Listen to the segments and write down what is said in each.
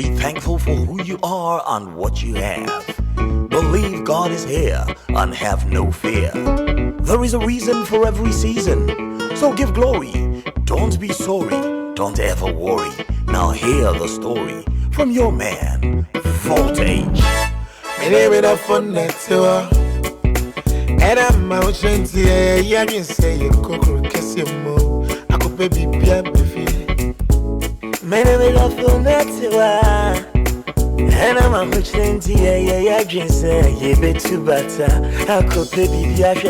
Be thankful for who you are and what you have. Believe God is here and have no fear. There is a reason for every season, so give glory. Don't be sorry, don't ever worry. Now hear the story from your man, Voltage. Me name is a fun network. And I'm out trying to hear you say you could kiss your mom. I could baby baby. Me name is a fun network. And I'm out trying to hear you say you be too better. I could baby baby.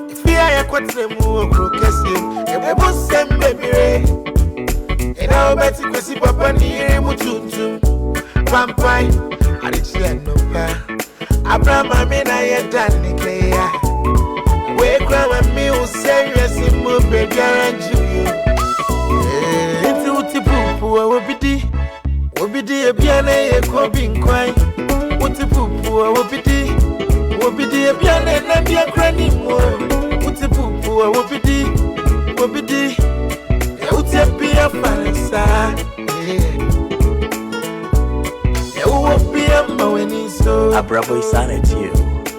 If you are quite the move, could kiss you. It was same baby. And I'll bet you see Papa near Mutuntu. Vampire, I did see no pa. Abraham, I mean, I had done the clear. Wake up and me who say yes, you move, baby, and you. It's what the poo will be the piano, a coping quite. What the poo will be the piano, and be a granny more. What the poo will be the be a fan side. A bravo is on it you.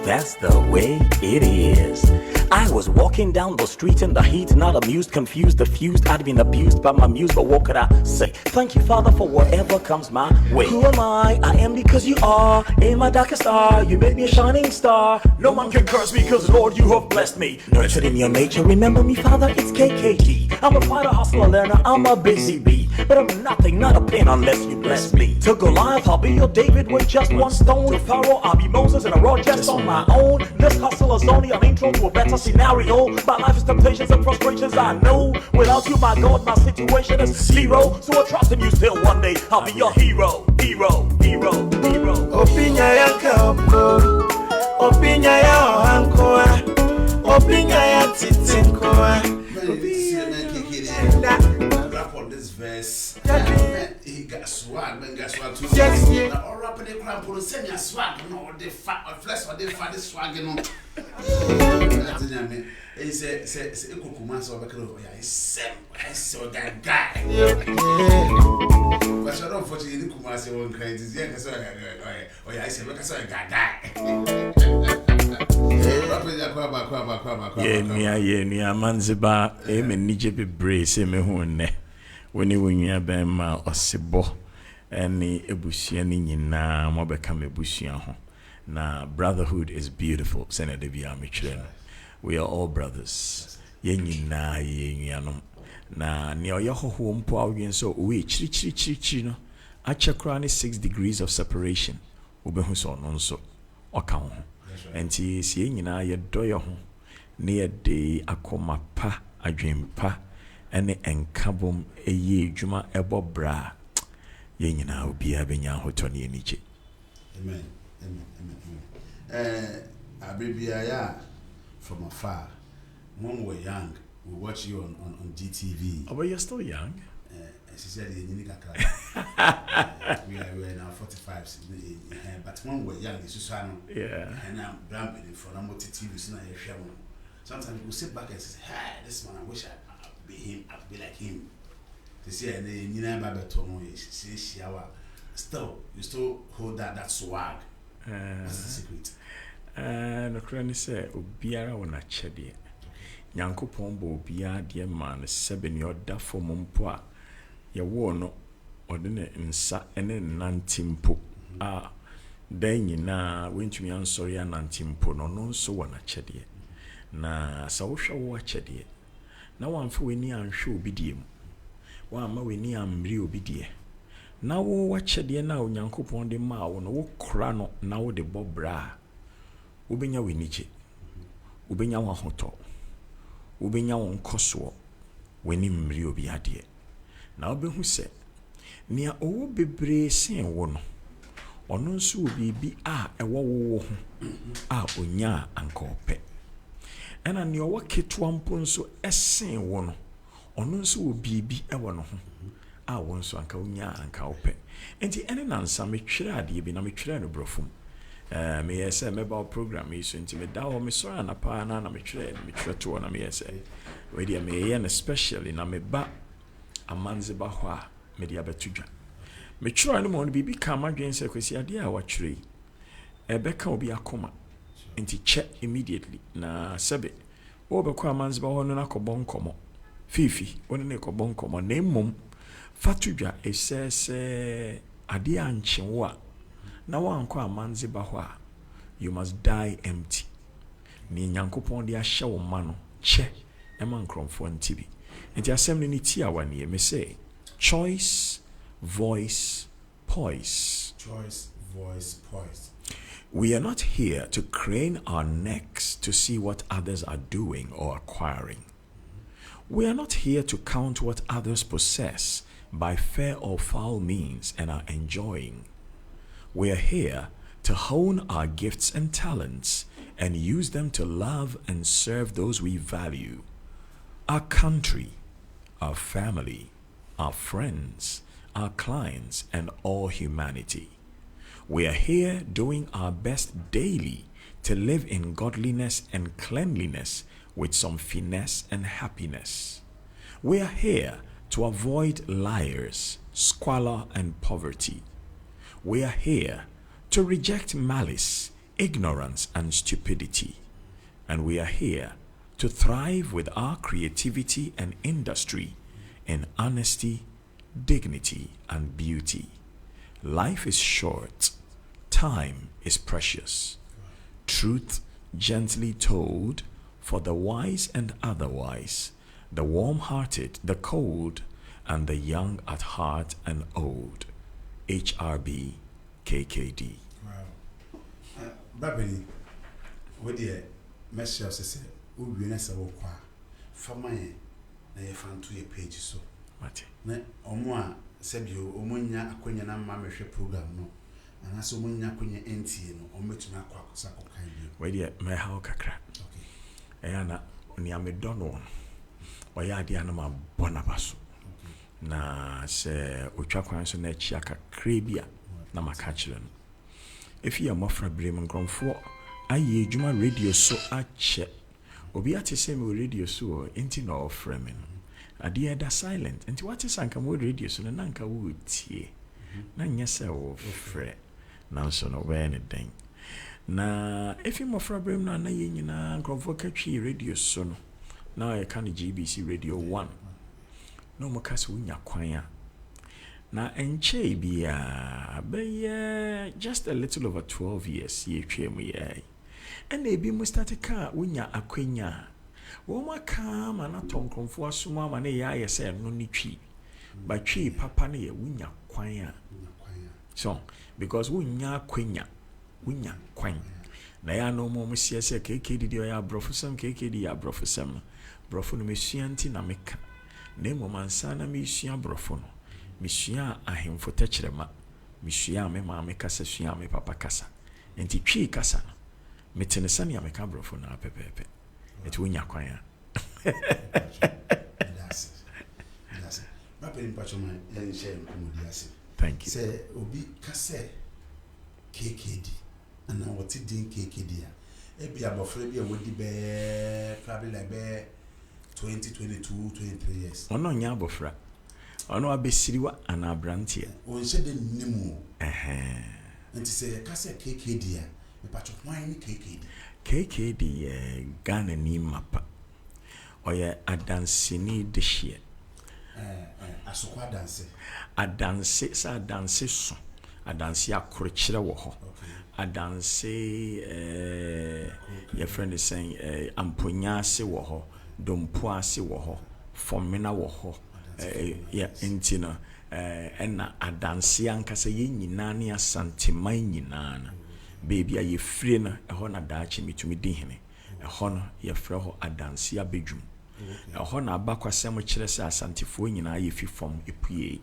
That's the way it is. I was walking down the street in the heat, not amused, confused, diffused. I'd been abused by my muse, but what could I say? Thank you, Father, for whatever comes my way. Who am I? I am because you are. In my darkest hour, you made me a shining star. No one can curse me, because Lord, you have blessed me. Nurtured in your nature, remember me, Father, it's KKD. I'm a fighter, hustler, learner, I'm a busy bee. But I'm nothing, not a pin, unless you bless me. To Goliath, I'll be your David with just one stone. To Pharaoh, I'll be Moses and a rod just on my own. This hustle is only an intro to a better scenario. My life is temptations and frustrations, I know. Without you, my God, my situation is zero. So I trust in you still, one day I'll be your hero. Opinya ya kapo, opinya ya ohankoa, opinya ya titinkoa. On this verse, he got swag, man, got swag too. Yes, now all up in the crowd, put send me swag, no, they fat or flesh or they fat this swag, you know. He said, Kukuma, so I can I saw that guy. But I don't forget you, Kuma, say one crazy, yeah, so I said, look, I saw a guy. Yeah, Amandzeba, nije be brace, me hunne. When you win your bema or sibo, any ebusiani nyina, mobeka mebusian. Na brotherhood is beautiful, Senator Biamichlen. We are all brothers. Yenina, yenyanum. Na near your home power, so we chi no. Achakrani 6 degrees of separation. Ubehuso nonso. Okao. And he is yenina ye doyo near de akoma pa, a dream pa. Ene enkabom eye juma ebo bra yenyina obi abenya hotoni enije. Amen. Abibia from afar. When we were young, we watch you on GTV. Oh, but you're still young. She said we are now 45, but when we were young, yeah. And I'm ramping in front of TV. Sometimes we sit back and say, hey, this man, I wish I'd be him, I'd be like him. To see and you never told me still you still hold that swag. What's the secret? No crane say obiara wona chede. Nyankopon bo obiara de man 7 year da for mompo a ye wo no ode ne nsa ene nantimpo a dan nyina wentumi ansori anantimpo no no so wona chede. Na sa wo hwe wo chede. Na wamfa weni anhwe obidiem. Wa ma weni amri obidie. Na wo wachede na onyankopon de ma wo no wo kra no na wo de bobra. Ubenya weniche. Ubenya wa hoto. Ubenya won koso. Weni mri obi ade. Na obehu se nia owo bebre sen wo no. Ono nso obibi a ewo wo ho a onya anka ope. Ena ni owo ketua mpo nso esen wo no. Ono nso obibi ewo no ho a wo nso anka onya anka ope. Enti ene nansa metwere ade bi na metwere no brofum. Me yes meba program is so intimate da o me so na pa na metwere to na me yes we dia me ye especially na me ba Amandzeba ho a me dia betudwa me try no more bibi kama dwen se kwesi ade a watwere ebeka obi akoma nti che immediately na sebe obekwa Amandzeba ho no na kobon komo Phiiphi one ne kobon komo na mmom fatudwa esese ade anchewo a na wankwa Amandzeba ho a you must die empty ni nyankopon de ahye wo ma no che ema nkromfo ntibi nti asem ni ti awane me say choice voice poise. Choice, voice, poise. We are not here to crane our necks to see what others are doing or acquiring. We are not here to count what others possess by fair or foul means and are enjoying. We are here to hone our gifts and talents and use them to love and serve those we value, our country, our family, our friends, our clients, and all humanity. We are here doing our best daily to live in godliness and cleanliness with some finesse and happiness. We are here to avoid liars, squalor, and poverty. We are here to reject malice, ignorance, and stupidity. And we are here to thrive with our creativity and industry in honesty, dignity, and beauty. Life is short. Time is precious. Truth gently told for the wise and otherwise, the warm-hearted, the cold, and the young at heart and old. HRB KKD. Wow. Babeni, what the message say? We na sa wo kwa. Fama ye na ye fan to your page so. Mate. Na omo a sebio omunya akonya na ma mehwe program no. And so omunya akonya NTA no ometuna kwa kosa kokan bi. We the me how kakra. Okay. Eyana oni amedono. Oya ade ana ma bonabaso. Na se otwa kwan so na chi akakra bia na maka kire no. If you are mofra brem nkromfo aye adwuma radio so ache obi ate say me radio so enti na ofra me no ade da silent enti what is anka mo radio so na anka wo tie na nyese wo frɛ na so no we ne den na if you mofra brem na na ye nyina nkromfo katwi radio so no na e kan GBC radio 1 no mo kase wo nya kwan a na enche bia be just a little over 12 years ye twem ye and ebi mu start ka wonya akwanya wo maka ma na tonkromfo asoma ma na ya yese no ni twi ba twi papa na ye wonya kwan a so because wonya akwanya wonya kwan na ya no mo siese KKD dio ya brofesam KKD ya brofesam brofo no mesuanti na meka na mo mansa na mesua brofo no misua ahemfo techrema misua me ma me kasa sua me papa kasa enti twi kasa no metene sane ameka brofo na pepepe eti wonya kwan ya That's ma pe mpa choma en share mo diase. Thank you. Say obi kase KKD ana woti din KKD a e bia bofre bia wodi be probably like be 2022 23 years ono nya bofra ono abesiriwa ana abrantie on shede nimu nti say kase KKD a me pa choma ni KKD Ghana ni mapa oye adansini dehye asokwa danse adanse sa adanse so adanse akorkyere wo ho adanse your friend is saying amponya ase wo ho dompo ase wo ho fomena wo ho ya entina ena adanse ankasa ye nyina ne asanteman nyina na baby aye free na eho na daachi mitumi di hene eho no ye frɛ ho adanse abedwum eho na abakwasɛm kyerɛ sɛ asantefo nyina ye fifom epue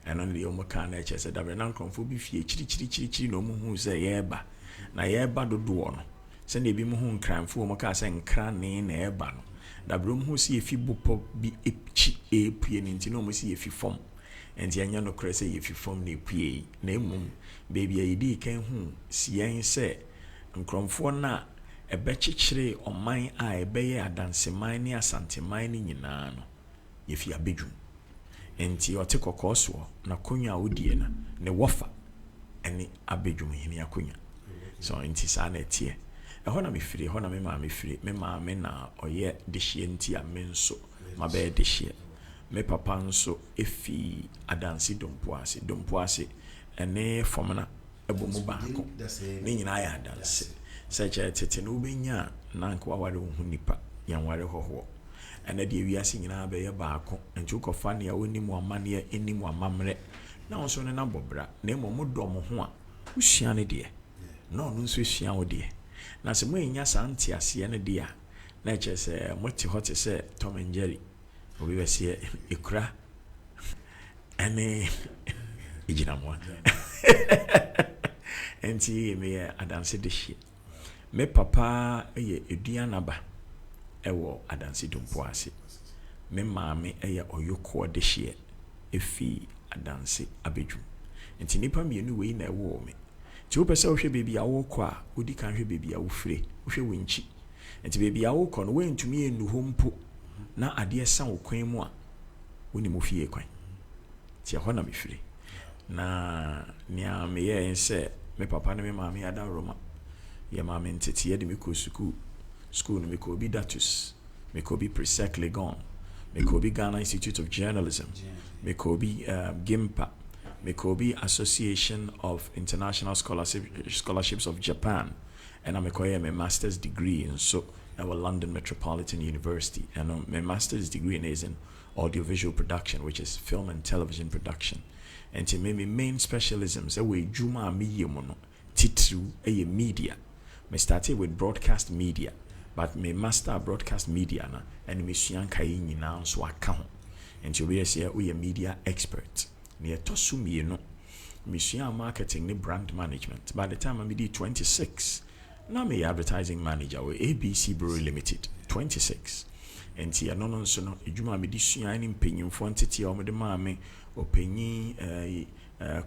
eno ne yomo ka na kyerɛ sɛ dabre na nkromfo bi fie chiri na omu hu sɛ yeba na yeba dodo no sɛ na ebi mu hu nkranfo omu ka sɛ nkrane na yeba no dabre omu hu sɛ ye fi bopɔ bi echi epue ne nti na omu sɛ ye fifom enti anya no kra sɛ ye fifom na epue na emum baby ayidi kan hu sien sɛ nkromfo na ebechichire oman a ebeye adanseman ne asanteman ne nyinaa no ye fi abedwum enti ote kokoso na konya odie na ne wofa ene abedwumhini akonya so enti sa na etie ɛhɔ na mefiri ɛhɔ na me maame na ɔyɛ dehye nti a me nso mabɛyɛ dehye me papa nso efi adansi dompo ase ene fomna ebomu baako ne nyina ya adansi sɛ kyɛ tete no benya na nka waware wo hu nipa yanware hoho ene de wiase nyina bɛyɛ baako nti ukɔfa ne a wonimu amane enimu amamre na nso ne na bobra na emo dom ho a usua ne de na ɔno nso esua wo de na sɛ mo enya santi ase ne de a na kyɛ sɛ mo te hot sɛ Tom and Jerry obi bɛ sɛ ekura ene ejina mo enti me adanse de hye me papa eye eduanaba ewo adanse dompo ase me maame eye oyoko de hye efi adanse abedwu enti nipa mienu wei na ewo me ti wo pese wo hwe bebi awokọ a odi kan hwe bebi awofire wo hwe wenchi enti bebi awokọ no wentumi enu hompo na ade san wo kwan mu a woni mo fie kwan ti ho na me fire na nia me ye nse me papa ne me maame ada Roma ye maame ntete ye de me ko school no me ko bi datus me ko bi presec legon me ko bi Ghana Institute of Journalism me ko bi GIMPA me ko bi Association of International Scholarships of Japan and I'm a my master's degree in so our London Metropolitan University and my master's degree is in audiovisual production, which is film and television production. And to me main specialisms away juma media mono titru a media. Me started with broadcast media, but me master broadcast media na and me suan kai nyina so aka ho. And to be say we a media expert. Me tosu me no me suan marketing ni brand management. By the time I did 26, now me advertising manager with ABC Brewery Limited 26. And see no no so no ejuma me di suan ni mpanyimfo ntete o me de maame opanyi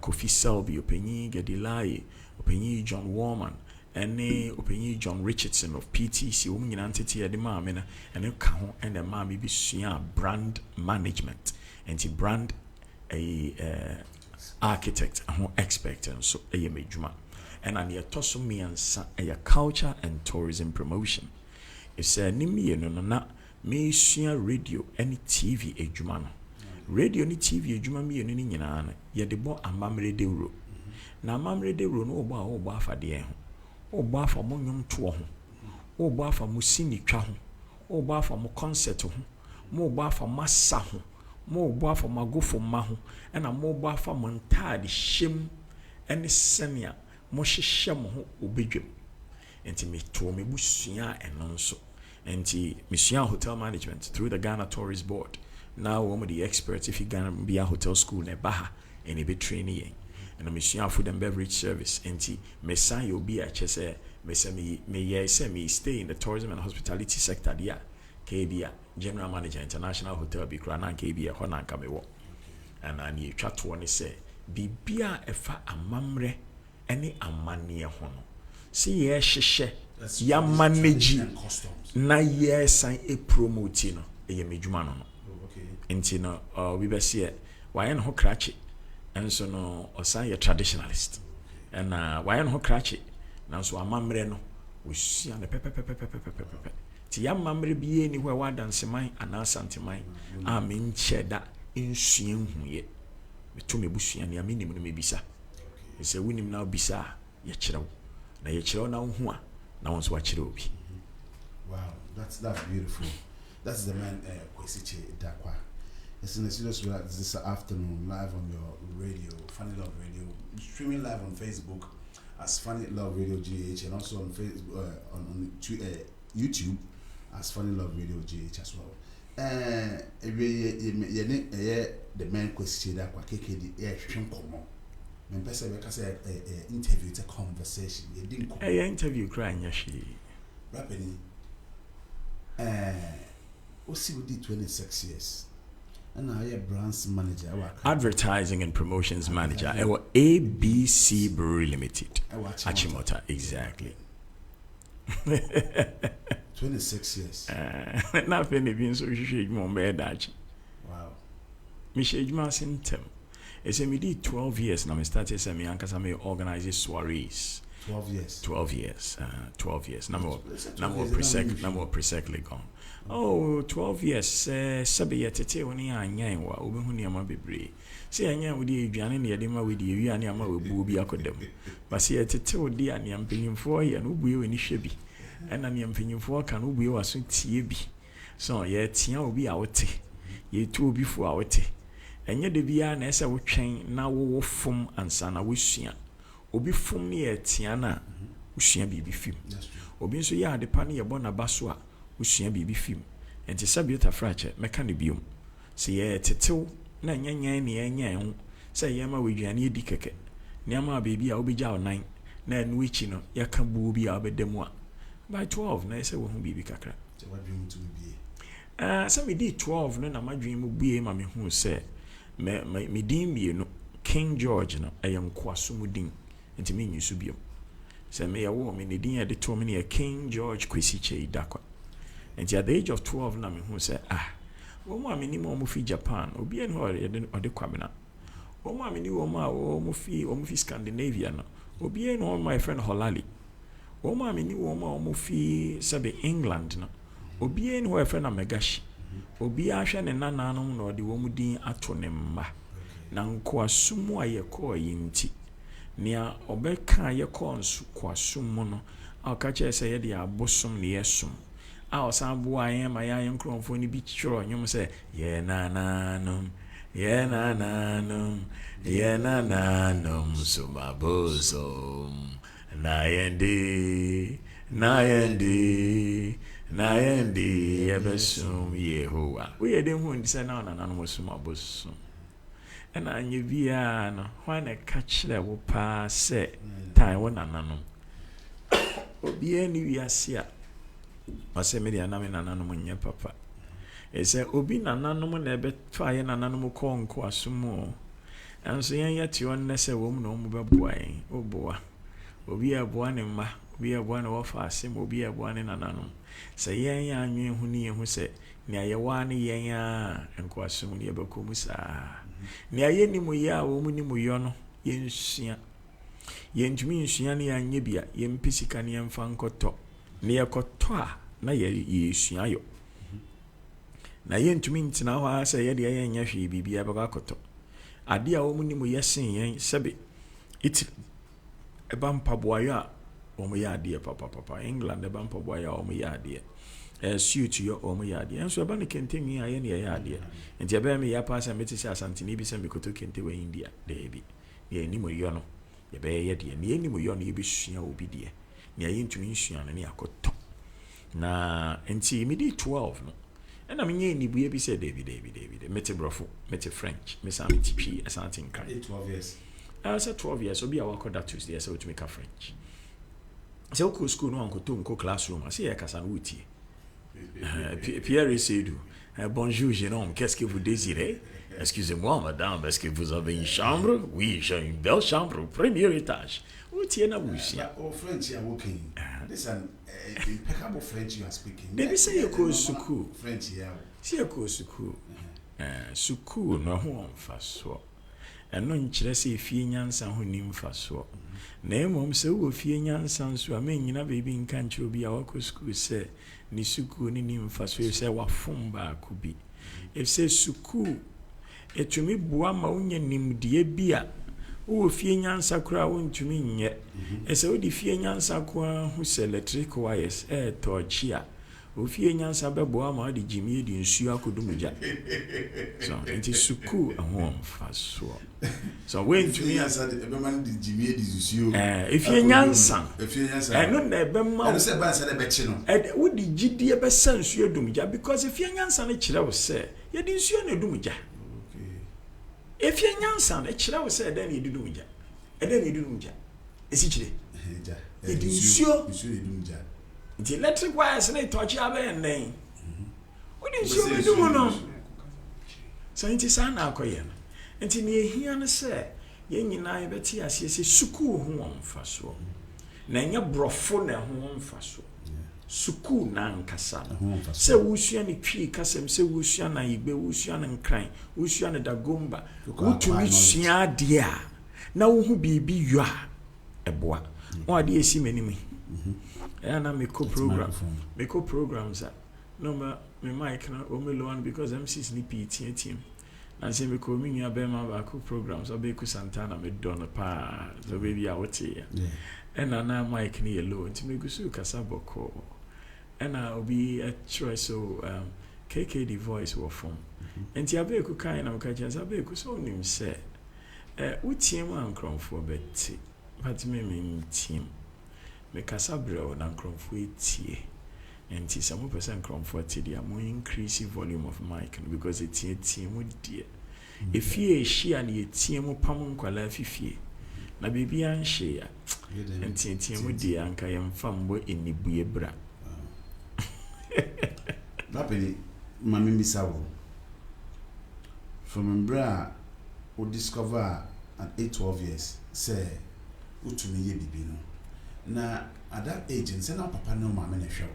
Kofi Selby opanyi Gadilai opanyi John Warman ene opanyi John Richardson of PTC o nyina ntete e de maame na ene ka ho ene maame bi suan brand management and the brand architect ho expert and so e me ejuma and an yetoso me ansa e culture and tourism promotion it's a nimi no na me sua radio and TV ejuma no radio ni TV ejuma me no ni nyina na ye de bo amamre de ro na amamre de ro no obo afade ho obo afa mo nwom to ho obo afa mo sini twa ho obo afa mo concert ho mo obo afa massa ho mo obo afa magofo ma ho na mo obo afa mo ntade hyem ene senia mo hyehyem ho obedwem enti me to me busua eno nso enti me hotel management through the Ghana Tourist Board. Now one of the experts if you Ghana be a hotel school ne baha and be training and me food and beverage service enti me say obi a chese me say me stay in the tourism and hospitality sector dia KBA general manager international hotel bi krana KBA ho na nka me wo and ani twato ne say bibia efa amamre ene amane ho no see ye hyehye ya manage na ye san e promote no e medjuma no enti no we be say why en ho krache enso no osan ye traditionalist and why en ho krache nanso amamre no we see an pepepepepepepepe ti ya amamre biye ni hwa wadanseman anasanteman a me ncheda nsuen huye meto me busua ne aminim no mebisa ese wunim na obisa ye kirew na ye kirew na hu a na wonso wa kirew bi. Wow, that's beautiful. That's the man Kwesiche Dakwa. It's in the studio this afternoon live on your radio, Funny Love Radio, streaming live on Facebook as Funny Love Radio GH and also on Facebook on YouTube as Funny Love Radio GH as well. The man Kwesiche Dakwa KKD komo. Me pese we ka say interview it's a conversation. You didn't come. Interview crying yashi. Rapping Osi did 26 years. And I am brands manager. Advertising and promotions manager. Our ABC Brewery Limited. Achimota, exactly. 26 years. Nothing being so shit more bad. Wow. Michelle Juma Sintem. It's a midi 12 years now. I started saying, me organize soirees. 12 years. 12 years. 12 years. Number precisely gone. Oh, 12 years. Sabi yetete oni anyan wa obehu ne ama bebre. Say anyan we di aduane ne yede ma we di awiane ama we bu obi akodam. Ba say yetete odi ane ampanyimfo ye no buye we ni hwebi. Ena ne ampanyimfo ka no buye waso tie bi. So ye tia obi a wote. Ye tu obi fu a wote. Enye de bia na ese wo twen na wo fom ansa na wo sua. Obi fom ne ye tia na wo sua bibi fim. Obi nso ya de pa ne ye bo na baso a wo sua bibi fim. Enti sabiota frache meka ne biom. Se ye tetew na nyanyan ne yanyan se ye ma wedwane edi keke. Ne ama baby a obegya onan na enu echi no yaka bu obi a obedemu a. By 12 na ese wo hu bibi kakra. So what do you want to be? So we did 12 no na madwin mu bie ma me hu se me din bie no King George no ayam kwaso din enti me nyisu biom se me yawo me ne din ya de to me ne King George Kwesi Chei Dakwa enti at the age of 12 na me hu se wo mo amini mo fi Japan obi en ho ode kwamena wo mo amini wo mo a wo fi Scandinavia no obi en ho my friend Holali wo mo amini wo mo fi sabe England no obi en ho efe na Megashi obi ahwe ne nananom na ode wo mu din ato ne mma na nko asumu aye ko yinti nia obeka ye ko nsu ko asumu no aka che se ye de abosom ne yesum a osambo ayen ma ya nkromfo ni bi tworo nyum se ye nananom sumabosom na yende ebesum Yehowa we ye dem hu ndise na nananom sumabosom ena anye bia no hwan e ka kire wo pa se tai wo nananom obi eni wiase a wase me dia na me nananom nye papa ese obi nananom na ebe fa ye nananom ko nko asumo anso yen yati on se wo mu no mu beboa yen oboa obi aboa ne mma obi aboa ne wo fa asem obi aboa ne nananom se yen ya anwen hu ne hu se ne ayewa ne yen a nko asumo ne bekomu saa ne ayeni mu ya wo mu ni mu yo no yensua yentumi nsua ne anye bia yempisika ne yemfa nkoto ne yekoto a na yesua yo na yentumi ntina ho a se ye de yenya hwe bibia baba akoto ade a wo mu ni mu yesen yen sebe iti eba mpaboayo a wo mu ya ade papa England eba mpaboayo a wo mu ya ade suit yo wo mu ya ade enso eba ne kentemi a ye ne ya ade enti eba me ya pass metisi asantini bi se mikoto kente wa India debi ye ni mu yo no ye be ye de ne ni mu yo no ye be sua obi de ne ayentumi nsua no ne akoto na enti me di 12 no ena menye ni buye bi se David mete brofo mete French me sa mete pi asante nkan 12 years I said 12 years obi awako that Tuesday so to make a French so ko school no anko to nko classroom I say kasa no utie Pierre Sedou bonjour jeune homme qu'est-ce que vous désirez excusez-moi madame est-ce que vous avez une chambre oui j'ai une belle chambre au premier étage utie na busia French you are working this an impeccable French you are speaking they say you go school French yeah see you go school school no ho mfaso eno nkyere se fie nyansa ho ni mfaso na emom se wo fie nyansa nso amenyina bebi nka nkyere obi a wako school se ni school ni mfaso se wafom ba akubi if se school etumi bua ma unye nimdie bia wo fie nyansa kura wo ntumi nye ese wo di fie nyansa kwa hu se electric wires torch a wo fie nyansa beboa ma di jimi di nsu akodumuja so enti suku ahom faso so when ntumi nyansa e be man di jimi di nsu fie nyansa no na e be ma wo se ban se na be chi no wo di jidie be sansu edumuja because fie nyansa na kire wo se ye di nsu na edumuja if you nyansa na kire wo se eden edumuja esi kire ye di nsu edumuja the electric wires na touch abe nen odi nsu edu no so nti sa na akoye no nti ne ehia no se ye nyina ye beti ase se suku ho mfaso na nya brofo na ho mfaso Suku na nkasa. Se wusua ni twi kasem se wusua na igbe wusua na nkran wusua na dagomba wutumi sua de a na wo hu bibi yo a eboa o ade esi manimi na me co programs no me mic na o me low one because MCs ni PT team and say me ko me nua be ma ba co programs o be ku Santana me don pa so baby a wote ya na mic ni yellow nti me gusu kasa boko and I'll be a choice so KKD voice will form. And Tiabe could kind of catch us a bit so him say, team and crom for Betty, but me team. Make us a bro and crom for tea. And tis some percent crom for tea, a more increasing volume of mic because it's a team with dear. If ye she and ye team of Pamon Quala Phiiphi, na baby and share, and team with dear and Kayam Fambo in the Buebra. Rapidly, Mammy Missawo. From Mbra, who discover at 12 years, say, Utumi Bibino. Now, at that age, and send out Papa no mamma show.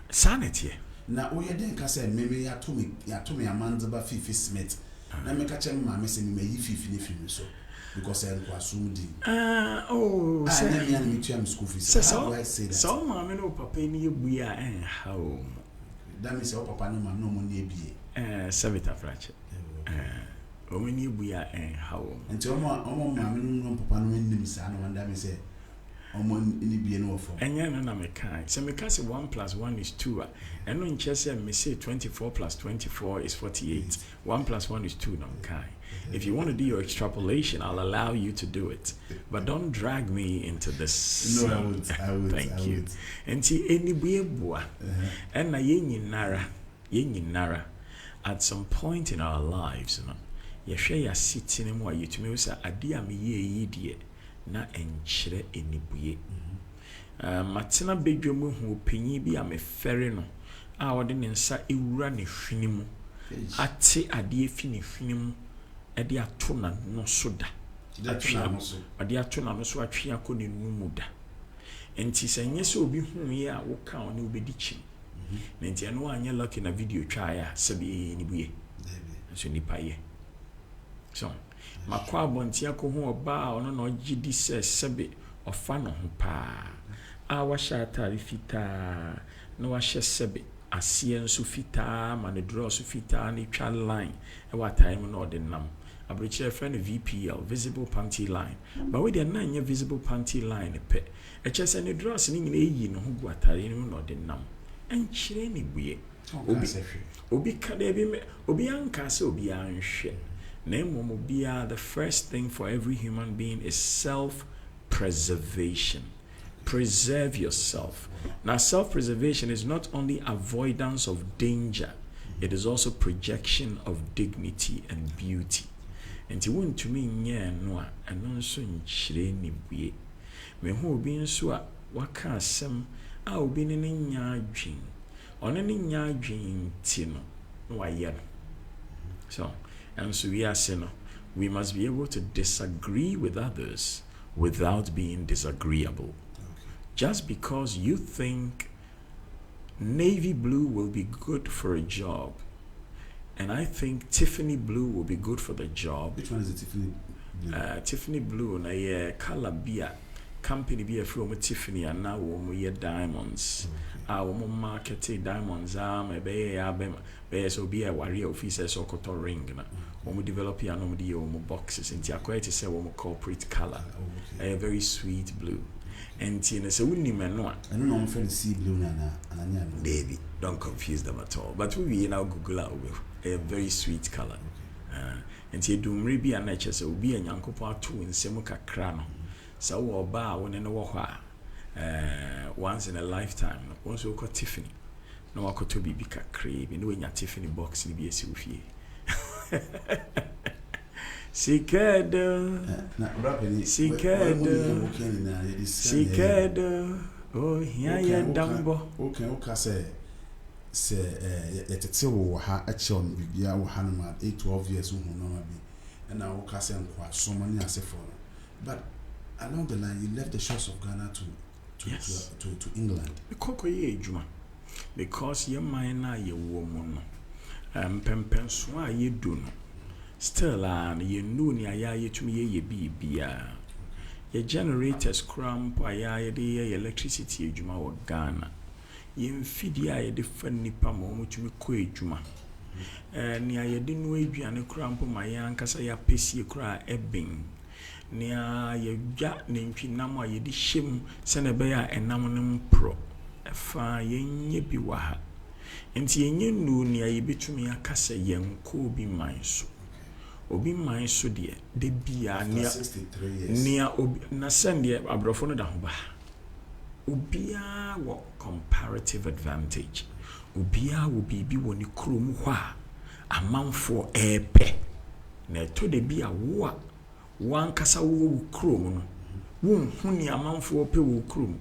Sanity. Now, we didn't say, maybe ya to me Amandzeba Phiiphi Smyyth. Now, make a channel, mamma saying, may you Phiiphi so. Because I was soon deep. Oh, I am meet you school fees. So I say that. So, mamma, no papa, we are and how. That means your papa no man no money be. Savita fracture. When you be and how. And to mamma no papa no name son, and that means any be no for. And yan na me kai. So me say 1 + 1 is 2. And no in chess me say 24 + 24 is 48. 1 + 1 is 2 no kai. If you want to do your extrapolation, I'll allow you to do it. But don't drag me into this. No, I would. Thank you. And see, any boy, and na yenyi nara. At some point in our lives, you share your sitting in what you to me say, "Adia me ye die na enchire any boy." Matina bedroom who penny be a me ferry no. I wouldn't inside a run a finimu. Ate adie finimu. Ade atona no soda ade atona no so atwe akoni numu da enti senye se obi hu ye a wo ka oni obedi chim enti eno anya lucky na video twa ya sabi ni buye so ni paye so makwa bonti akohu oba ono na ogidi se sabi ofa no ho pa a wa sha atari fita no wa hye sabi asie nso fita ma ne draw so fita ni twa line e wa time no de nam abreche friend VPL visible panty line but we dey na nya visible panty line pe e chese ne draws ni nyina eyi no ho gu atare no no de nam enchire ni buye obi ka de bi me obi anka se obi anhwe na emom obi the first thing for every human being is self preservation. Preserve yourself. Now self-preservation is not only avoidance of danger, it is also projection of dignity and beauty. And you want to mean no and also in ni buye. Me ho obi nso a waka asem a obi ne nya adwen. Ono ne nya adwen ti no wa ye no. So, and so we must be able to disagree with others without being disagreeable. Just because you think navy blue will be good for a job, and I think Tiffany blue will be good for the job. Which one is the Tiffany blue? Tiffany blue, na ye color beer company be a from Tiffany, and now we diamonds. Our market diamonds be so be a warrior officers or cotton ring. We develop your boxes into a quite say corporate color, a very sweet blue. And Tina so we man I don't know if I see blue baby, don't confuse them at all. But we now Google out a very sweet color. And say do maybe a nature so be a yanko part 2 in Semuka Crano. So or bar when in a once in a lifetime. Once we got Tiffany. No I could to be bika crave in doing your Tiffany box in the BSUFie. Sikado, oh, yeah, Dumbo. Okay, say, it's a ha at your Bibia or Hanama, 12 years old, and now Cassie and quite so many as a for. But along the line, you left the shores of Ghana to England. The Cocoye Juma. because your mind na ye woman pempen so a ye do no still and ye know ni aya ye tumi ye bibia ye generators cramp aya ye de electricity adwuma wo Ghana ye mfidi a ye de fa nipa ma mo tumi ko adwuma ni aya de no aduane cramp ma ye ankasa ya pesie kra ebin ni aya gya ne ntwinam a ye de hyem se na be ya enam ne mpro fa ye nye bi wa ha enti ye nye nu ni aya betumi akasa ye nko bi man so obi man so de bia nia obi na sende abrofo no da ho ba obia wo comparative advantage obia wo bibi wo ni krom ho a amanfo epe na to de bia wo a wan kasa wo krom no wo hu ni amanfo pe wo krom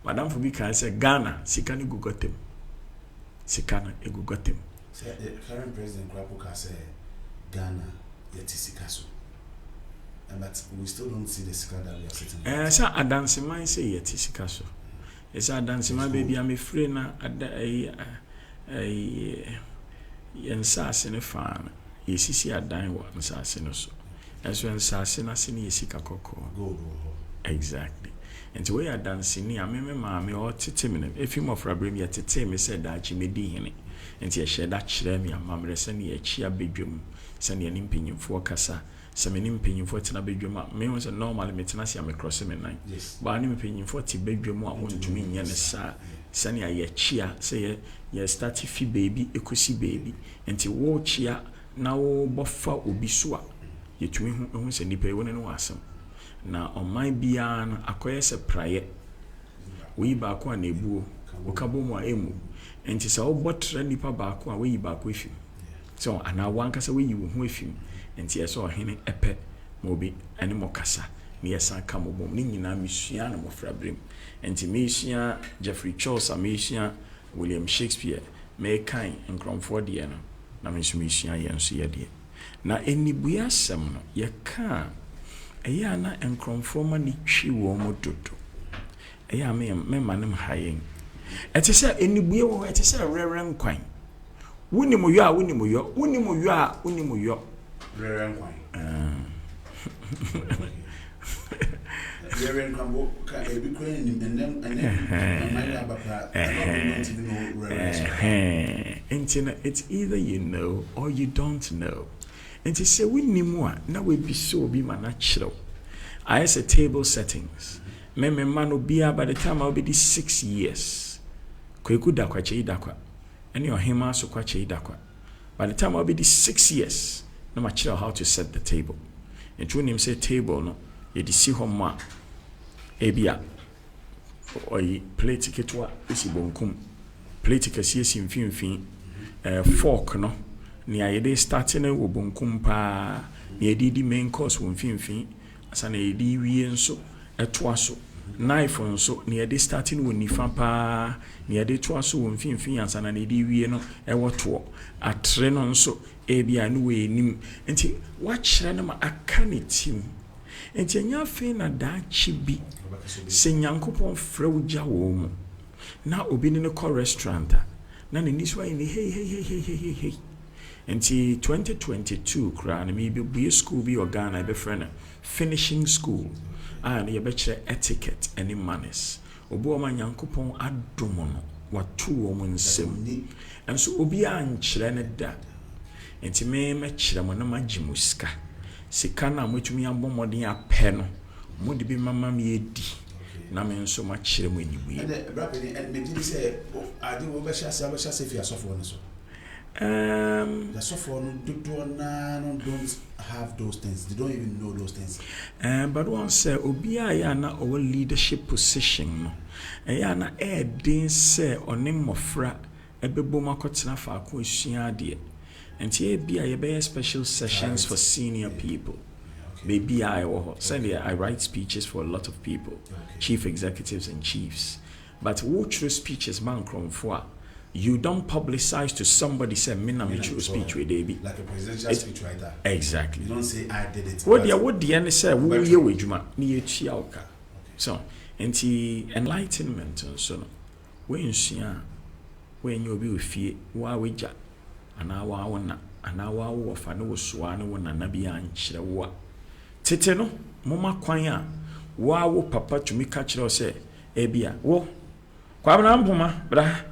madam for bi kan say Ghana sika ni gugotem sika na egugotem say the current president Kwapo say Ghana yetisikaso but we still don't see the sika that we are sitting sa adanse man say yetisikaso esa adanse man baby am free na yensase ne fa yesisi adan wo nsase no so eso nsase na se ne yesika kokko go exactly and we are dancing ni ameme maame o tete me efi mo frabrem ye tete me se da chi me di hene enti ye hye da kire me amamre se ne ye chia bedwam se ne ni mpenyimfo kasa se me ni mpenyimfo tena bedwam a me won se normal me tena se am cross me nan ba ni mpenyimfo ti bedwam a wontumi nya ne sa se ne ye chia se ye start fi baby ekosi baby enti wo chia na wo bofa obi so a ye tumi hu se nipa won ne no asem na oman bia na akoye se praye we ba ko na ebuo wo ka bo mu a emu enti se wo botre nipa ba ko a we ba ko efim so ana wanka se we yi wo hu efim enti eso ohene epe mo bi ene mo kasa ni yesa ka mo bom ni nyina misua na mo frabrem enti misua Jeffrey Chaucer misua William Shakespeare me kan nkromfo de no na misua yenso ye de na enibua sem no ye ka eya na enkromfoma ni twi wo mo dodo eya me manem hayen etese enibue wo etese reren kwan woni mo yo a woni mo yo woni mo yo a woni mo yo reren kwan reren kwan wo ka ebi kwan ni enem mama abapa it's either you know or you don't know. And to say we need more, now we be so be natural. I say table settings. Me man will be by the time I'll be 6 years. Kweku da kwa chei da kwa. Any or him so kwa chei da kwa. By the time I'll be 6 years, no matter how to set the table. And when him say table no, you see home ebia or plate kitwa isi bonkum. Plate kasi esi mfimfin fork no. Ni ayede starting wo bonkum pa ni edidi main course wo mfimfin asa na edi wie nso etoa so knife nso ni edi starting wo nifa pa ni edi toa so wo mfimfin asa na edi wie no ewoto atre no nso ebia no we nim enti wa kire na ma aka ne tim enti anya fe na da chibi se nyankopon frewja wo mu na obi ne ko restaurant na ne niswa ni hey Enti 2022 kra na me be school be Ghana be friend finishing school and ye be chere etiquette any manners obo o manyankopon adomo no watu o nsem enso obi an chere ne da enti me chere mo na magimuska sika na motumi ambomodin apɛ no mo de bi mama me edi na me nso ma chere mo enibu and brother and me did say I do be sha se fi asofo no so the software don't have those things. They don't even know those things. But once Obia yana our leadership position no. Yana din say onim mofra ebebo makotena fa ko esua de. Enti bia ye be special sessions for senior people. Maybe I write speeches for a lot of people, chief executives and chiefs. But what true speeches man for you don't publicize to somebody say me na me true speech with David like a presidential speech writer. Exactly. You don't say I did it. What the end say we ye wadwuma ni echi awka. So enti enlightenment so no we nsua when you be fie wa weja ana wa wona ana wa wo fa ne wo soa ne wona na bia nkyere wo tete no moma kwan a wa wo papa tumi ka kire o se ebia wo kwa bana mpoma bra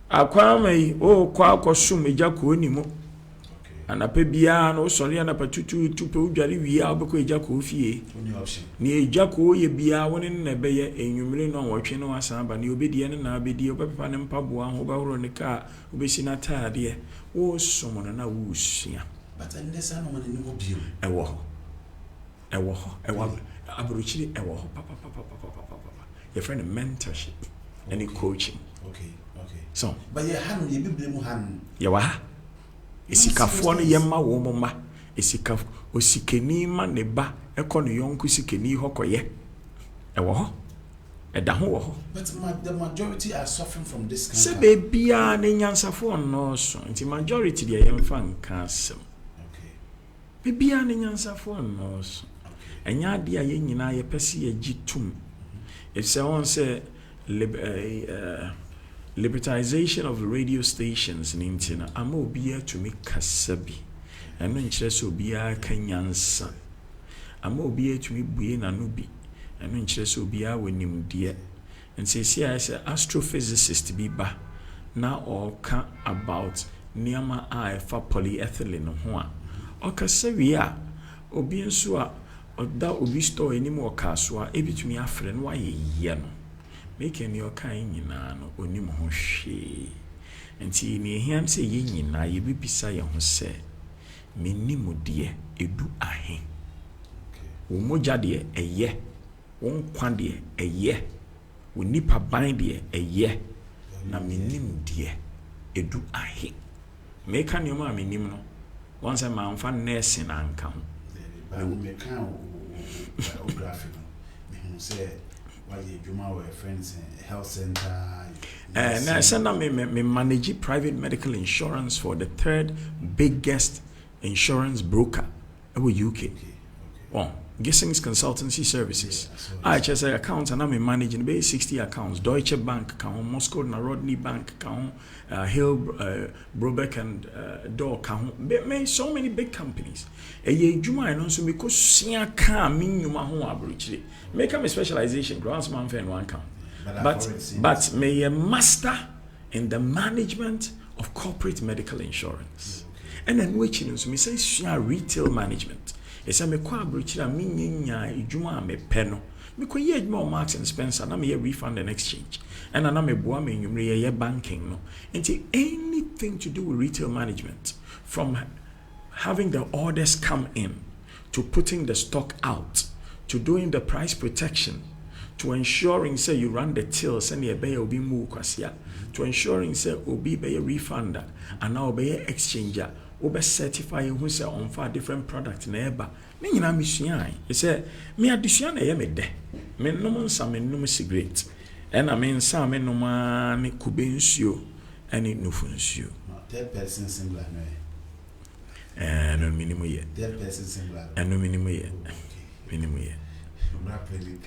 akwa mai o kwa kosum eja ko ni mo anapa bia no sori anapa tutu pe udware wi a obekọ eja ko fie ni eja ko ye bia woni na be ye enwumire no wotwe no asan ba ni obedie ne na obedie obepepa ne mpaboa ho obahoro ne ka obesi na taade wo somo na wo sua but ndesa no man ni mo bio ewo abrochiri ewo papa your friend mentorship and coaching okay so but ye han ye bible mu han ye wa esikafo no yemma wo mma esikafo osikeni ma ne ba ekọ no yonku sikeni hokoye ewo ho eda ho wo ho but the majority are suffering from this kind se be bia ne nyansafo no so nti majority de yemfa nka asem be bia ne nyansafo no so enya ade a ye nyina ye pese ye gitum if say on say libertization of radio stations in Intina, I'm obia to me kasabi. And when chess obia kanyansa. I'm obia to me buena nubi. And when chess obia when him dear. And says, I say astrophysicist be ba. Now all can about Niama I for polyethylene hoa. O kasavia obien sua or that obi store any more casua, ebi to me a friend why ye no. Making your kind yina no onim ho hwe enti ne hiam se ye nyina ye bibisa ye ho se menim de edu ahe wo moja de eye wo nkwa de eye wo nipa ban de eye na menim de edu ahe meka ne ma menim no once ma mfa nursing anka ho me kan o graphic me say why you my friends health center and I send me manage private medical insurance for the third biggest insurance broker in the UK. Oh, Gissing's consultancy services. I just accounts and I'm managing about 60 accounts. Deutsche Bank account, Moscow Narodny Bank account, Hill Brobeck and Dor account. So many big companies. A year Juma and also because Sia can mean you my home abroad. Make a specialization, grants man for one count. But may a master in the management of corporate medical insurance. And then which you know, me say retail management. It's a me kwa abrochira me nya ejuma me peno. Me ko ye ejuma Marks and Spencer na me ye refund and exchange. And na me boa me nwumre ye banking no. Into anything to do with retail management, from having the orders come in to putting the stock out to doing the price protection to ensuring say you run the tills and you be obi mu kwasia to ensuring say obi be a refunder and now be a exchanger obe certify who say on for different product na eba me nyina misua e say me adesua na ye me de me nom nsa me nom cigarette and I mean sa me nom ne kube nsuo ene nufu nsuo third person singular no minimum ye third person singular no minimum ye minimum ye not really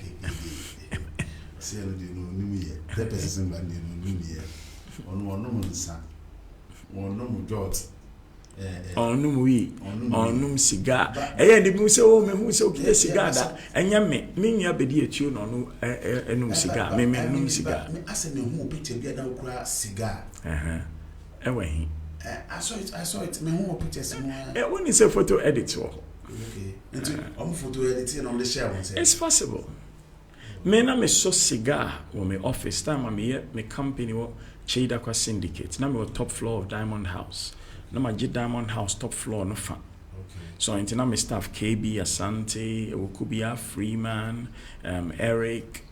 say no minimum ye third person singular no minimum ye on no nsa on no jot onum wi onum cigar eh de bi say o me hu say o kire cigar da enya me nua bedi etuo no no enum cigar me num cigar me ase me hu picture bi da okura cigar ewe I saw it me hu pictures mo when you say photo edit okay into photo editing on the share one say it's possible me na me so cigar wo me office time me company wo Chida Kwa Syndicate na me top floor of Diamond House. Na ma Diamond House top floor no fa. Okay. So into my staff KB Asante, Okubia Freeman, Eric,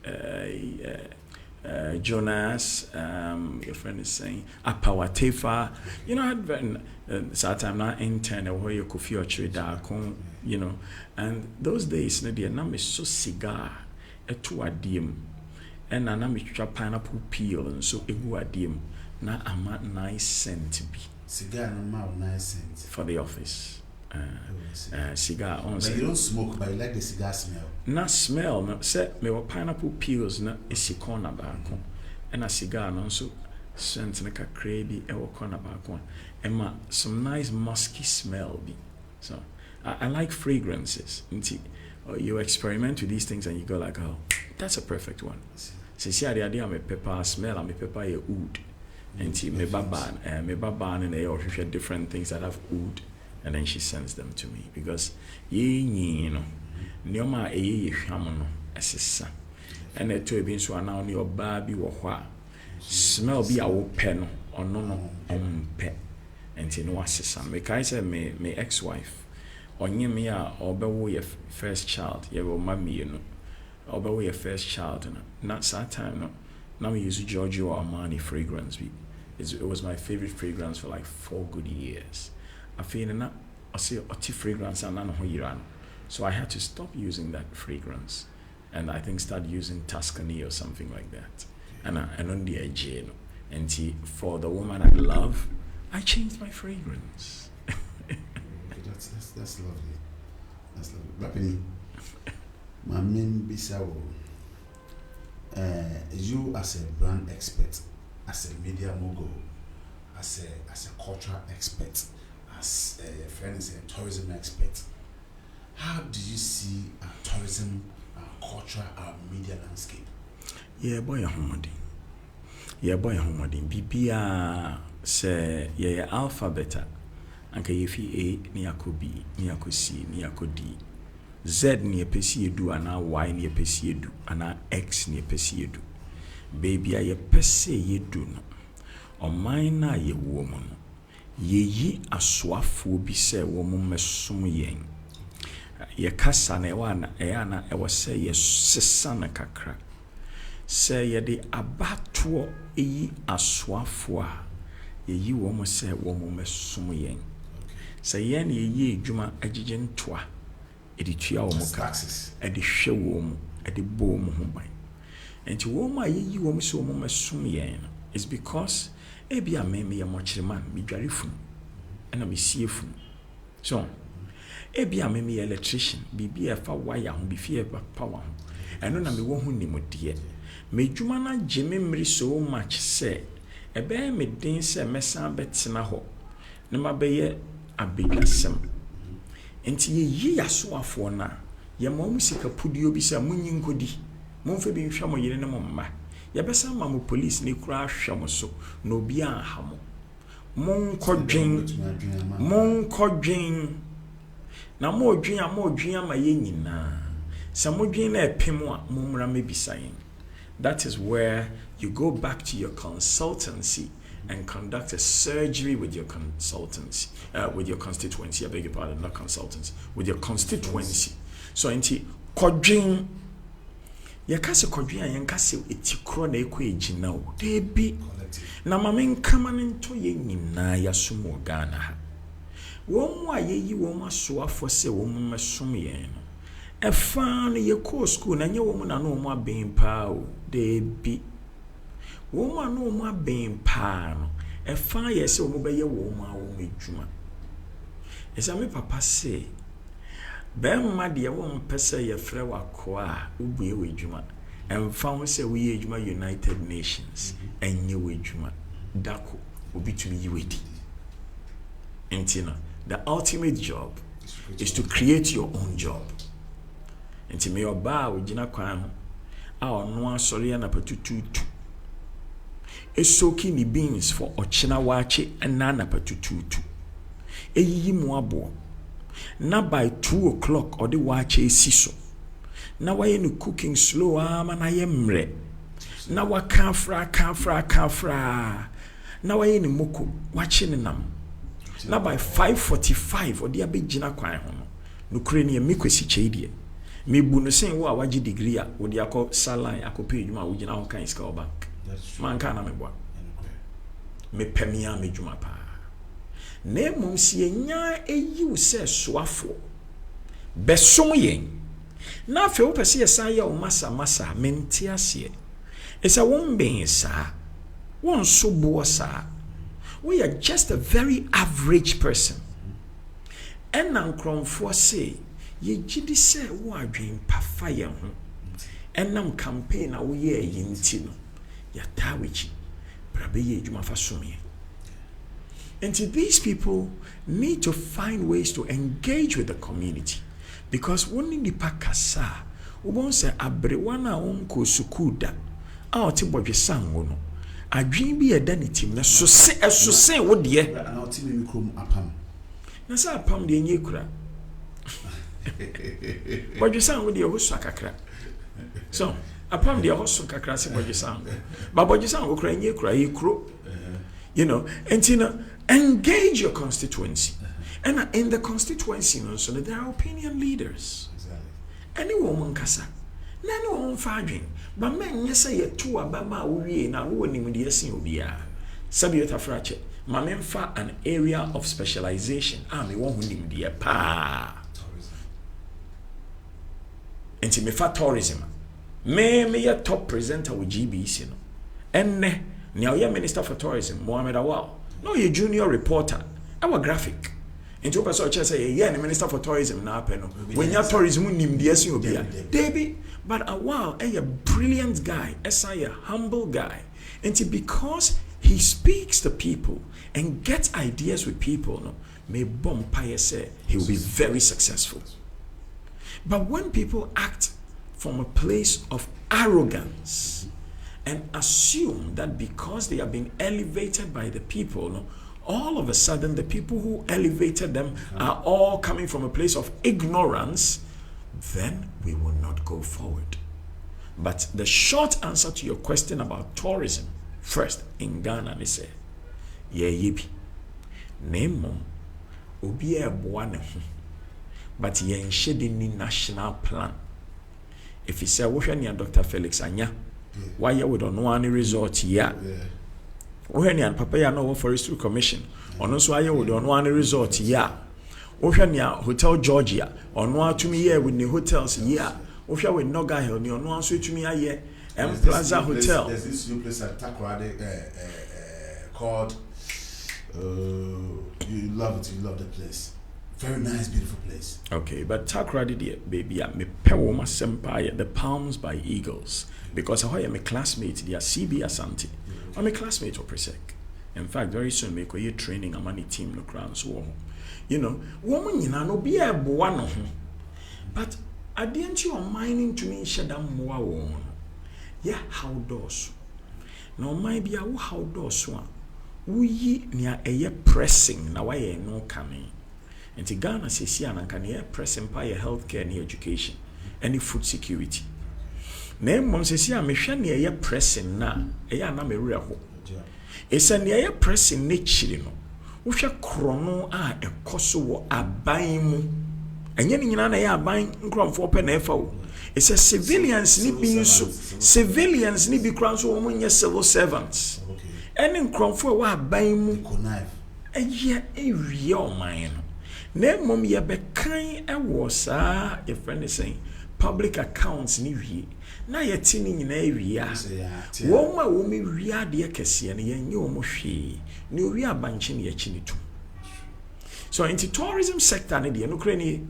Jonas, your friend is saying Apawatefa. You know, I had time now intern where you could feel you know, and those days na dia na me so cigar etu adiem. And na me twa pineapple peel and so egu adiem na ama 9 cents bi. Cigar no ma 9 cents for the office. Cigar on. But you don't smoke, but you like the cigar smell. Na smell, na say me pineapple peels na esi corner baako. and a cigar no so scent like a crabby ever corner back one. And some nice musky smell be. So I like fragrances. You experiment with these things and you go like, oh, that's a perfect one. So see the idea me pepper smell and me pepper a wood. And me baban and they all different things that have wood, and then she sends them to me because you know nioma eye hwamono esesa and eto ebi nso ana oni oba bi wo hɔ a smell bi a wo pɛ no ɔno no ɔmpɛ enti no asesa me kai say me ex-wife onye me a ɔbɛwo ye first child ye wo mami no ɔbɛwo ye first child no not that time no na me use Giorgio Armani fragrance bi. It was my favorite fragrance for like 4 good years. I feel na I say oti fragrance and no yiran. So I had to stop using that fragrance and I think start using Tuscany or something like that. And on the edge, and for the woman I love, I changed my fragrance. That's lovely. That's lovely. Rapidly, my main bisawo. You as a brand expert, as a media mogul, as a cultural expert, as a friend is a tourism expert, how do you see our tourism, our culture, our media landscape? Yeah, boy, homody. Bibia say yeah alphabet. Anka yefi A ni ako B ni ako C ni ako D. Z ni epesi edu ana Y ni epesi edu ana X ni epesi edu. Baby a pese yedu no. Oman na ye wo mo no. Yeyi asoafo bi se wo mo mesom yen. Ye kasa na na e se ye sesa na kakra. Se ye de abato eyi asoafo a yeyi wo mo se wo mo mesom yen. Se ye na yeyi adwuma agige ntoa editua wo mo ka edi hwe wo mo edi bo mo ho ban. Enti wo ma yeyi wo mo se wo mo mesom yen is because ebi a me ye mochiriman mi dwarefun ena me siefun. So ebi a me ye electrician bibi e fa wire ho bi fie power ho eno na me wo hu nimodie me dwuma na geme mmiri so much say ebe me din se mesa betena ho ne ma be ye abedwasem. Enti ye yasoafo na ye ma mu sika pudio bi se munyi nkodi momfa bi nhwa mo yire ne mo mma ye besa ma mo police ne kura hwa mo so no bi anha mo monkodwen na mo odwen ama ye nyina sa mo dwen na epem a mo mra mebisa yen. That is where you go back to your consultancy and conduct a surgery with your consultancy, with your constituency. I beg your pardon, not consultancy, with your constituency. So, enti kodwen, ya kase kodwen a yan kase etikro na ekwe ejina o. Debi na mamen kama nto ye nyina ya sumo Ghana ha. Wo a yeyi wo masoafo se wo mesom yen no. Efa no ye ko school na nye wo na no mo aben pa o. Debi wo ma no mo aben pa no efa ye se wo be ye wo ma wo medwuma. Esa me papa se be ma de wo mpese ye frɛ wako a ubue we dwuma emfa wo se wo ye dwuma United Nations enye we dwuma dako obi tumi yi wedi. Entina the ultimate job is to create your own job. Enti me oba wo gina kwan ho a ono asori na patututu esoki ni beans for ochina wache na patututu eyiyi mu abo na by 2 o'clock or the wache esiso na waye no cooking slow ama na ye mre na wakafra na waye ni moko wache ni nam na by 5:45 odi abegina kwan ho no kure ne mekwesi cheidie mebu no sen wo a wagi degree a odi akọ salary akọpẹ edwuma wo gina ho kan iska oba man ka na meboa me pemia medwuma pa na mum si enya eyiw se soafo besom yen na afi wo pese yesa ya o masa menti ase esa won ben sa won so bo sa we are just a very average person and ankromfo say ye gidi se wo adwen pa fa ye ho enam campaign a wo ye yinti no Yatawichi. Brabeye Jumafa Sumi. And these people need to find ways to engage with the community. Because when in the pakasa, we won't say abrewana onko sukuda. Our tibo sangono. A dream be a danity, so say what ye. And our team in apam. Nasa apam de nyekura. But you sound with your hosakakra. So, apam de hosakakra se boje sound. But boje sound okra nyekura yekro. You know, and engage your constituency. And in the constituency, also, there are opinion leaders. Exactly. Any woman kasa. Nano on fadring. But men, yes, say two abama we na woni mu de sin obia. Sabiota frache. Mamen fa an area of specialization. Me won hunim de pa. Enti me fa tourism. Me a top presenter with GBC no. Enne now you're Minister for Tourism, Mohamed Awal. No, you're junior reporter. Our graphic. Into a person say, yeah, the Minister for Tourism now peno. When you're tourism, Debbie, but Awal, a brilliant guy, a humble guy. And because he speaks to people and gets ideas with people, no, may Bompire say he will be very successful. But when people act from a place of arrogance and assume that because they have been elevated by the people, no, all of a sudden the people who elevated them are all coming from a place of ignorance, then we will not go forward. But the short answer to your question about tourism, first in Ghana, they say, yeah, yippee, name mom, obi e boane ho, but yen shedi national plan. If you say, what near Dr. Felix Anya, why you would on one resort here? When you and Papa ya no Forestry Commission, on also I would on one resort here. Oshania Hotel Georgia, on one to me here with the hotels here. Osha with Noga Hill, on one suite to me here, and Plaza Hotel. There's this new place at Takoradi called you love it, you love the place. Very nice, beautiful place. Okay, but Takoradi, baby, me pewoma senpai, the Palms by Eagles. Because I am a classmate, they are CB Asante. I'm a classmate of Presec. In fact, very soon, make a training a money team no crown so. You know, woman, you know, be a boano. But I didn't you mining to me, Shadam Moa. Yeah, how does? No, my be a how does one. We near a year pressing, now I ain't no coming. And to Ghana says, and can hear pressing by healthcare and education, and food security. Name mom says, yeah, me shani ya pressing na, ya na me reho. Esa ni ya pressing nature no. Usha krono a ekoso wo aban mu. Enye ni nyina na ya aban nkromfo pe na efa wo. Esa civilians ni bi nso. Civilians ni bi kran so wo nye civil servants. Ene nkromfo wo aban mu. Eye ewie o man no. Name mom ye be kan e wo sa your friend is saying public accounts ni wie. Na yeti ni nyina ewia wo ma wo me wia de kese ne yenye wo mo hwe ne owi abanche ne yachi ne tu. So into tourism sector ne de no kra ni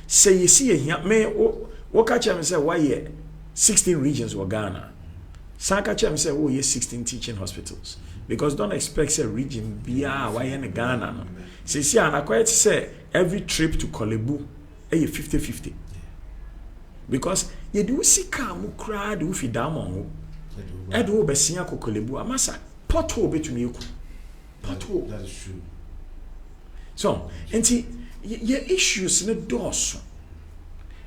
say yesi ehia me wo ka chem say why 16 regions wo Ghana saka chem say wo 16 teaching hospitals because don't expect say region bia why in Ghana no say see an quite say every trip to Kolebu e 50-50 because you do see come crowd who fi damon edo besia kokolebu amasa pothole betumi eku pothole. That is true. So enti ye issues ne doso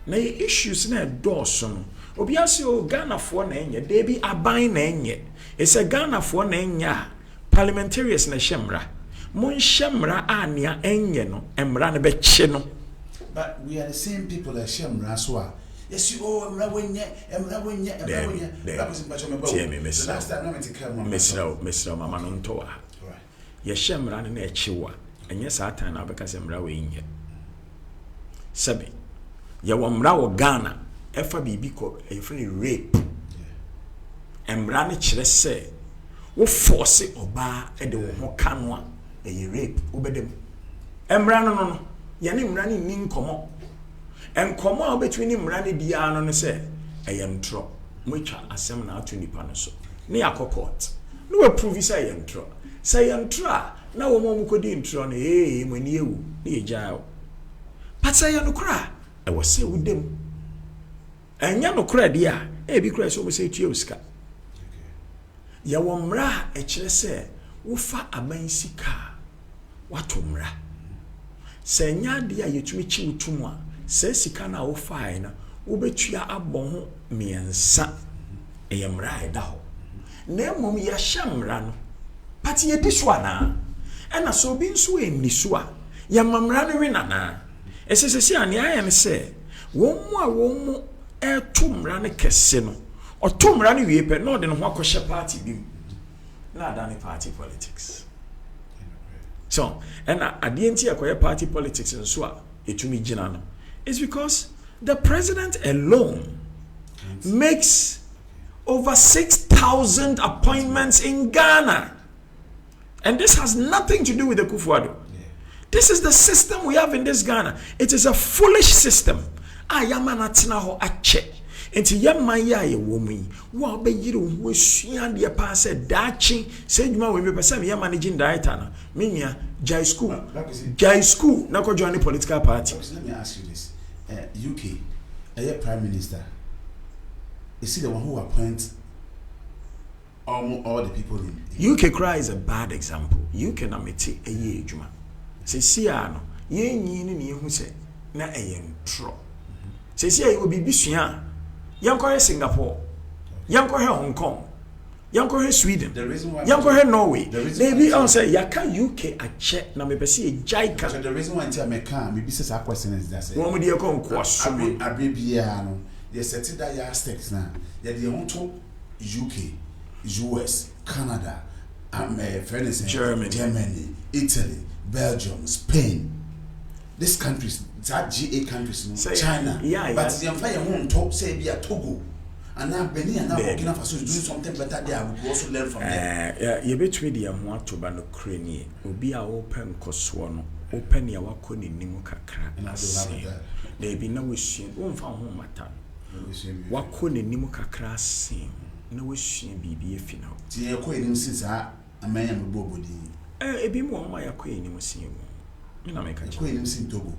na ye issues na doso no obi ase o Ghana fo na enye de bi aban na enye ese Ghana fo na enya parliamentarians na hemra mon hemra ania enye no emra ne be che no. But we are the same people that hemra so a yes, you oh, Emra wenye. That was much of my boat. The last time I went to come on. Mr. Mama Nontoa. Right. Yes, Shemran and Echiwa. And yes, I turn up because Emra wenye. Sabi. Yawamra or Ghana. FAB ko a free rape. Emra ne chere say. Wo force oba e de wo kanwa e rape obedem. Emra no. Yane emra ni nkomo. And come out between him running the ano say, I am tro, which asem na to nipa no so. ne akokot no we prove say yentro say yentro na wo mo kodi ntro no mani ewu ne ejao but say yanokra e wo say wudem enya nokra dia e bi kra so mo say tue usika ya wo mra e kire say wo fa aban sika watomra say nya dia yetumi chi wutum a say sika na wo fa na wo betua abon ho miensa e yemra e da ho na mom ya shamra no pati ye diswa na ena so bi nso enni so a ya mamra no wi nana esesesi ani aye se won mu etumra ne kese no otumra ne wie pe no de no ho akɔhye party bi na adane party politics so ena ade nti akoye party politics nso a etumi gina no is because the president alone makes over 6,000 appointments in Ghana. And this has nothing to do with the Kufuado. This is the system we have in this Ghana. It is a foolish system. Ayamana tina ho ache. Enti yamaya ye womi. Wa be yiri wo sua de pa se dachi se djuma we be person ya managing director na. Minya Jai school na ko join the political party. Let me ask you this. UK, Prime Minister, is he the one who appoints all the people in UK cry is a bad example. UK na meti eye adwuma. Se sia no, ye nyi ni ehu se na eye ntro. Se sia ye obi bisua. Yanko Singapore. Yanko Hong Kong. Yanko Sweden. Yanko Norway. Maybe I'll say yaka UK a check na me pese e jaika. So the reason why I can maybe say that question is that say. Wo mo de ko nko aso. Abibia no. They set that ya stakes na. They want to UK, US, Canada, Germany, Italy, Belgium, Spain. These countries, that GA countries, no? China. Yeah, but the empire won't talk, say, be a Togo. And now Benin and now Burkina Faso is doing something better there. We will also learn from them. Yeah, you bet me the amount to ban Ukraine. Will be a open Koswano, open your wakoni nimuka crack. They be no wishing, won't find home at time. Wakoni nimuka crassing. No wishing be a final. See, a queen since I may am a bobody. A bit more my queen was seeing. I make a queen in Togo.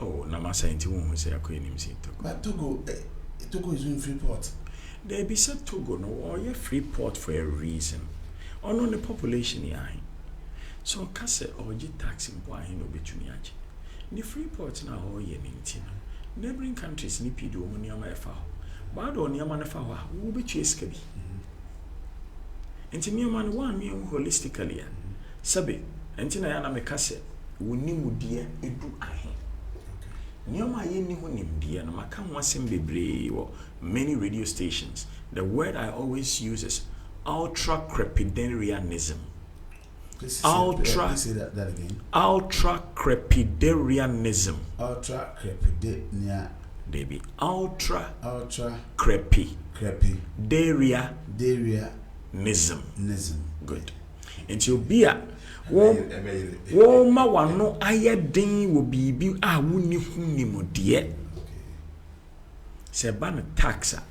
Oh, Namasa into who say a queen in Togo. But Togo is in Freeport. They be said Togo no or your Freeport for a reason. On the population here. So Casse or J taxing boy no between yachi. The Freeport now or ye nintin. Neighboring countries nippy do money on my fowl. Bad on your man fowl, who be chase cabi. And to me, man, one me holistically. Sabi, and Tina me casse, we knew dear, it do I. Nyoma ye ni ho nim dia na maka ho asem bebre wo many radio stations. The word I always use is ultra crepidarianism. Say that again. Ultra crepidarianism. Ultra crepidarianism. Baby. Ultra crepi. Darianism. Good. Until bia wo ma wano ayedin wo bibi a woni huni mo de se ba na taxa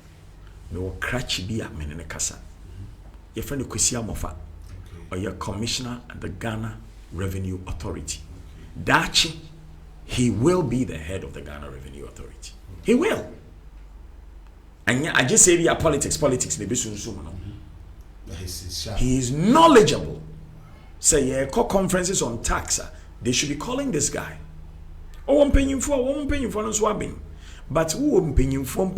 me wo crash bi a me ne kasa ye fa ne kwesi amofa or your commissioner at the Ghana Revenue Authority dachi he will be the head of the Ghana Revenue Authority. He will. And I just say via politics they be soon no. He is knowledgeable. Say conferences on tax. They should be calling this guy. Oh, I'm paying for no swabbing. But who am paying for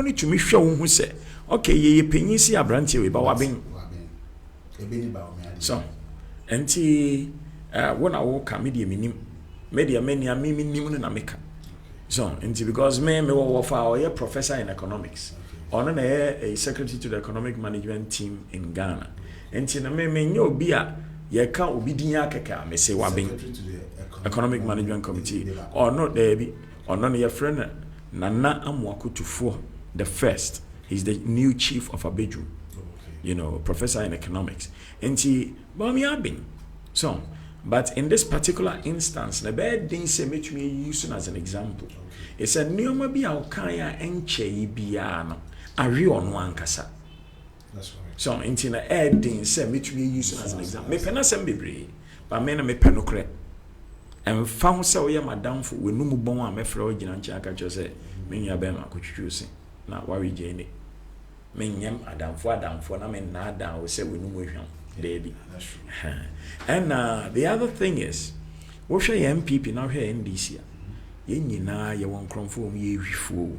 it to me show who say, okay, ye paying see a branch with Bawabing. So, and when I walk a media media many a mimi America. So, and because me a professor in economics. On a secretary to the economic management team in Ghana. And tina me no beer. Ye can't obidinya keka me say wabing economic management committee or not there be or none your friend Nana Amwakutufo the first. He's the new chief of Abeju, professor in economics. And he Bami Abing. So, but in this particular instance, the bad thing say me using as an example. It's a neoma bi aukaya enche ibiano. A real one kasa. That's correct. So into the adding say me to use as an example. Me pena sem bebre, but me na me penokre. And found so we madam for we no mu bon a me frɛ ogina ncha aka cho say me nua be ma kotwitwu se. Na wari jeni. Me nyam adamfo na me na da we say we no mu hwan. Baby. That's true. And the other thing is, what share MPP now here NDC? Ye nyina ye won kronfo mu ye hwifo.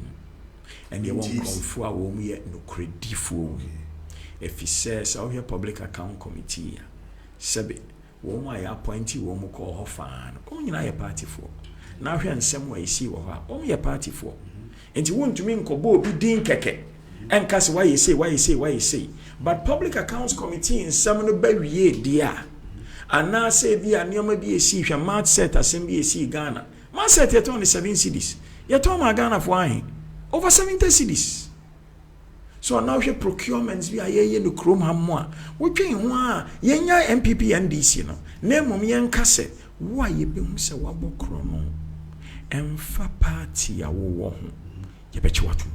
And ye won kronfo a wo mu ye no credifo. If he says out here public account committee, sebe wo mu ya appointee wo mu call hofan. O nyina ye party for. Now here nsem wa isi wo ha. O ye party for. Enti wontumi nkobo obi din keke. And cause why you say. But public accounts committee in some no be dear. And now say be a neoma be a see if mat set assembly see Ghana. Man set yet only 7 cities. Yet my Ghana for wine. Over 70 cities. So now your procurements be a ye no chrome hamwa. We train one yenya MPP and DC no. Name mum yen kase. Why ye be se wabo chrono. Emfa party a wo ho. Ye bet you what.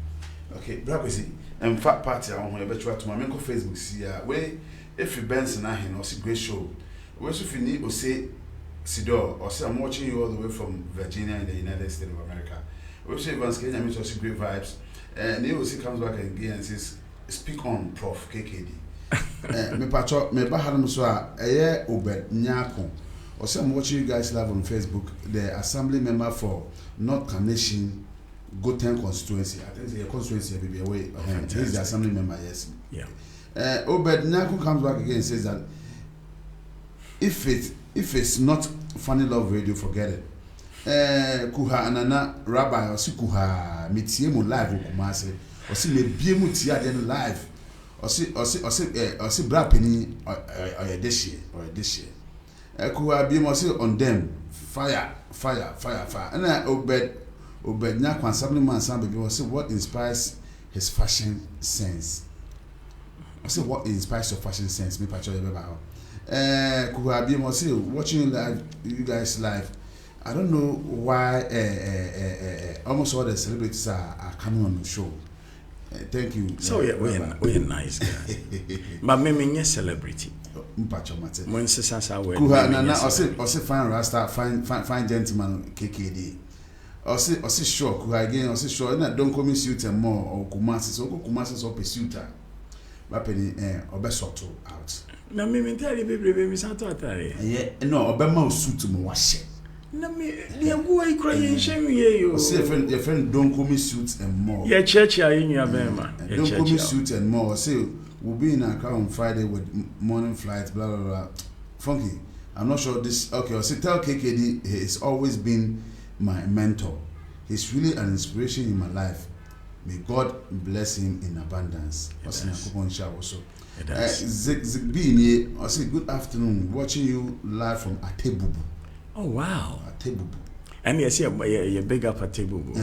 Okay, Brabisi. In fact, party I want to bet you to my menko Facebook see where if you Benson na hin or see great show. Where so if you need or say Sidor or say I'm watching you all the way from Virginia in the United States of America. Where say Vance Kenya meet us great vibes. And he also comes back again and says speak on Prof KKD. Me patcho me ba hanum so a eye Obed Nyako. Or say I'm watching you guys live on Facebook, the assembly member for North Carnation Goten constituency. I think the constituency will be away. He's the assembly member, yes. Yeah. Obed Nyako comes back again and says that if it's not Funny Love Radio, forget it. Kuha anana rabbi or si kuha mitiemu live kumase or si me biemu tia den live or si bra penny or a dish kuha biemu si on them fire and Obed Nyako and Assembly Man Sam baby was say what inspires his fashion sense. I say what inspires your fashion sense. Me patcho you beba. Kuha bi mo say watching you guys live. I don't know why almost all the celebrities are coming on the show. Thank you. So we're nice guy. But me celebrity. Mpacho mate. When sasa we. Kuha na I say fine rasta fine gentleman KKD. I say sure, again, I say sure, and don't come in suit and more or Kumasi, so Kumasi so pursuiter. Rapidly, or best out. Na me tell you, baby, Miss Atari. Yeah, no, Obama suit to wash. Na me, the boy crying, shame you. See, your friend don't come in suits and more. Yeah, church, I in your bema. Don't come in suit and more. Say, we'll be in Accra on Friday with morning flights, blah, blah, blah. Funky, I'm not sure this. Okay, I'll say, tell KKD, he's always been my mentor. He's really an inspiration in my life. May God bless him in abundance. Zigby, I say good afternoon. Watching you live from Atebubu. Oh wow, Atebubu. And yes, you're big up Atebubu.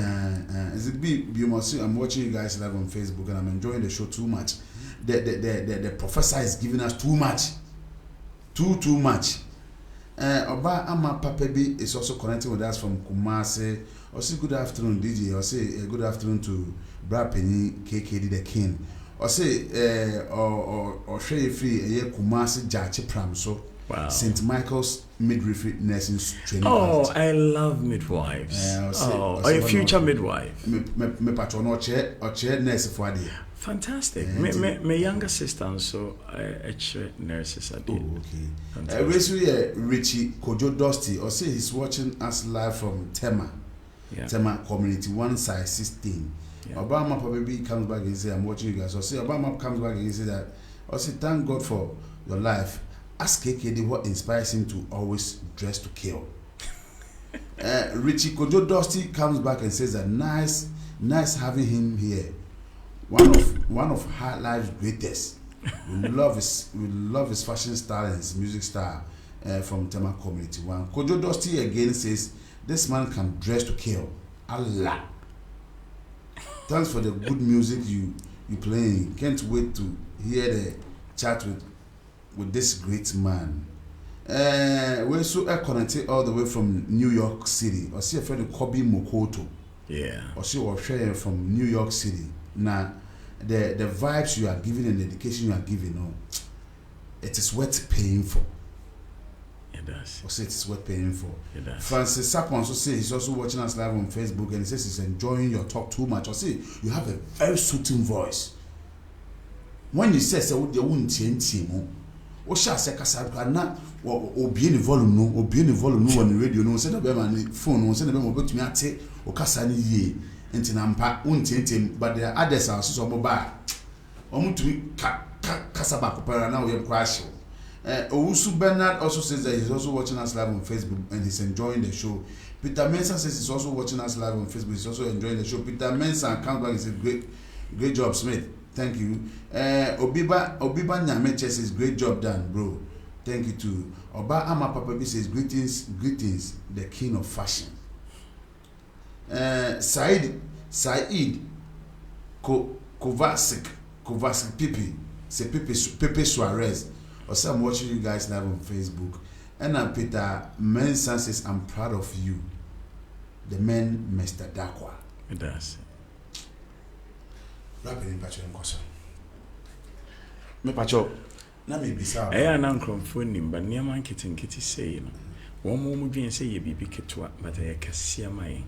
Zigby, you must see. I'm watching you guys live on Facebook, and I'm enjoying the show too much. The professor is giving us too much, too much. Oba Ama Papebi is also connecting with us from Kumasi. I say good afternoon, DJ. I say good afternoon to Brad Penny, KKD the King. I say or share free Kumasi Jachi Pram. So wow. St. Michael's Midwifery Nursing Training. Oh, college. I love midwives. Are you future midwife? Me patron or chair nurse for idea. Fantastic. My younger sister so nurses are there. Oh, okay. Recently, Richie Kojo Dusty, or say he's watching us live from Tema. Yeah. Tema Community 1 size 16. Yeah. Obama probably comes back and say, I'm watching you guys. Or say Obama comes back and say that. Or say thank God for your life. Ask KKD what inspires him to always dress to kill. Richie Kojo Dusty comes back and says that nice having him here. One of High Life's greatest. We love his fashion style and his music style from Tema Community 1. Kojo Dusty again says this man can dress to kill. Allah. Thanks for the good music you playing. Can't wait to hear the chat with this great man. We're so connected all the way from New York City. I see a friend Kobe Mokoto. Yeah. I see we're sharing from New York City. Now, the vibes you are giving and the education you are giving, no, it is worth paying for. It does. Or say it is worth paying for. It does. Francis Sapon also says he's also watching us live on Facebook and he says he's enjoying your talk too much. Or say you have a very soothing voice. When you say you won't change him, o sha se kasa na obi ni volume no on the radio no say na be man phone no say na be mo betumi ate o kasa ni yie enti na mpa wontintem, but the others are so mobile omutumi kasa ba kopara na o yem crash. Owusu Bernard also says that he's also watching us live on Facebook and he's enjoying the show. Peter Mensah says he's also watching us live on Facebook. He's also enjoying the show. Peter Mensah comes back and says great job, Smith. Thank you. Obiba Nyameche says great job done, bro. Thank you too. Oba Ama Papabi says greetings, the king of fashion. Said Kovacic Phiiphi, say Pepe Suarez. Also, I'm watching you guys live on Facebook. And Peter Mensah says, I'm proud of you. The man, Mr. Dakwa. It does. Rapping in Pacho and Kosa. Me Pacho. Na me bisa. I am not confirming, but near man kitty say, one more movie say ye be ketwa, but I can see my.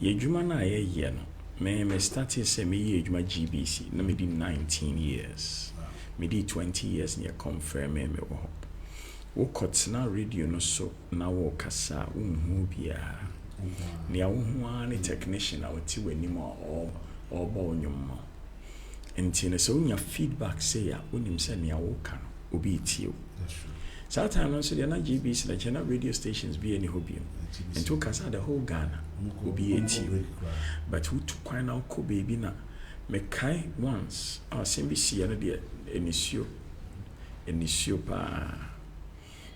Ye Jumana a year. Me started say me age my GBC. No, me did 19 years. Me did 20 years near confirm me wo. Wo kotsena radio no so na wo kasa unhu bia. Nia unhu ani technician a woti wani ma o ba onyum. Enti ne so unya feedback say ya unim se nia wo ka no obi tie. That's true. Sometimes also the na GBC na channel radio stations be any hobby. And to kasa the whole Ghana obi tie. But who to kwan na ko baby na me kai once our CBC and the Enisio pa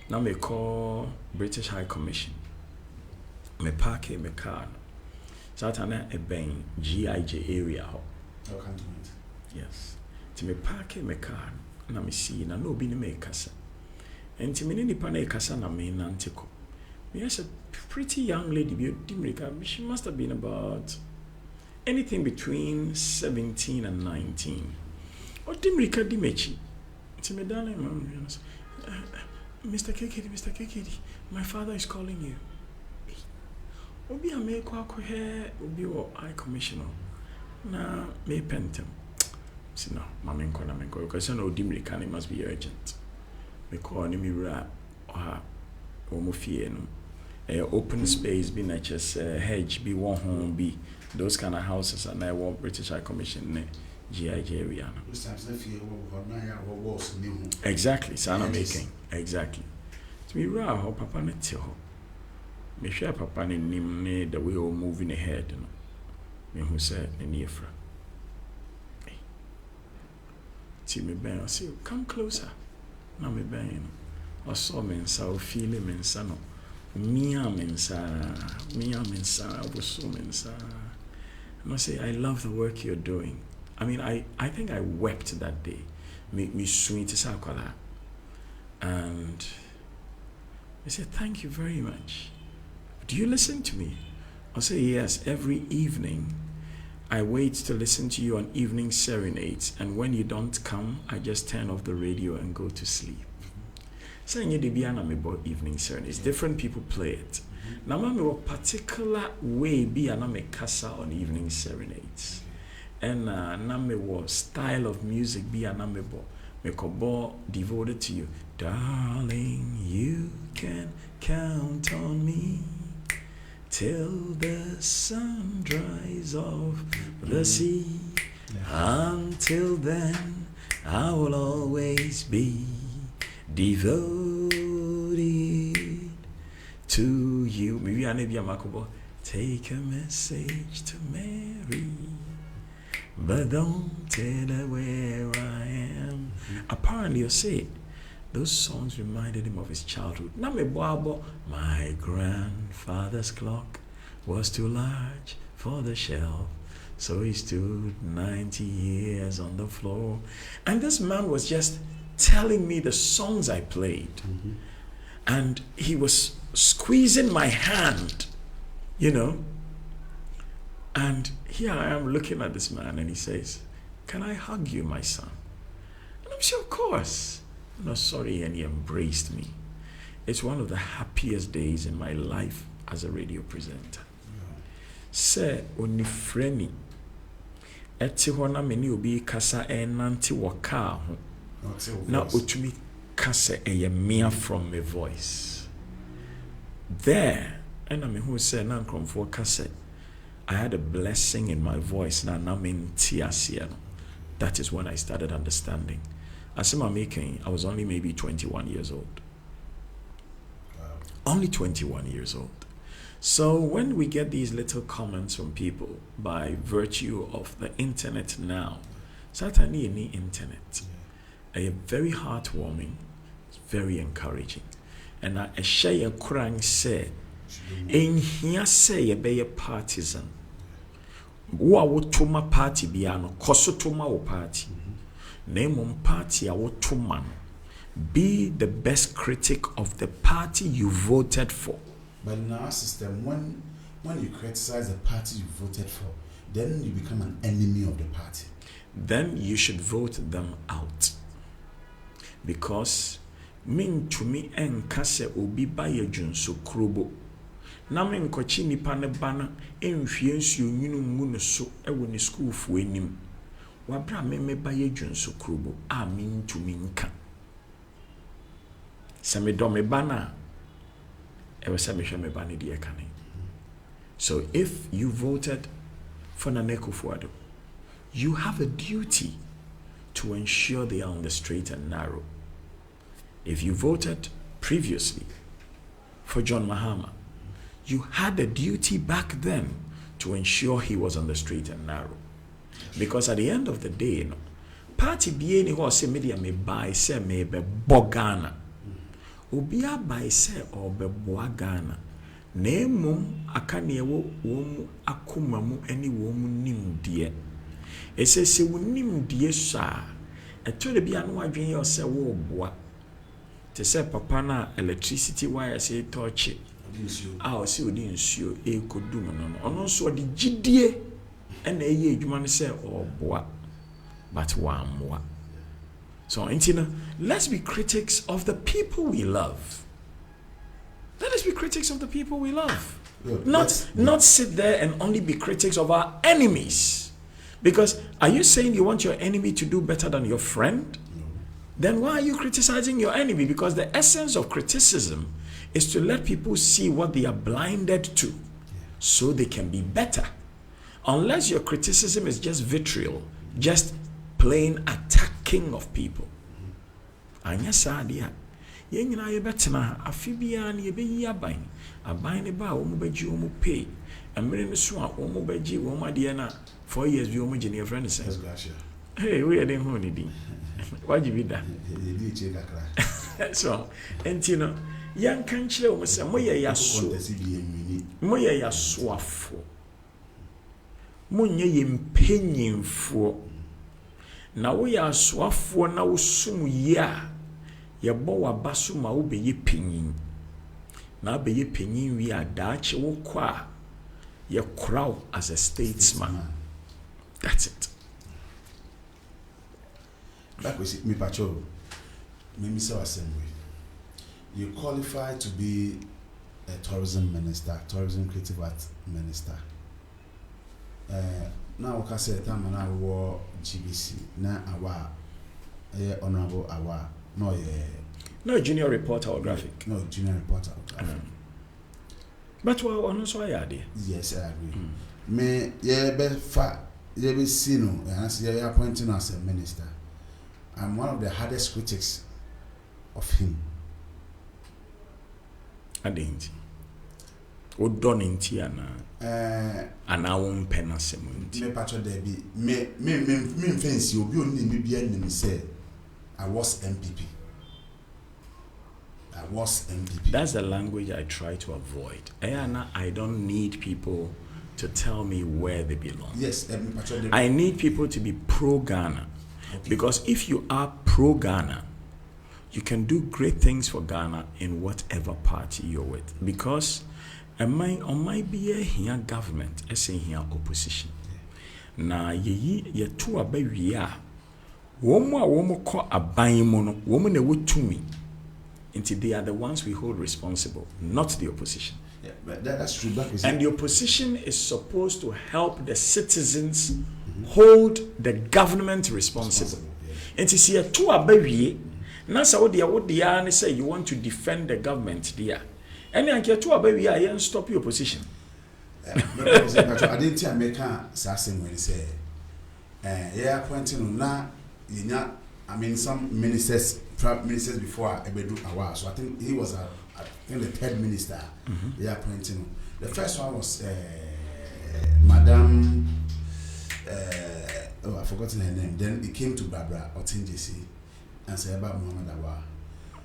now me call British High Commission me park me car Satana a bang GIJ area ho yes to me park me car na me see na no bi ni me kasa enti me ni pa na kasa na me nantiko me is a pretty young lady bi Dimrika. She must have been about anything between 17 and 19. Or Dimrika Dimechi. To me, darling, Mr. KKD, my father is calling you. Obi a me kwa he obi o I commissioner. Na me pentem. See no, mamenko na menko because no Dimrika it must be urgent. Me call ni mi ra omo fie no. Open space be na just hedge be one home be those kind of houses and I want British High Commission GIJ area. Exactly, sana making. Exactly. To me ra ho papa ne te ho. Me share papa ne nim ne the way we moving ahead no. Me who said ne niefra. Ti me ben I say come closer. Na me ben no. I saw me nsa o feel me nsa no. Mia mensa, wusu mensa. I must say, I love the work you're doing. I mean, I think I wept that day. Me sweet sakwala. And I said, thank you very much. Do you listen to me? I say, yes, every evening. I wait to listen to you on evening serenades. And when you don't come, I just turn off the radio and go to sleep. Saying the biana me about evening serenades. Different people play it. Now me a particular way biana me kasa on evening serenades. And na me wo style of music biana me bo me kobo devoted to you. Darling, you can count on me till the sun dries off the sea. Until then, I will always be devoted to you. Maybe I need to be a makobo. Take a message to Mary, but don't tell her where I am. Apparently, you say those songs reminded him of his childhood. My grandfather's clock was too large for the shelf, so he stood 90 years on the floor. And this man was just telling me the songs I played. Mm-hmm. And he was squeezing my hand, you know. And here I am looking at this man and he says, can I hug you, my son? And I'm sure, of course. I'm not sorry, and he embraced me. It's one of the happiest days in my life as a radio presenter. Say, oni freni. Eti hona meni obi kasa enanti waka ho. Na otumi kasa eye from my voice. There, and I mean who said na nkromfo kasa. I had a blessing in my voice na menti asia. That is when I started understanding. As I'm making, I was only maybe 21 years old. Only 21 years old. So when we get these little comments from people by virtue of the internet now, certainly any internet, very heartwarming, very encouraging. And I share a crying say, in here say a be a partisan. Wa wotuma party biano, kosotuma o party. Name party a wotuma. Be the best critic of the party you voted for. But in our system, when you criticize the party you voted for, then you become an enemy of the party. Then you should vote them out. Because min to me enkase obi baye junso krobo. Na men kochi nipa ne bana enhwie nsuo nwunu mu no so ewo ni school fu enim. Wabra me baye junso krobo a min to me nka. Se me do me bana so if you voted for Nana Akufo-Addo, you have a duty to ensure they are on the straight and narrow. If you voted previously for John Mahama, you had a duty back then to ensure he was on the straight and narrow. Because at the end of the day, party be any say media may buy, say may be Bogana. Obia by say or beboa Ghana. Name akane wo wom akoma mu ani wom nim die. Ese se wo nim die sa. Eto de bia no adwen ye se wo boa. Te se papa na electricity wire say touch. Ah o se odi nsuo e kodum no. Ono so de gidie e na eye adwuma no se o boa. But wa moa. So, let's be critics of the people we love. Let us be critics of the people we love. Not sit there and only be critics of our enemies. Because are you saying you want your enemy to do better than your friend? No. Then why are you criticizing your enemy? Because the essence of criticism is to let people see what they are blinded to so they can be better. Unless your criticism is just vitriol, just plain attacking of people. Anya sadia. Ye nyina ye betena afibia na ye beyi aban ne ba wo mo beji wo mo pay. Emre ne so a wo mo beji wo mo ade na 4 years bi wo mo gene friend say. Hey, we dey hu ni din. Waji bi da. So, entino yan kan kire wo say moye yaso. Moye yasoafo. Monye ye mpenyimfo. Na wo ya asoafo na wo sum ye a ye bo wa baso ma wo beye penyin na beye penyin wi adaache wo kwa ye kraw as a statesman. That's it. That was me pacho me say assembly. You qualify to be a tourism minister, tourism creative arts minister. Now we can say time na wo GBC na awa honorable awa no junior reporter or graphic. No junior reporter or graphic. But what on so I idea? Yes, I agree. Me be see no and say you appointing as a minister. I'm one of the hardest critics of him. I didn't. O done in Tiana. And I won't pen a cement. Me patro debi me fancy obi oni me bia ni say I was MPP. That's the language I try to avoid. I don't need people to tell me where they belong. Yes, I need people to be pro-Ghana. Okay. Because if you are pro-Ghana, you can do great things for Ghana in whatever party you're with. Because on my be here government, I say here opposition. na ye to abawie a womu ko aban mu no womu na wotumi nti they are the ones we hold responsible, not the opposition. Yeah, but that's true. And the opposition is supposed to help the citizens hold the government responsible. And to see a two abawie, na sa wodi ya say you want to defend the government there. And then two abawie I stop your opposition. I didn't tell me when he say yeah appointing na I mean some ministers before Ebedu Awa. So I think he was the third minister. Yeah, appointing. The first one was Madam. I've forgotten her name. Then it came to Barbara Otinjesi and said about Muhammad Awa.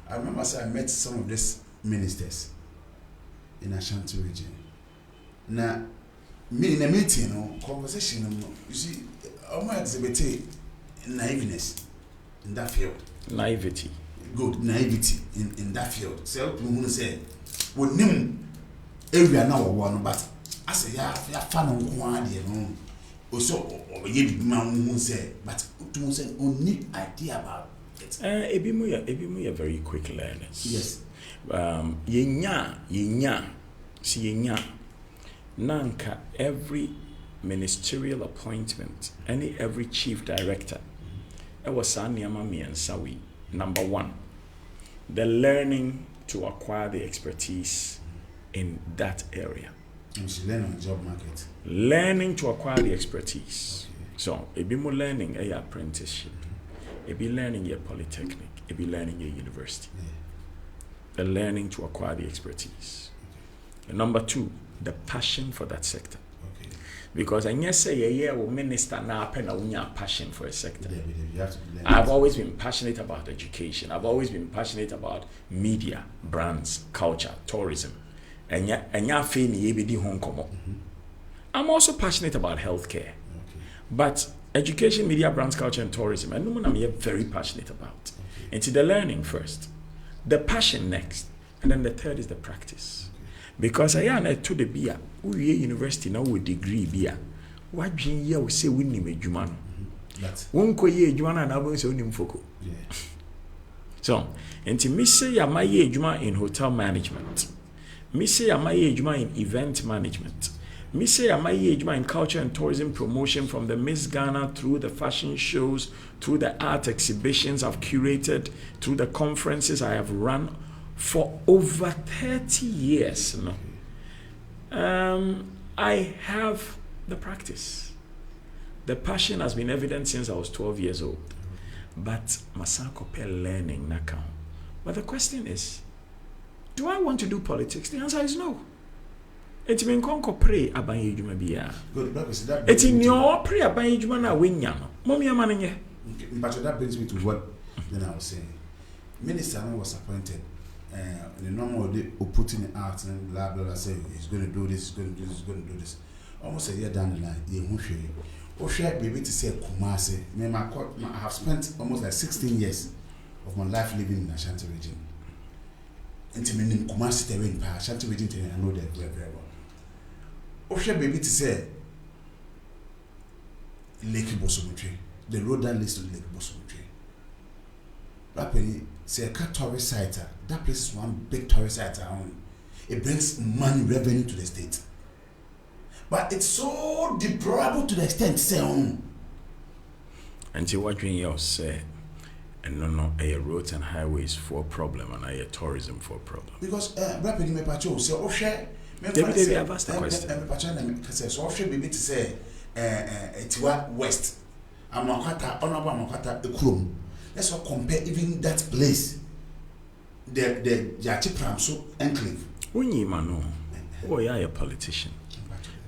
I remember I met some of these ministers in Ashanti region. Now, me in a meeting, conversation, you see, I might exhibit naiveness in that field. Naivety. Good naivety in that field. So we say, we name area now one, but I say yeah, fun on one, you know. Also, ye man say, but to say only idea about it. Ebimu very quick learners. Yes. Yenya, nanka every ministerial appointment, every chief director. It was Sawi. Number one, the learning to acquire the expertise in that area. You should learn on the job market. Learning to acquire the expertise. Okay. So, it be more learning a apprenticeship. It be learning a polytechnic. It be learning a university. Yeah. The learning to acquire the expertise. Okay. And number two, the passion for that sector. Okay. Because I guess say minister na passion for a sector. Yeah, I've always been passionate about education. I've always been passionate about media, brands, culture, tourism. I'm also passionate about healthcare. Okay. But education, media, brands, culture, and tourism, and I'm very passionate about. Okay. And to the learning first, the passion next, and then the third is the practice. Okay. Because I am to the beer, we university now with degree beer. What do you say we need a Jumano? One coye Jumana and I will say Nimfoko. So, and to me say my Juma in hotel management. Me say am I ejuma in event management. Me say am I ejuma in culture and tourism promotion, from the Miss Ghana through the fashion shows, through the art exhibitions I've curated, through the conferences I have run for over 30 years. I have the practice. The passion has been evident since I was 12 years old. But Masako pe learning nakao. But the question is, do I want to do politics? The answer is no. It's been conquer pray about you, maybe. It's in your prayer about you, man. I win ya. Mommy, man, but that brings me to what then I was saying. Minister was appointed. The normal day of putting it out and blah blah blah. Say he's going to do this, he's going to do this, he's going to do this. Almost a year down the line, he won't show you. Or share baby to say Kumasi. I have spent almost like 16 years of my life living in Ashanti region. Intimating Kumasi terrain, Ashanti region, I know that very well. Osha baby to say Lake Bosumutri, the road that leads to Lake Bosumutri. Rapidly say a car tourist site. That place is one big tourist site around. It brings money revenue to the state. But it's so deplorable to the extent say and see what you say. And no, a roads and highways for a problem, and a tourism for a problem. Because rapidly me pacho say Osha. Maybe I've asked the question. So Osha baby to say Tiwa West. Amakwata, honorable Amakwata, the Krum. Let's all compare even that place. The Yachipram so enclave. When you man, oh yeah, a politician.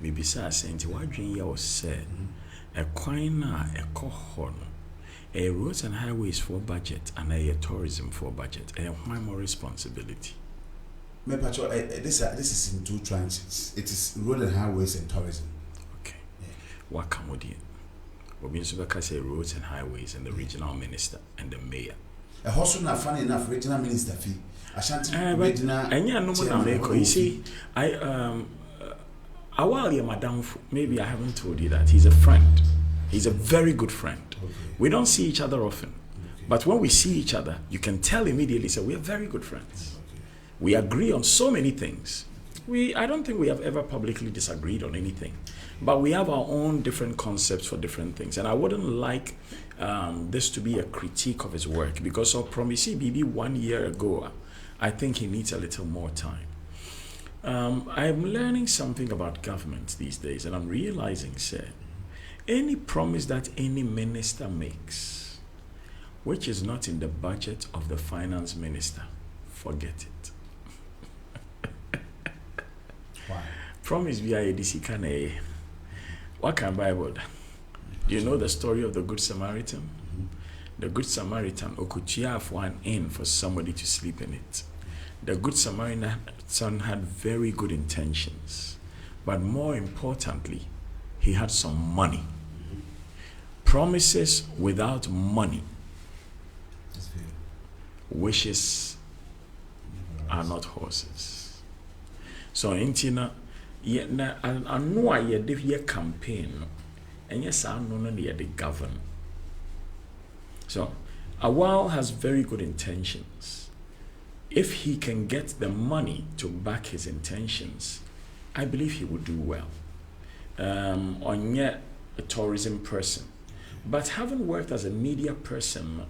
Maybe sir saying what you was said. A coin, a cohorn. A roads and highways for budget and a tourism for budget. And why more responsibility? This is in two tranches. It is road and highways and tourism. Okay. Yeah. What come with it? We've say roads and highways and the regional minister and the mayor. A horse not funny enough, regional minister fee. Ashanti regional. You see, Awali Madamfu, maybe I haven't told you that. He's a friend. He's a very good friend. Okay. We don't see each other often. Okay. But when we see each other, you can tell immediately, so we're very good friends. Okay. We agree on so many things. I don't think we have ever publicly disagreed on anything. But we have our own different concepts for different things. And I wouldn't like this to be a critique of his work, because of Promisi BB 1 year ago, I think he needs a little more time. I'm learning something about government these days, and I'm realizing, sir, any promise that any minister makes, which is not in the budget of the finance minister, forget it. Why? Promise via ADC can what can Bible? Do you know the story of the Good Samaritan? The Good Samaritan okutia for an inn for somebody to sleep in it. The Good Samaritan had very good intentions, but more importantly, he had some money. Promises without money, wishes are not horses. So intina I know I did your campaign, and yes, I know the govern. So Awal has very good intentions. If he can get the money to back his intentions, I believe he would do well. On yet a tourism person, but having worked as a media person,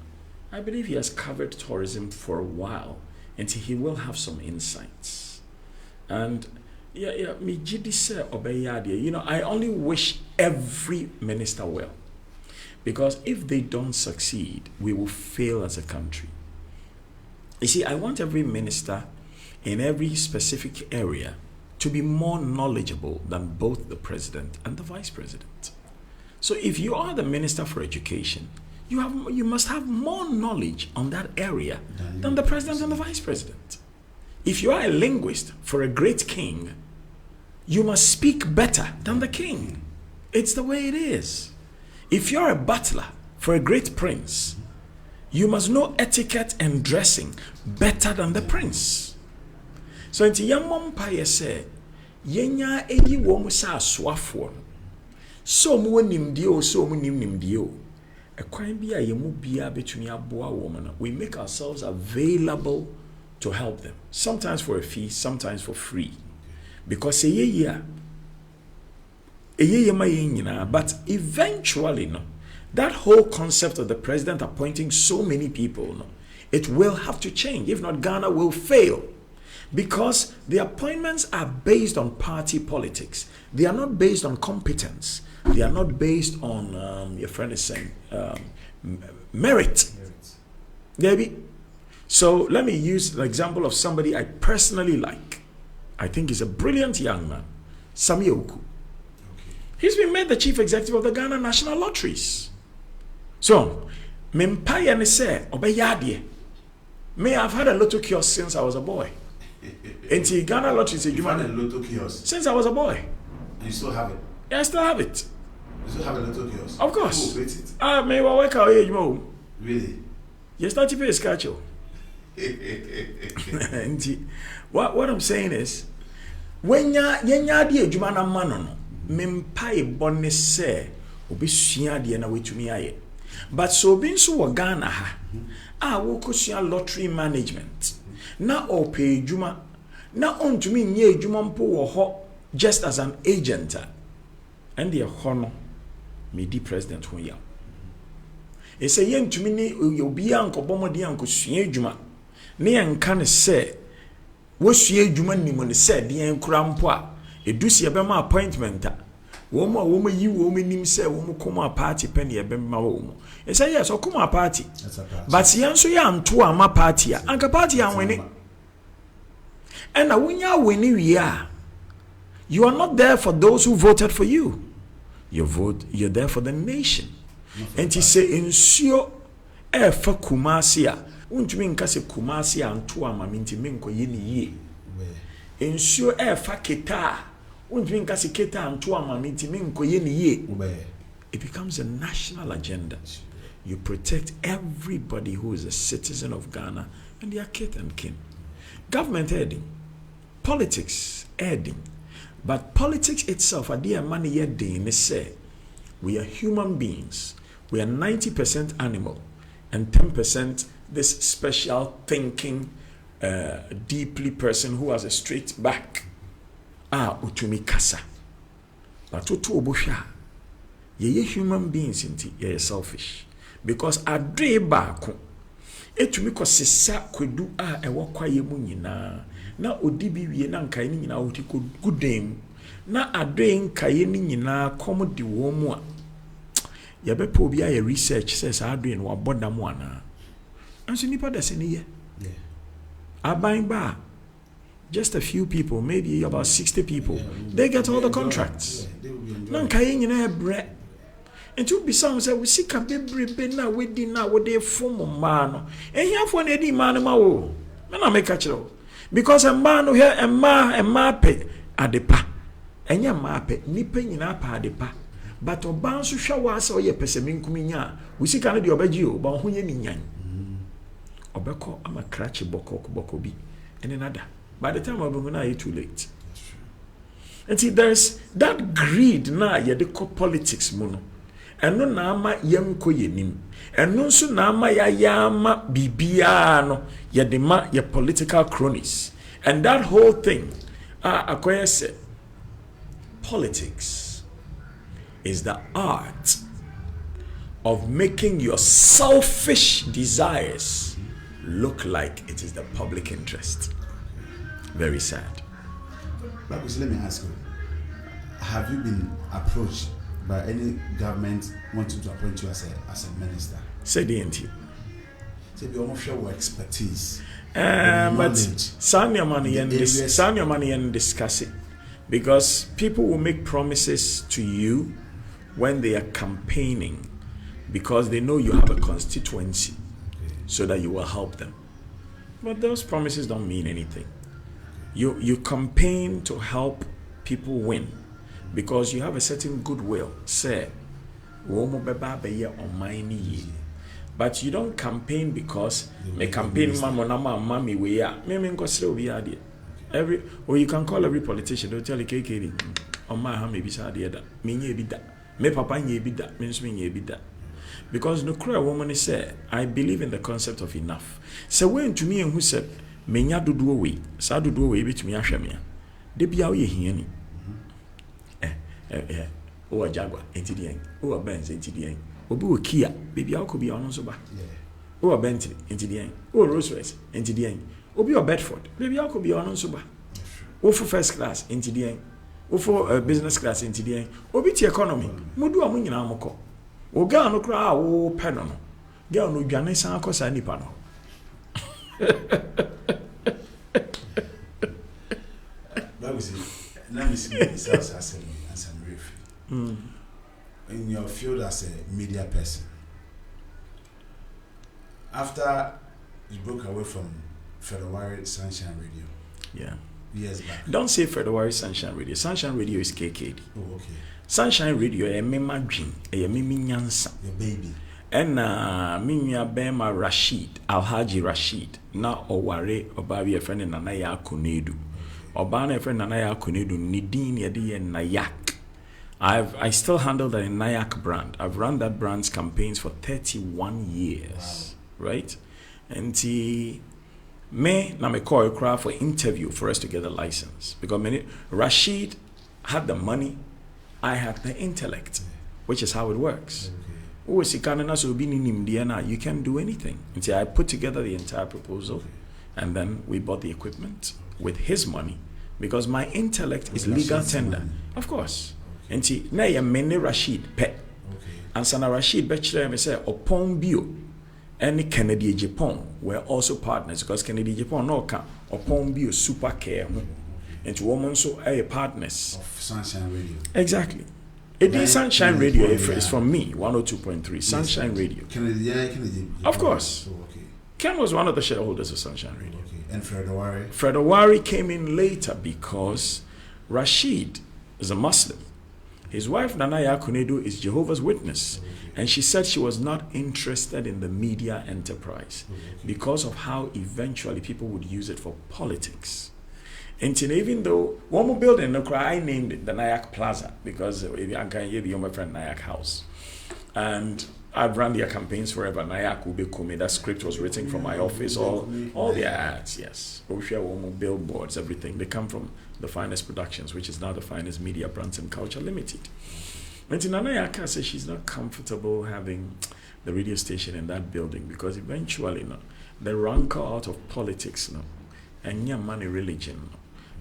I believe he has covered tourism for a while, and he will have some insights. And me jidi say obeyadi. You know, I only wish every minister well, because if they don't succeed, we will fail as a country. You see, I want every minister in every specific area to be more knowledgeable than both the president and the vice president. So if you are the minister for education, you must have more knowledge on that area than the president and the vice president. If you are a linguist for a great king, you must speak better than the king. It's the way it is. If you're a butler for a great prince, you must know etiquette and dressing better than the prince. So inti yamom pa yese yenya eyi wo mu sa soafo so mu nimdie o so mu nimdie o ekwan bi a yemu bia betumi aboa wo no, we make ourselves available to help them, sometimes for a fee, sometimes for free, because but eventually no, that whole concept of the president appointing so many people, no, it will have to change. If not, Ghana will fail, because the appointments are based on party politics. They are not based on competence. They are not based on, your friend is saying, merit. Debbie. So let me use the example of somebody I personally like. I think he's a brilliant young man, Sami Oku. He's been made the chief executive of the Ghana National Lotteries. So, Mempaya ne say, Obeyadie. Me, I've had a lotto kiosk since I was a boy. And the Ghana Lotteries, you had a lotto kiosk since I was a boy. You still have it? Yeah, I still have it. You still have a lotto kiosk? Of course. Oh, it. May I work out here, you know? Really? Yes, not to pay a schedule. What I'm saying is, when you're Jumana Manono, Mempai bonne say, Obisia de na wetumi aye. But so being so Ghana ha, wokosia lottery management. Na ope Juma, na on to me nye Juma mpo wo ho just as an agent. And the honor me di president ho ya. E say yen to me ni obi anko bomodi anko sua Juma. Ne yanka ne say wo sua Juma ni mo ne say de yankura mpo a edusi ebema appointment a woman yi woman nim say woman come party penny ebema wo. E say yes, o come party. That's a party. But yan so ya nto ama party a anka party an wini. And na wonya wini wi a, you are not there for those who voted for you. You're there for the nation. And he say ensure e fa Kumasi a untumi nka se Kumasi a nto ama minti menko ye ni ye. Ensure e fa Keta untumi nka se Keta nto ama minti menko ye ni ye. It becomes a national agenda. You protect everybody who is a citizen of Ghana and their kith and kin. Government heading, politics heading, But politics itself, at the money yet they say, we are human beings. We are 90% animal and 10% this special thinking, deeply person who has a straight back. Utumi kasa. But to obosha, ye human beings inti ye selfish. Because a day back, etumi ko sisa kwedu ewo kwaye mu nyina. Na odibi wie na nkae ni nyina oti ko gudem. Na adwe nkae ni nyina kom di wo mu a. Ya be po bia ye research says adwe no aboda mu ana. Anso nipa da se ne ye. Yeah. Aban ba. Just a few people, maybe about 60 people. Yeah, they get all the contracts. Na nkae nyina ebre. Enti be some say we see ka bebrebe na we di na we dey form ma no. Ehiafo na di ma no ma wo. Me na make kachiro. Because a man no here a ma pe adepa. Enya ma pe nipa nyina pa adepa. But oban so hwa wa say oye pesemi nkuminya. We see ka no de obaji o, ba ho ye ni nyan. Obeko ama krachi boko bi. And another. By the time I'm going too late. And see, there's that greed na yedeko politics mono. And no nama yemko yenim. And no so nama yama bibiano yedema ye political cronies. And that whole thing, Akoya said, politics is the art of making your selfish desires look like it is the public interest. Very sad. But let me ask you, have you been approached by any government wanting to appoint you as a minister? Say the NT. Say you almost share your expertise. But sign your money and discuss it. Because people will make promises to you when they are campaigning because they know you have a constituency so that you will help them. But those promises don't mean anything. You campaign to help people win because you have a certain goodwill. Say, but you don't campaign because me campaign mama we are. You can call every politician. They'll tell you KK on my hand maybe sad that me be that me papa ye be that means me be that. Because no cry woman is say I believe in the concept of enough. So when to me and who said menya dodo we sa dodo we bitumi ahwɛ me de bia wo ye hiani o Jaguar entidien o Benz entidien obi wo Kia bibia ko bia ono so ba o Bentley entidien o Rolls-Royce entidien obi o Bedford bibia ko bia ono so ba o for first class entidien o for business class entidien obi ti economy mudu amu nyina amukọ o ga no kra o pɛ no ga no dwane san akosa nipa no. Let me see myself as a referee. In your field as a media person, after you broke away from February Sunshine Radio, years back. Don't say February Sunshine Radio. Sunshine Radio is KKD. Oh, okay. Sunshine Radio, a mema dream, a mimi nyansa. Your baby. And minya bema Rashid, Alhaji Rashid, na oware obabi a friend na ya kunedu. Obana a friend na ya kunedu nidin yadi nayak. I still handle the Nayak brand. I've run that brand's campaigns for 31 years. Wow. Right? And me na me call a crowd for interview for us to get a license. Because Rashid had the money, I had the intellect, which is how it works. You can do anything. Until I put together the entire proposal, and then we bought the equipment with his money, because my intellect is legal tender. Of course. And see, now you many Rashid pet. And Sana Rashid Bachelor me say upon bio and Kennedy Japan were also partners because Kennedy Japan no can upon bio super care. And to women so a partners of Sunshine Radio. Exactly. It is Sunshine Radio is from me, 102.3. Sunshine Radio. Kennedy. Of course. Oh, okay. Ken was one of the shareholders of Sunshine Radio. Okay. And Fred Owari? Fred Owari came in later because Rashid is a Muslim. His wife, Nanaya Kunedu, is Jehovah's Witness. Okay. And she said she was not interested in the media enterprise because of how eventually people would use it for politics. And even though one more building, I named it the Nyack Plaza because I can give you my friend Nyack House. And I've run their campaigns forever. Nyack will be coming. That script was written from my office. All their ads, yes. Billboards, everything. They come from the Finest Productions, which is now the Finest Media Brands and Culture Limited. And Nyack says she's not comfortable having the radio station in that building because eventually, the rancor out of politics, and your money religion.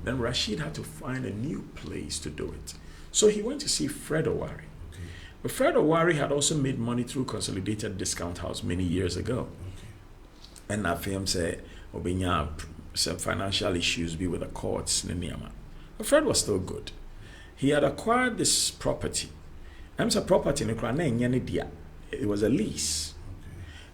Then Rashid had to find a new place to do it. So he went to see Fred Owari. But Fred Owari had also made money through Consolidated Discount House many years ago. And that film said, some financial issues be with the courts. But Fred was still good. He had acquired this property. I'm a property in the it was a lease.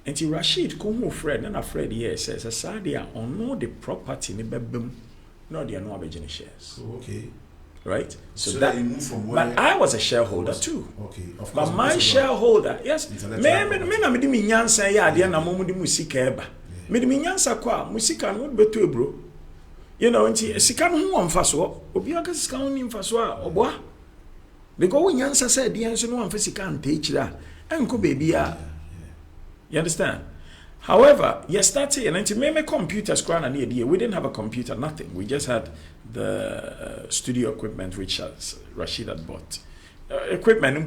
And Rashid come Fred, and Fred says, Sadia on no the property in the bedroom, no, they are no Abidjan shares. Okay. Right? So that you move from where? But I was a shareholder too. Okay. Of course, but my shareholder, yes, me nyansa ya ade na momu di musika eba. Me di nyansa kwa musika no beto bro. You know, nti sika no ho amfaso. Obi aka sika no ni mfaso a oboa. Because we nyansa say de enso no amfa sika ante chira. Enko baby a. You understand? However, yesterday, and me computers, we didn't have a computer, nothing. We just had the studio equipment which Rashid had bought. Equipment,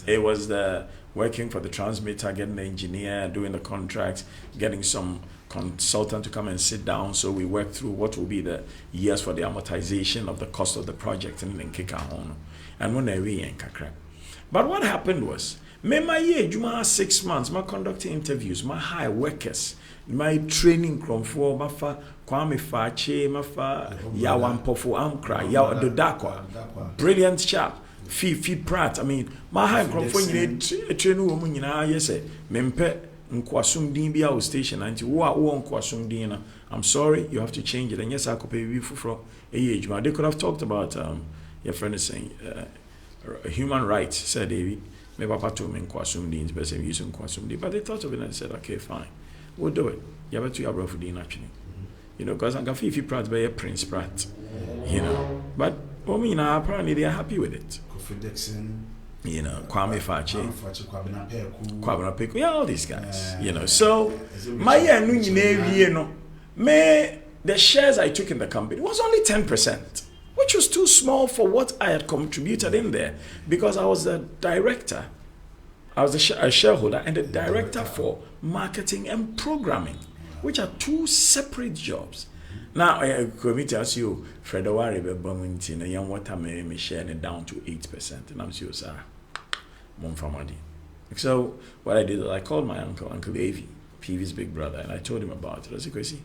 it was the working for the transmitter, getting the engineer, doing the contracts, getting some consultant to come and sit down. So we worked through what will be the years for the amortization of the cost of the project and then kick our own. And when we in Kakra. But what happened was, my year, Juma 6 months, my conducting interviews, my high workers, my training for Mafa, Kwame Fache, Mafa, Yawan Pofo Amkra, Yaw Dodakwa, brilliant chap, Phiiphi Pratt. I mean, my high training woman, yes, Mempe, Nkwasum Dimbia station, and you are one Kwasum Dina. I'm sorry, you have to change it. And yes, I could pay you for a age. They could have talked about, your friend is saying, human rights, said David. Maybe Papa told me Nkwasum Dean's best and using Nkwasum Dean. But they thought of it and said, okay, fine. We'll do it. You have to have for Dean actually. You know, because I'm going to Phiiphi Pratt by a Prince Pratt. You know. But apparently they are happy with it. You know, Kwame Fache, Kwabena Peku, yeah, all these guys. You know. So my the shares I took in the company was only 10%. Which was too small for what I had contributed in there, because I was the director, I was a shareholder and the director for marketing and programming, which are two separate jobs. Now, I commit as you, Fred Owari, and young water me sharing it down to 8%, and I'm sure, sir, Monfamadi. So, what I did is I called my Uncle Phiiphi, Phiiphi's big brother, and I told him about it. I said, Kwesi,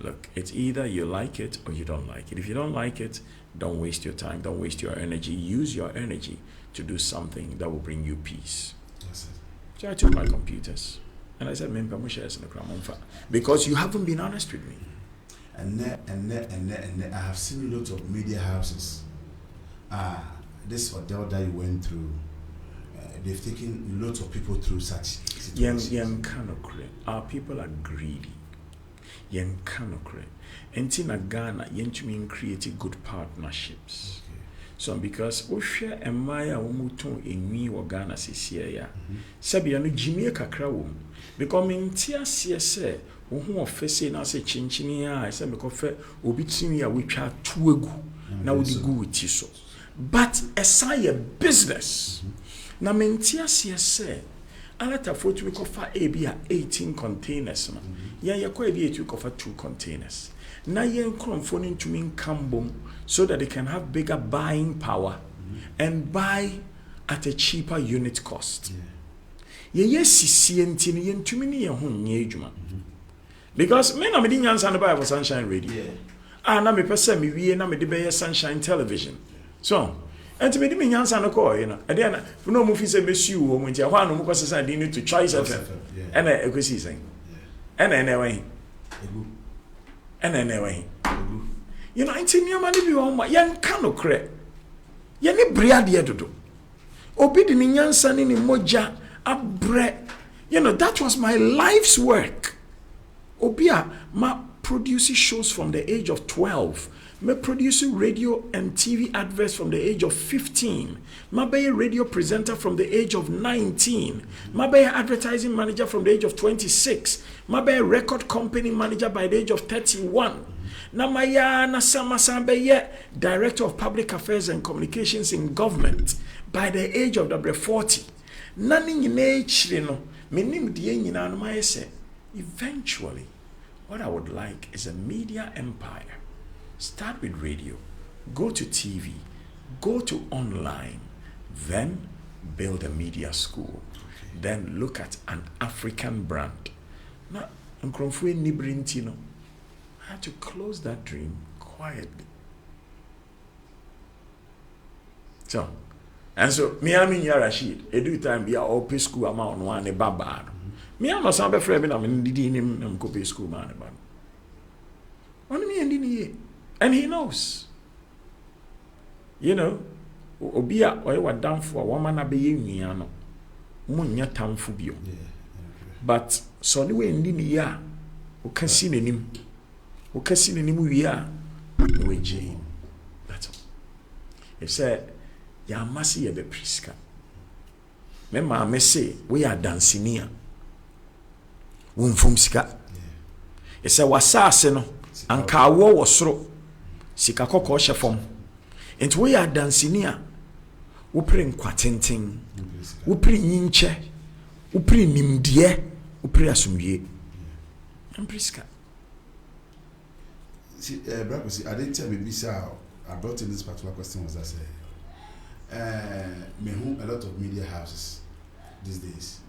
look, it's either you like it or you don't like it. If you don't like it, don't waste your time, don't waste your energy. Use your energy to do something that will bring you peace. So I took my computers and I said, because you haven't been honest with me. And I have seen lots of media houses. This hotel that you went through, they've taken lots of people through such situations. Our people are greedy. And in Ghana, you create good partnerships. Okay. So because we share a Maya Umuton in me or Ghana Sisia, Sabiano Jimmy Kakrawum, because in Tia CSA, who are facing us a chinchinia, I said, because Obitinia, which are too now the good with Tiso. But aside a business, now Mentia CSA. Alata for to offer ABA 18 containers. Yeah, you could be to offer 2 containers. Now you're confronting to mean Cambom so that they can have bigger buying power and buy at a cheaper unit cost. Yeah, yes, CNT to me because men are meeting answer the Bible Sunshine Radio. And I'm a person, we na me the Sunshine Television. So and to me, the answer no call, you know. And then, no movie say, Monsieur, when you want to move aside, you need to choice of it. And I agree, saying, and anyway, you know, it's in your money, you are my young canoe crack. Yanni Briadia to do. Obedient in young son in Moja, a bread. You know, that was my life's work. Obia, produce shows from the age of 12. Me produce radio and TV adverts from the age of 15. Ma be a radio presenter from the age of 19. Ma be an advertising manager from the age of 26. Ma be a record company manager by the age of 31. Na maya na sama be director of public affairs and communications in government by the age of 40. Nani nyine chire no menim die nyina no ma say eventually what I would like is a media empire. Start with radio, go to TV, go to online, then build a media school. Then look at an African brand. Now, I had to close that dream quietly. So, and so, me I mean Rashid, every time we are open school amount one a baba. Me I'm not some friend, I'm in him copy school man. Only me and in and he knows. You know, Obia or what down for a woman a being no munya town phobia. But so anyway in the year, who can see him, who can see him we are no Jane. That's all. He said, ya must see a bepriska. Remember, I say we are dancing here. From sika. He said, wasaseno, and kawo was so. Sika koko shefom. And we are dancing here. We pray kwatenting. We pray nyinche. We pray nimdie. We pray asumye. And priska. See, brother, see, I didn't tell me I brought in this particular question was that say, a lot of media houses these days.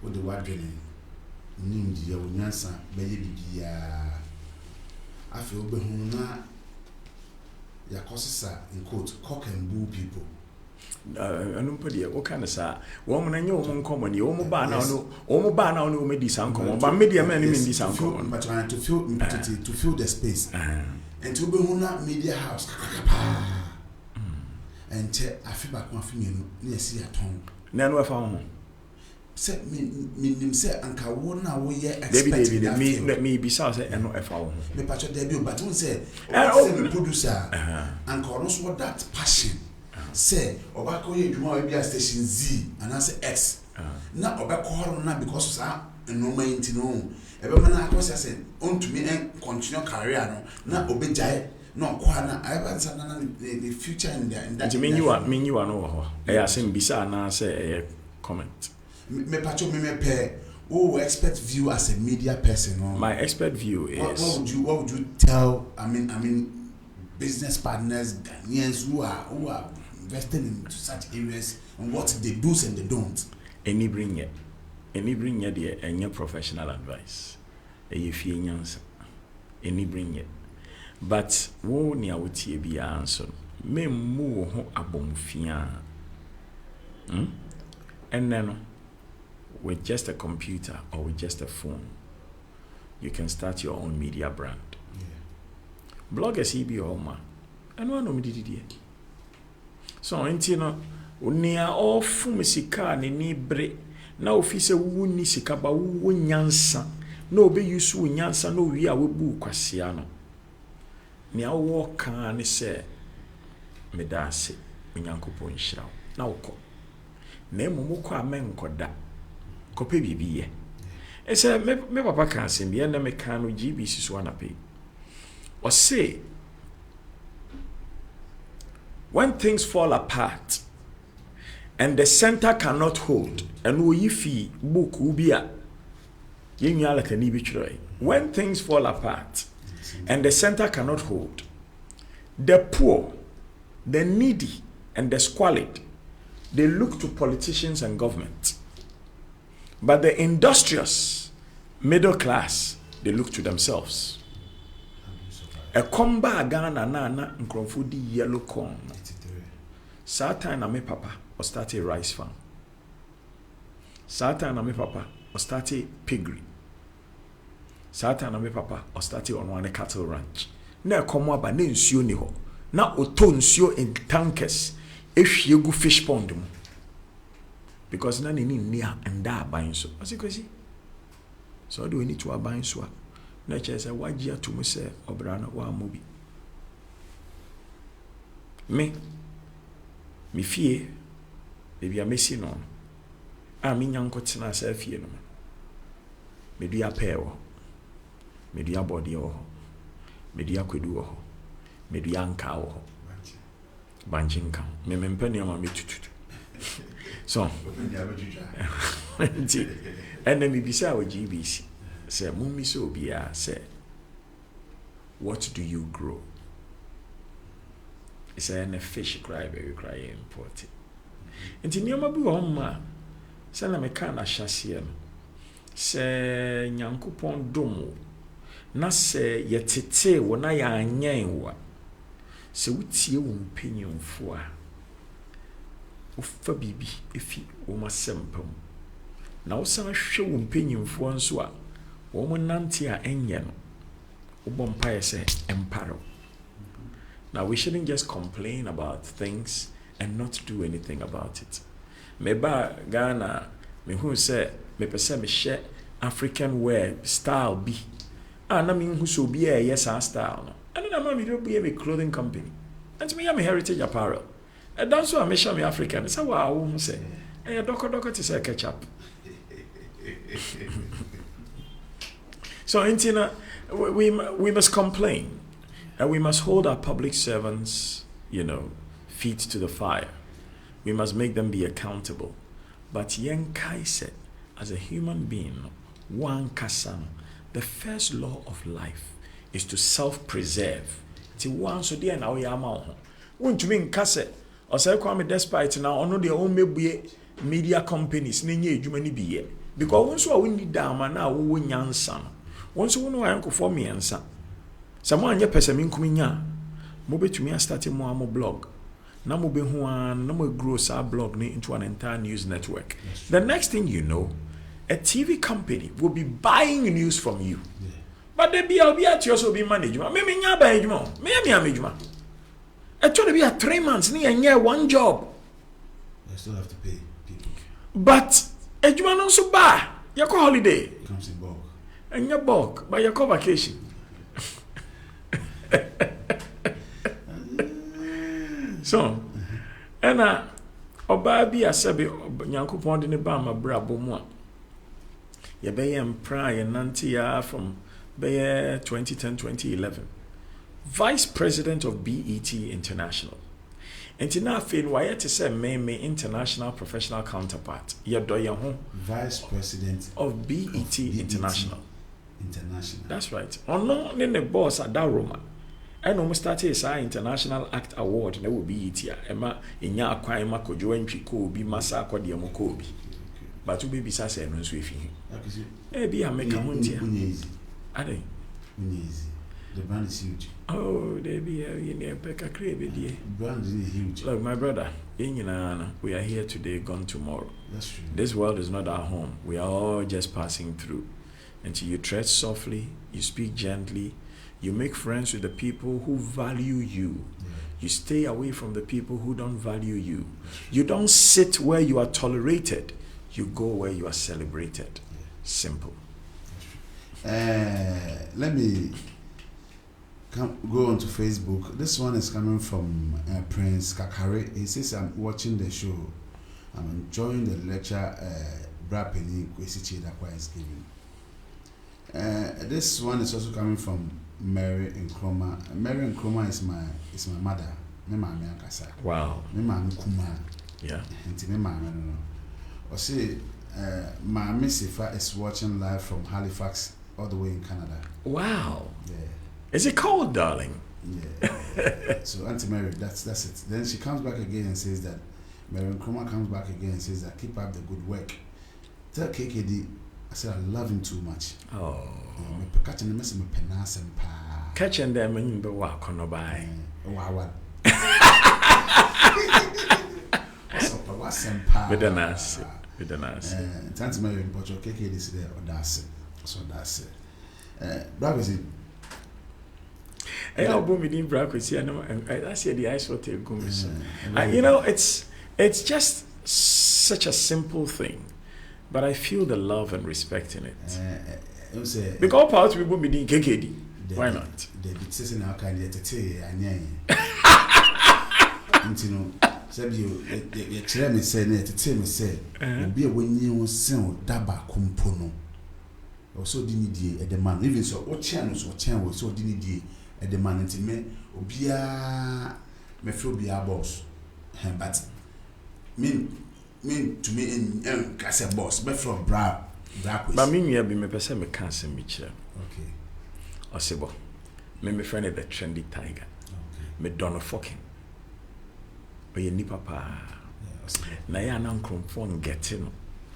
With the word getting nimdie or nyansa, baby, I feel behuna ya causes in quote cock and bull people. I don't put it. What kind of sa? Woman and your own company, Omo Bana, no, made this uncommon, but media men in this uncommon. But trying to fill the space and to behuna media house and I feel back one thing near see at home. None of our Say me say anka wona wo ye David let me be so say no efa wo me patcho debut but won say me producer anka no so that passion say obako ye dwuma we bia station Z and I say X na obako horo na because sa no mind no ebe na akosia say on to me continue career no na obejai no kwa na I answer na the future in that mean you are no ho e asem bisa na say comment. Me pacho me pay. Oh, expert view as a media person. No? My expert view is what would you tell? I mean, business partners, Ghanaians who are investing into such areas and what they do and they don't. Any bring it there and your professional advice. If you answer, any bring it. But wo ni awuti be answer. Me mu ho abomfia. And then with just a computer or with just a phone, you can start your own media brand. Bloggers be home, and one of them. So, unia all fumisika ni bre. Now, if you say wuni sikaba wunyansa, no be you su nyansa no we are bu kwasiano. Ni a walk and say, medase, unyankupo inshra. Now, name muko amen koda. Kope bibi ye. Ese me papa kan se bi na me kan no GBC so na pay. Or say when things fall apart and the center cannot hold and wo yifi book ubia yenwa la kan bi try. When things fall apart and the center cannot hold, the poor, the needy and the squalid, they look to politicians and government. But the industrious, middle class, they look to themselves. A comba Ghana na nkronfo di yellow corn. Satan na me papa or start a rice farm. Satan na me papa or start a piggery. Satan na me papa or start on one cattle ranch. Na komwa ba na nsuo ni ho. Na oto nsuo in tankers. Ehwiegu fish pond mu. Because none in near and da buying so. As you can see. So do we need to buy so? Nature say wagye to me say obra no wa mo bi. Me fie baby amesi no. A me nyanko tena sa fie no. Me dua pair wo. Me dua body wo. Me dua kwedu wo. Me dua nka wo. Banchinka. Me mpani ama me tututu. So, and then me bisa wa GBC. Say mummy so bia say what do you grow? Say a fish cry baby cry import it. Nti nioma bi wo ma say na me ka na hyase no. Say nyankopon dom na say yetete wo na ya anyan wo. Say wutie wo mpanyimfo a ufa bibi efi wo masempam. Na wo san hwe wo mpanyimfo nso a wo mo nante a enye no. Wo bompae say emparo. Now we shouldn't just complain about things and not do anything about it. Meba Ghana, me who say me pese me share African wear style be. Na me who so be a yes style no. And then me do be a clothing company. And me am heritage apparel. And that's why me share me African. It's how I who say. Eh doko to say ketchup. So intina we must complain. And we must hold our public servants, feet to the fire. We must make them be accountable. But Yen Kai said, as a human being, one kasan, the first law of life is to self-preserve. Ti one so dear now yama. Won't you mean kase? Or say kwame despite now ono de own media companies nenye edwuma bi ye. Because once we need down na wo nyansa. Once we know anko for me ansa. Someone ye pesa min kuminya mo betumi start mo blog na mo be ho an na mo grow sa blog into an entire news network. The next thing you know, a TV company will be buying news from you. Yeah. But they be at you also be management. Me nya ba ejuma. Me amejuma. It should be 3 months ni anya one job. I still have to pay people. But ejuma no so ba. You call holiday. It comes in bulk. And your bulk, but you call vacation. So, and obabi asabi nyankopon de ne ba ma brabo mu a ye be yem pra ye nante ya from be 2010-2011 vice president of BET International. And na feel why to say me international professional counterpart ye do ye ho vice president of BET International. That's right. Ono ne boss at that Roma. And almost started a international act award na will be it ya ema inya akwan ma kojo antwi ko bi masa akode mo ko bi but we be say no nso efi e bi ameka ho ntia ade the brand is huge. Oh they be you peka krebe die brand is huge. Look my brother we are here today, gone tomorrow. That's true. This world is not our home. We are all just passing through. Until you tread softly, you speak gently, you make friends with the people who value you. Yeah. You stay away from the people who don't value you. You don't sit where you are tolerated. You go where you are celebrated. Yeah. Simple. Let me go on to Facebook. This one is coming from Prince Kakare. He says, I'm watching the show. I'm enjoying the lecture Brapeni Kwesichi Dakwa is giving. This one is also coming from Mary Nkrumah. Mary Nkrumah is my mother. Me mama akasa. Wow. Me mama kuma. Yeah. Nti me mama no. O say Mama Sifa is watching live from Halifax all the way in Canada. Wow. Yeah. Is it cold, darling? Yeah. So Auntie Mary, that's it. Then she comes back again and says that Mary Nkrumah comes back again and says that keep up the good work. Tell KKD I said I love him too much. Oh. Catching them me penasem pa. Catching them when you be walk on by. Wow. With the nice. Thanks Mary in Portugal. KK this there or that's it. So that's it. Bravo is it. I'll boom with him, Bravo. See, I see the ice water going. You know, it's just such a simple thing. But I feel the love and respect in it. Because part people be doing KKD. Why not? The bits in our kind of you chairman said, me say, be a when you send Daba Kumpono. Also, didn't at the man, even so, what channels or channels so didn't at the man until me, Obia, me feel be our boss. But mean to me in Casa boss, me from Bra. But me, you be me person, me can't send me chair. Okay. Osebo, me friend the trendy tiger. Me Donald fucking. Oye nipa pa. Na ya na nkromfo ngete no.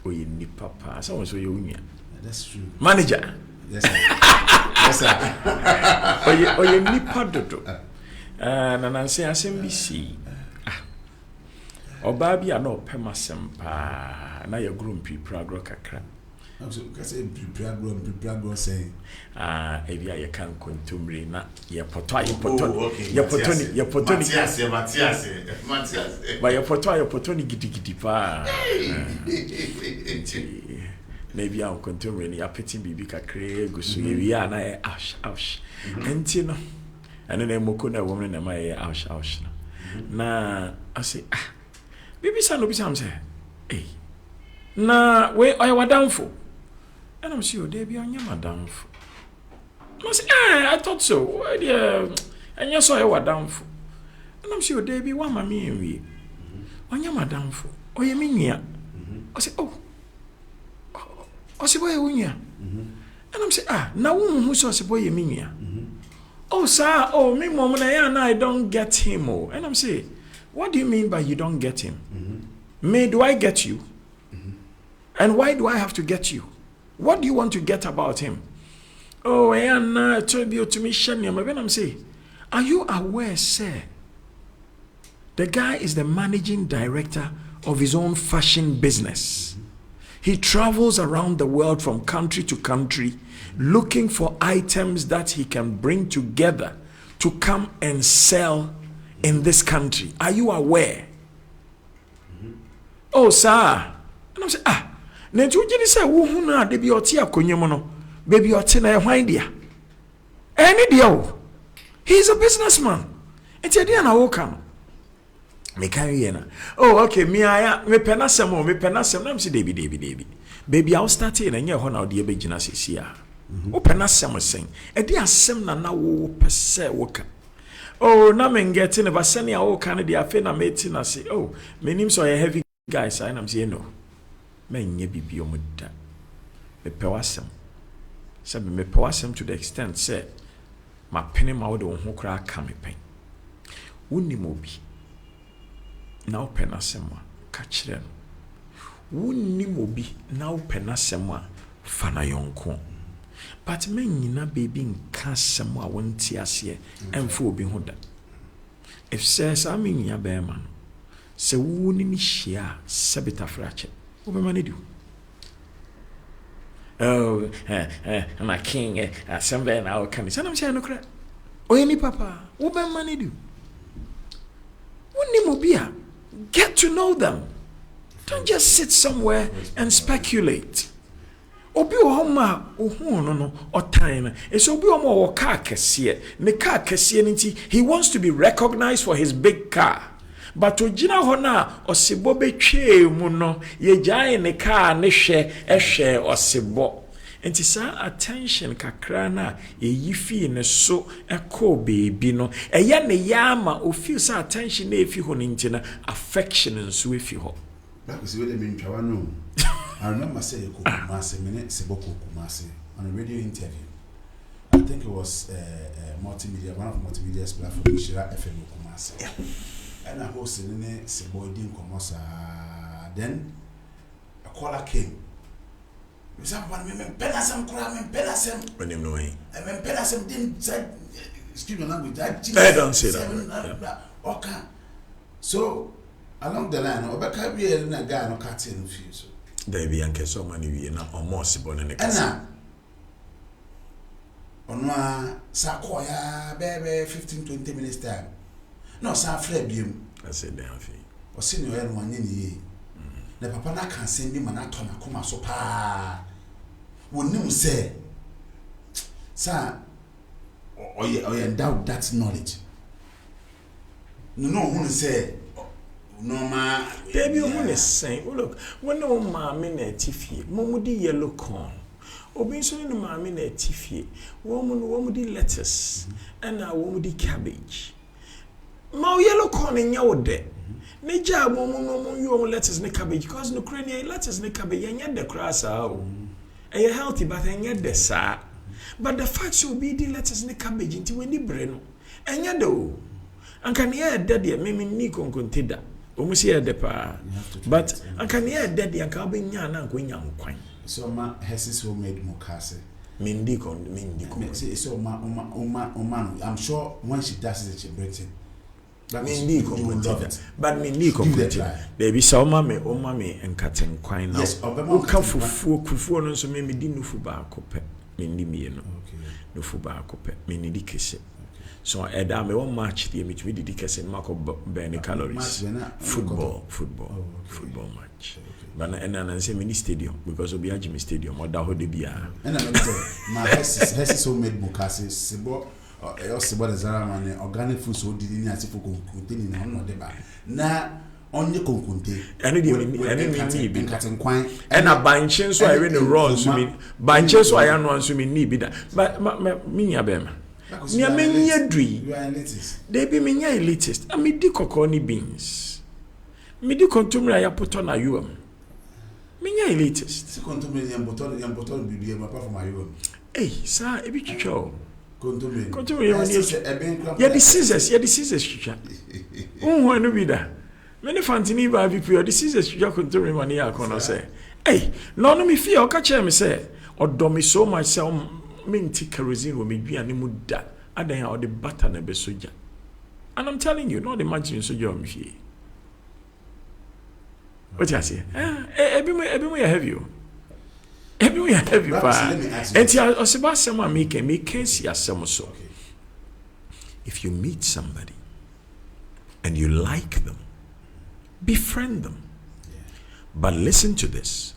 Oye nipa pa. So so ye unya. That's true. Manager. Yes sir. Yes sir. Oye nipa dodo. Na nanse asem bi si. Oba bi ana opema sempa na ye grumpi pragro kakra. So kasi pragro say ebia ye kan kontumri na ye poto okay. ye potoni Matias ba ye potoni gidigidi pa na ebia kontumri ni apeti bibi kakra gusu ye wi na ye ash enti no ene na moko na wo na ma ye ash na ase bibi sa no bi sam say na we oya wadamfo. And I'm sure they be on your madam. I thought so. And you saw you were down for. And I'm sure they be one mammy and we. On your madam for. Oh, you mean ya? I say, oh, boy, and I'm say, now who saw a boy, you mean ya? Oh, sir, oh, me, mom, and I don't get him. Oh, and I'm say, what do you mean by you don't get him? May do I get you? And why do I have to get you? What do you want to get about him? Oh, and told you to me, Shania. When I'm saying, are you aware, sir? The guy is the managing director of his own fashion business. He travels around the world from country to country looking for items that he can bring together to come and sell in this country. Are you aware? Oh, sir. And I'm saying, na tu gini say wo hu na de bi oti akonyem no baby oti na ehwan dia any dia o he's a businessman enti dia na wo kan me kan ye na oh okay me aya me penasem na me say debi baby I start na nye ho na odi e begina sesi a wo penasem sen e dia asem na wo pese wo ka oh na me ngeti ne ba sene a wo kan dia fe na me ti na say oh me nim so heavy guys I am say no menye bibio muda me pewasem sabe me pewasem to the extent say ma pene ma wo de ho kra ka me pen wonni mo bi na wo penasem a ka kire no wonni mo bi na wo penasem a fa na yonko but menyina baby nka asem a wonti ase emfo obi ho da if says I mean ya be man se wonni mi hia sabita frache do. Oh, my king, somewhere now can be. I'm saying, no crap. Oh, any papa, what money do? Mobia, get to know them. Don't just sit somewhere and speculate. Obi ohoma no or time. It's obi omo or car kesiye. Ne car kesiye he wants to be recognized for his big car. But to jina hona osibo betwe mu no ye jae ne car ne hwe osibo enti sa attention kakra na ye yifi ne so ekọ baby no eye ne yama o feel sa attention na efi ho ntina affection nso efi ho that was really mean twa no I remember say Kumasi minute Seboko Kumasi on a radio interview. I think it was multimedia, one of multimedia's platform Shira FM Kumasi. And I hosted in it, Seboy Din Komosa. Then a caller came. We said, "I'm penasem, I'm penasem." When you know him, I'm penasem. Didn't say, excuse me, language. I don't say that. Okay. So along the line, Obeka be a guy no cutting fuse. There be anke so many we na almost born in the casa. Onwa sakoya bebe 15-20 minutes time. No, sa frɛ biem. I said they have. O senior yer mo nyini. Na papa na kan send me na to na koma so pa. Wonim sɛ Sir, or you endowed that knowledge. No, who say no ma Baby, who is saying, oh, look, when no mammy na Phiiphi, Momudi yellow corn. Obinson no mammy na Phiiphi, woman lettuce, and a woman cabbage. Mau yellow corn in your day. Neja woman you lettuce ne cabbage, cause no cranium lettuce ne cabbage, and yet the grass are healthy, but and yet the sa. But the fact you be the lettuce ne cabbage into when the brain, and yet do. And can hear daddy, maybe Nico consider. Almost here the pa. But I can hear daddy and cabin yan and going young quine. So ma has homemade mokase. Mindy. So man, I'm sure when she does it, she breaks it. But Mindy but Mindy baby saw mammy and cutting quine. Yes, oh, come for four, so maybe didn't fuba cope. Mindy me no fuba cope, Mindy kiss it. So I won't match the image with the case in Marco Benny calories. Football match. But I say mini stadium because of the Jimmy Stadium or Daho de Bia. And I my has so made Mukasi, Sibo, or Sibo the Zaraman, organic food so did in as if we containing on the bar. Now, on your conconte, any cutting quine, and a banchen so I win the runs to me. Banchen so I am once to me need that. But me, Abema. You are elitist. They be me elitist. I me di kokoni beans. Me di contumely I put on a yuam. Me elitist. Contumely and bottle be apart from my yuam. Hey, sir, a bit show. Contumely, yeah, the scissors, chicha. Oh, no be that. Many fantini by people, the scissors, you contumely money. I can say, hey, no, me fear, catch me say, or do me so myself. Minty kerosene will be an imuda. I don't know the butter and the soja. And I'm telling you, not imagine soja on me. What I say? Everywhere I have you. Everywhere I have you, pa. And I was about someone make case ya some so. If you meet somebody and you like them, befriend them. But listen to this.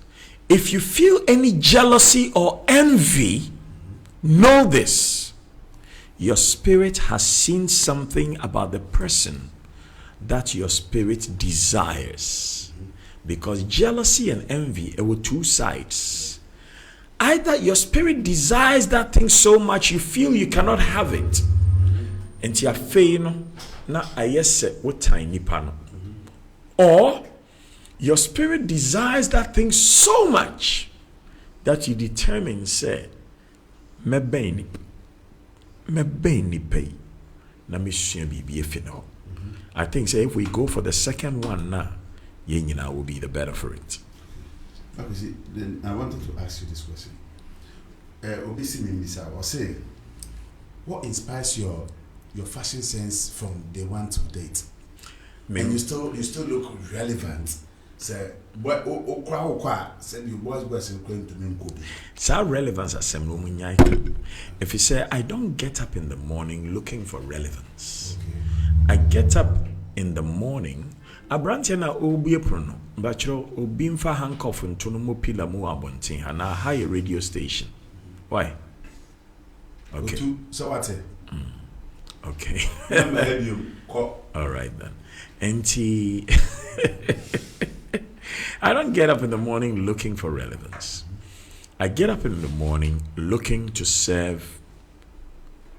If you feel any jealousy or envy, know this, your spirit has seen something about the person that your spirit desires. Because jealousy and envy are two sides. Either your spirit desires that thing so much you feel you cannot have it. And you are failing, na ayese what tiny panel. Or your spirit desires that thing so much that you determine, say, me beni pay na me sua bibi efino. I think say if we go for the second one now, yenyina will be the better for it. Okay, see, then I wanted to ask you this question. Obisi Mimbisa was saying, what inspires your fashion sense from day one to date? And you still look relevant. Say, what said you boys going to me. So relevance as if you say I don't get up in the morning looking for relevance. Okay. I get up in the morning. A branch na obi prono, but you obi mfa handcuff into no mo pillar mo abontin and a high radio station. Why? Okay. So what? Okay. All right then. I don't get up in the morning looking for relevance. I get up in the morning looking to serve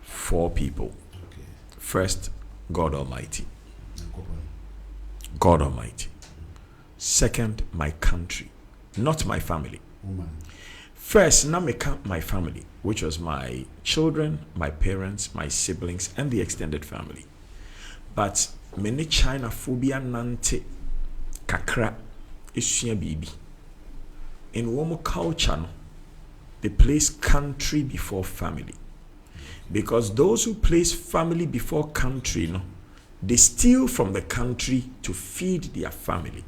4 people. Okay. First, God Almighty. God Almighty. Second, my country, not my family. First, now my family, which was my children, my parents, my siblings, and the extended family. But many China phobia nante kakra isua bibi. In Womo culture, no, they place country before family. Because those who place family before country, no, they steal from the country to feed their family.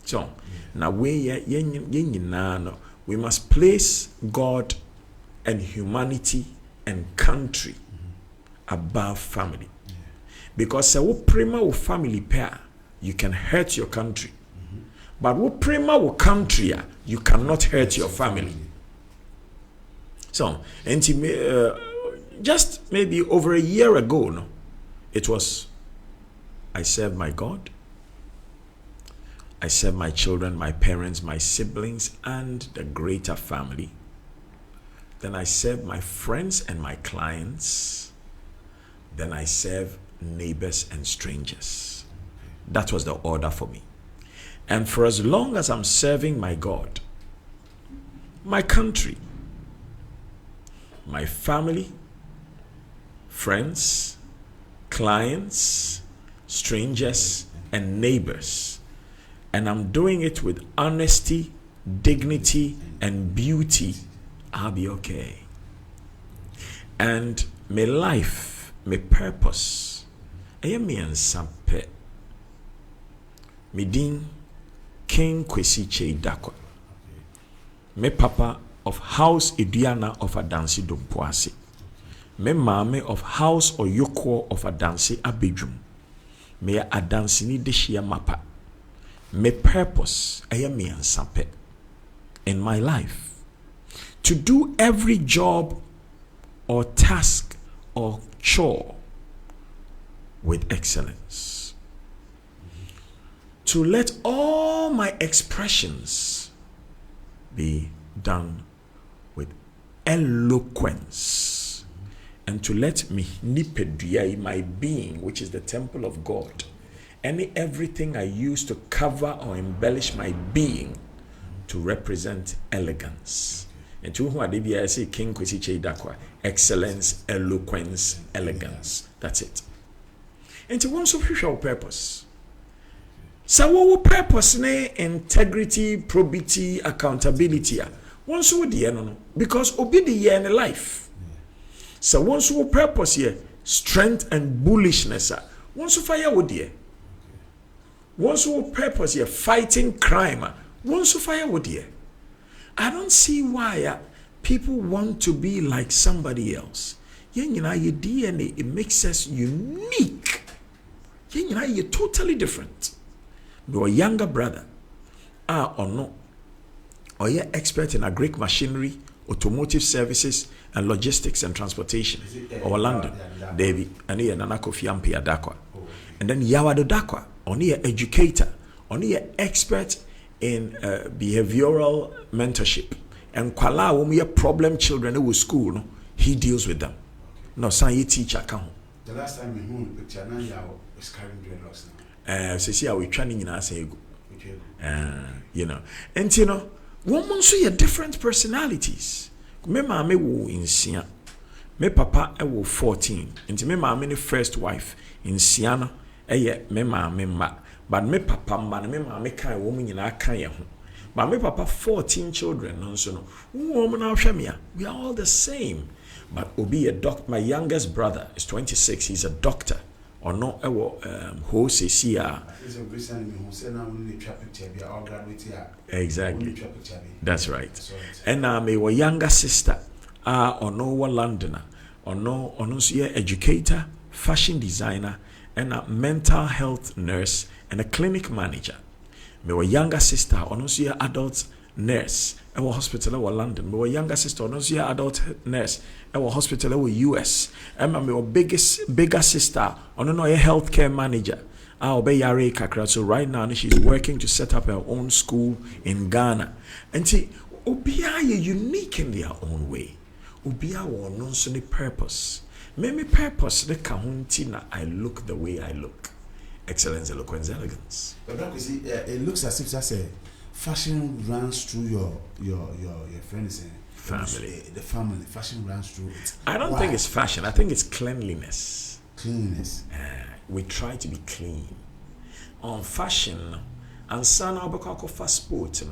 So, now we must place God and humanity and country above family. Because so prima with family pair, you can hurt your country. But with prima with country, you cannot hurt your family. So, and just maybe over a year ago, no, it was, I served my God, I served my children, my parents, my siblings, and the greater family. Then I served my friends and my clients. Then I served neighbors and strangers. That was the order for me. And for as long as I'm serving my God, my country, my family, friends, clients, strangers, and neighbors, and I'm doing it with honesty, dignity, and beauty, I'll be okay. And my life, my purpose, I am me and Sampe. Me din King Kwesi Che Dakwa. Me papa of House Idiana of Adansi Dompoase. Me mame of House Oyoko of Adansi Abidjum. Me Adansi ni Deshia Mapa. My purpose, I am me and Sampe, in my life, to do every job or task or chore with excellence. To let all my expressions be done with eloquence, and to let me nipedua, my being, which is the temple of God, everything I use to cover or embellish my being, to represent elegance. And to whom I say King Kwesi Che Dakwa, excellence, eloquence, elegance. That's it. And to one social purpose. So what purpose ne integrity, probity, accountability? One so the no, because obedi in life. So one so purpose here, strength and bullishness. One so fire would dear. Once who purpose here fighting crime, once who fire would here. I don't see why people want to be like somebody else. Your DNA, it makes us unique. You're totally different. Your younger brother, or no, or you're expert in agri machinery, automotive services, and logistics and transportation, or London, David, and here Nanako Phiiphi Adakwa, and then Yawado Dakwa. Only an educator, only an expert in behavioral mentorship. And kwala when we have problem children who school, no, he deals with them. No, son, teacher come. The last time we moved, picture now you was carrying dreadlocks now. So see how we training in us, you know, and you know, one so you different personalities. Me mama wo in Sia, me papa I wo 14. And me mama the first wife in Siana. Me ma but me papa man me ma me kan woman nyina kan ye ho but me papa 14 children no so no woman na hwe me we are all the same but obi a doctor. My youngest brother is 26. He's a doctor or no ho se si a exactly that's right. And me wa younger sister or no Londoner or no so educator, fashion designer, and a mental health nurse and a clinic manager. My younger sister, also adult nurse, at a hospital in London. My younger sister, also adult nurse, at a hospital in US. And my bigger sister, also a healthcare manager. So right now she's working to set up her own school in Ghana. And see, Obia is unique in their own way. Obia wants no purpose. Me purpose the kahuntina I look the way I look. Excellence, eloquence, elegance. But you see, it looks as if that's a fashion runs through your friends and family. The family, fashion runs through it. I don't think it's fashion. I think it's cleanliness. Cleanliness. We try to be clean. On fashion, and son Albacco for sport,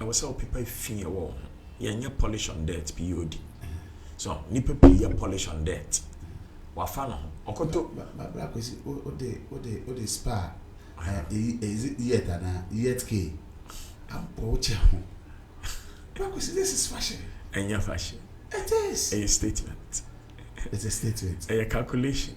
I was how people feel warm. You polish on dirt, POD. So, nipa pay polish on dirt. Wafano. Okoto. But what the spa? Is it yet K? I'm poaching. This is fashion. And your fashion. It is. A statement. It's a statement. A calculation.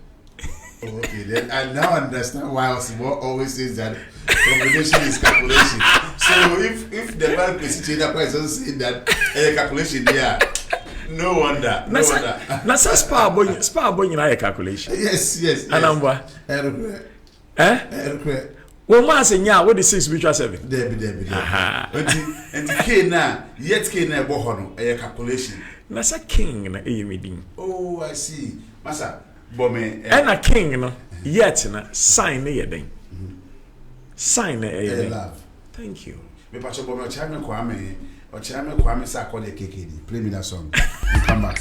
Okay, then I now understand why Osimo always says that combination is calculation. So if the man Kwesi Che Dakwa is also saying that a calculation, yeah. No wonder. No wonder. Na spa boy nyina calculation. Yes. Anamba. Eh? Well, ma say nya what the 6 spiritual 7. Debi. Aha. And K na yet K na bo ho no calculation. Na sa king na medin. Oh, I see. Masa Bome and a king no yet na sign na yeden. Sign na love. Thank you. Me pacho Bome o Kwame sa call the KKD. Play me that song. You come back.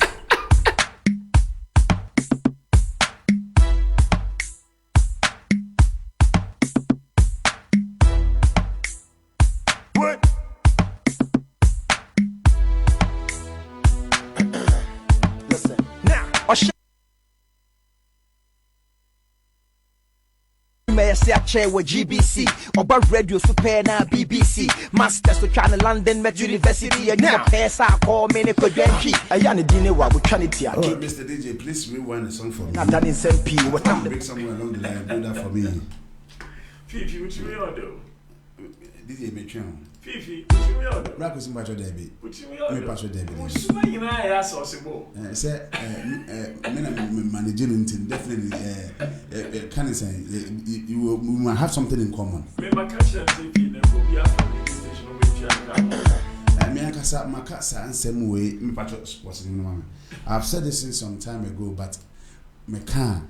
Chair with GBC, Oba Radio Super na BBC, Masters to China London Met University, and now pass our call many credentials. I am a dinner while we trying to Oh, Mr. DJ, please rewind the song for me. Not that in SMP. What time? Break somewhere along the line, do that for me. Phiiphi, what you mean do? DJ Metron. Phiiphi, what you mean do? Black is Pacho Debbie. What you mean do? do? Pacho Debbie. What you mean I ask us about? Say, managing definitely can say you will have something in common. Me my catch and say there will be a family station with you. Me akasa makasa and same way me Pacho sports in mama. I've said this since some time ago, but me can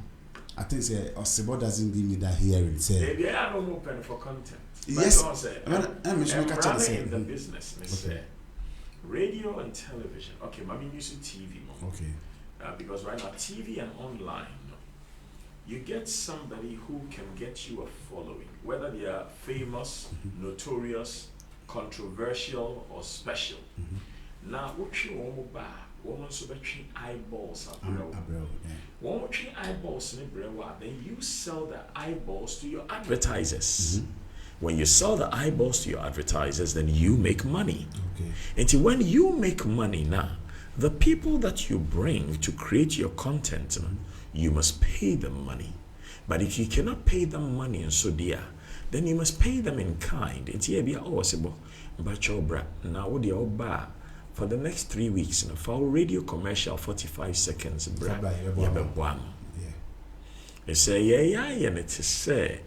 I think say Osebo doesn't give me that hearing. Say maybe I don't open for content. Yes, I'm running in the business. Okay. Radio and television. Okay, I'm using TV more. Okay. Because right now, TV and online, you get somebody who can get you a following, whether they are famous, notorious, controversial, or special. Now, what you want to buy? Woman so between eyeballs watching eyeballs in then you sell the eyeballs to your advertisers. When you sell the eyeballs to your advertisers, then you make money. Okay. And when you make money now, the people that you bring to create your content, you must pay them money. But if you cannot pay them money and so dear, then you must pay them in kind. It's here be now what the bar for the next 3 weeks for our radio commercial 45 seconds They say and it is say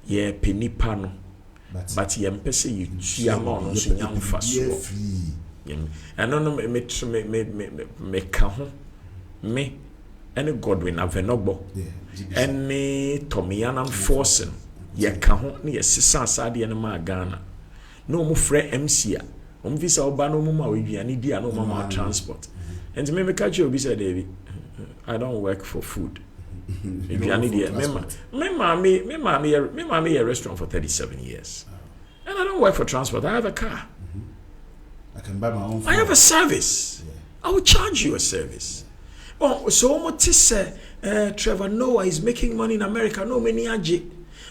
yeah penipa no but ye mpese you tuama no so nyamfa so eno no me ka ho me ene Godwin Avenogbo ene Tomiana Forsen ye ka ho ne ye sisa asade ne ma Ghana no mo frɛ MC a om visa oba no mo ma oduane di a no ma transport and me catch you obi say David I don't work for food. If you need it, me mommy a restaurant for 37 years, and I don't work for transport. I have a car. I can buy my own food. I have a service. I will charge you a service. Oh, so what say? Trevor Noah is making money in America. No many aje,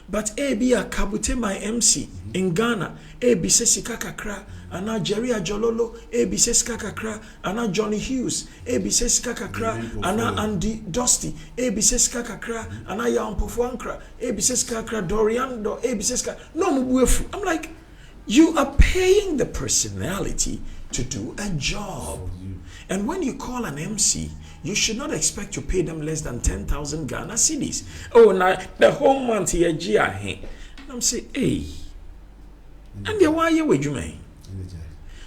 but be a kabute my MC in Ghana. Be se sikakakra. Ana Jerry Ajololo, be se sikakakra. Ana Johnny Hughes, be se sikakakra. Ana Andy Dusty, be se sikakakra. Ana Yampofuankra, be se sikakra. Doriando, be se sikakra. No mubuefu. I'm like, you are paying the personality to do a job. And when you call an MC, you should not expect to pay them less than 10,000 Ghana cedis. Oh, now the whole month here, and I'm saying, hey, and then why you with you, man?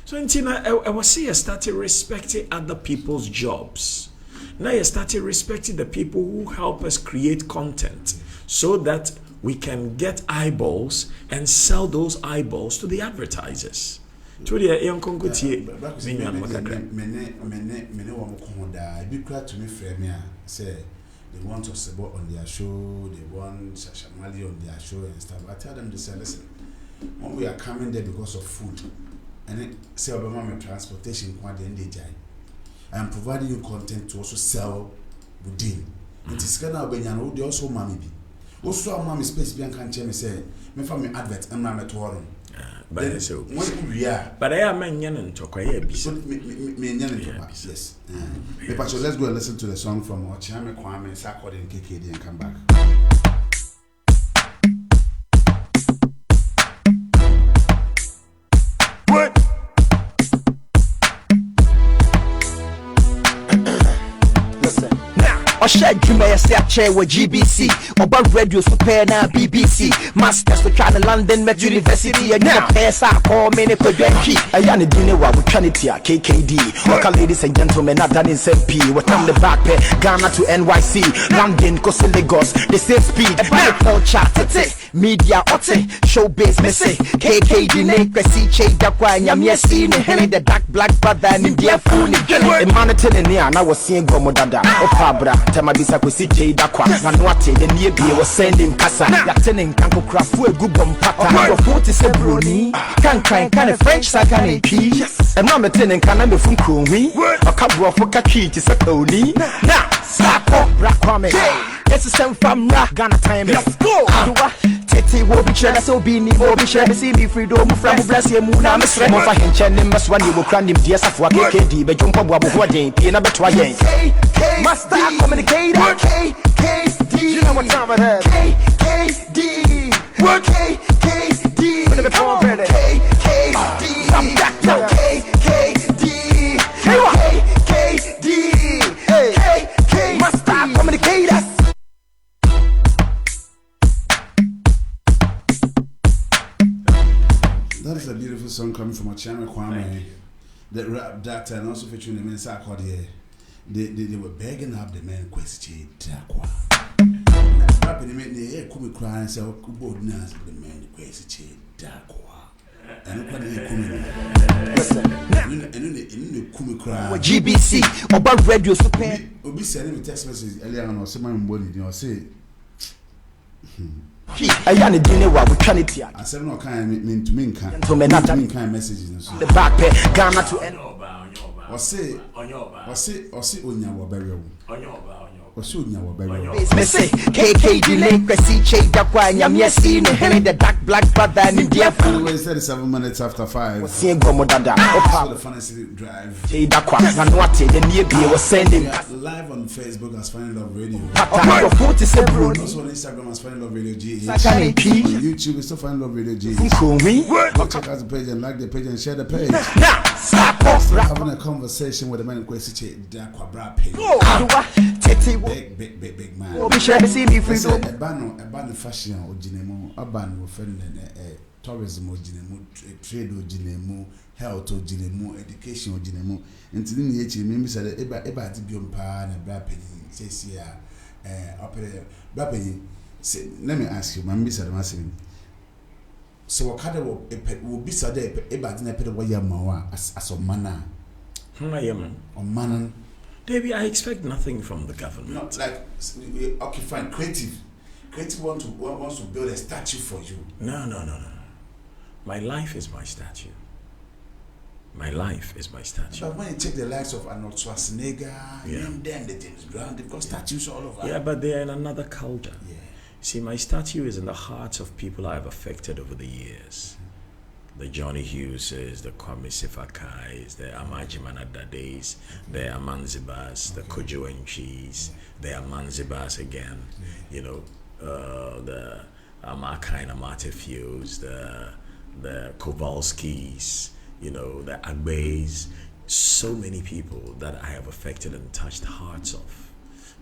So, I was saying, I started respecting other people's jobs. Now, I started respecting the people who help us create content so that we can get eyeballs and sell those eyeballs to the advertisers. To the young Congotier, say they want us about on their show, they want Shashamali on their show and stuff. I tell them to say, listen, when we are coming there because of food, and then say about transportation, I am providing you content to also sell within. It is kind of when you also mommy. Also, our mommy space being can't me say, me for me advert and I'm at war. But so when we are, but I am a young and talk. Yes. Yes. Let's go and listen to the song from Ochame Kwame Sakode and KKD and come back. or share Juma STREAMING with GBC. About radio super na BBC. Masters to China London Met University. And now pesa call me ne kodwenki. Ayane dine wa wukanitia KKD. Waka ladies and gentlemen not done in SMP. What on the back pair Ghana to NYC. London Costa Lagos. The same speed. My culture tete. Media ote. Showbiz messy. KKD ne kwesi che dakwa nyamye si ne hene the dark black brother ni dia fu ni gene. Emane tene ne ana was seeing gomo dada. Opabra tema bisa kwesi che dakwa. Nanwate the near be was sending kasa. Yatene kanko krafu e gubom pata. Your foot is a brony. Can kind of French sa can a pee. And mama tene kana me fun krumi. A kabro for kaki to sa tony. Na sako rakwame. Yes, it's some from Ghana time. Let's go. Tete will be sure so be me will be sure to see me freedom from bless you muna mesre mo fa henche ne mas one you cram them dear safwa KKD be jump abo ho den pie na betwa yen master communicator KKD you know what time it is KKD work KKD when the phone ready KKD I'm back now KKD KKD master communicator. That is a beautiful song coming from a channel Kwame. The rap doctor and also featuring the men called here. They were begging up the men question Dakwa. Rapping the men they come cry and say bold nas the men question Dakwa. And look what they come in come cry GBC about radio super Obi sending me text message earlier on or someone body you know say Ayane dine wa wukanitia. I said no kind mean to mean kind messages and so. The back pair Ghana to N. Or say onyawo burial. Or so onyawo burial. Me say KKD link kwesi che dakwa nyamye si ne hene the dark black brother ni dia fu. It's 37 minutes after 5. See gomo dada. So the Fantasy Drive. Che dakwa na nwate the near be was sending live on Facebook as Finding Love Radio. Your foot is a brony. Also on Instagram as Finding Love Radio GH. On YouTube is still Finding Love Radio GH. Go check out the page and like the page and share the page. Now stop off having a conversation with the man in question Dakwa bra page. Big man. Be sure to see me free. A ban fashion or ginemo, a ban of tourism or ginemo, trade or ginemo, health or ginemo, education or ginemo. Until in the HM, maybe said about to be on par and a bra penny. Says here, bra penny. Let me ask you, my miss Adamasim. So, what kind of will be said about the pet of Yamawa as a manner? I am. Or manner. Davey, I expect nothing from the government. Not like okay, fine, creative wants to build a statue for you. No. My life is my statue. My life is my statue. But when you take the likes of Arnold Schwarzenegger, and then the James Brown, they've got statues all over. Yeah, but they are in another culture. Yeah. See, my statue is in the hearts of people I have affected over the years. The Johnny Hugheses, the Kwame Sifakais, the Amandzeba Days, the Amandzebas, the Kojo Enchis, the Amandzebas again, you know, the Amakine Amatefews, the Kowalskis, you know, the Agbeys, so many people that I have affected and touched the hearts of.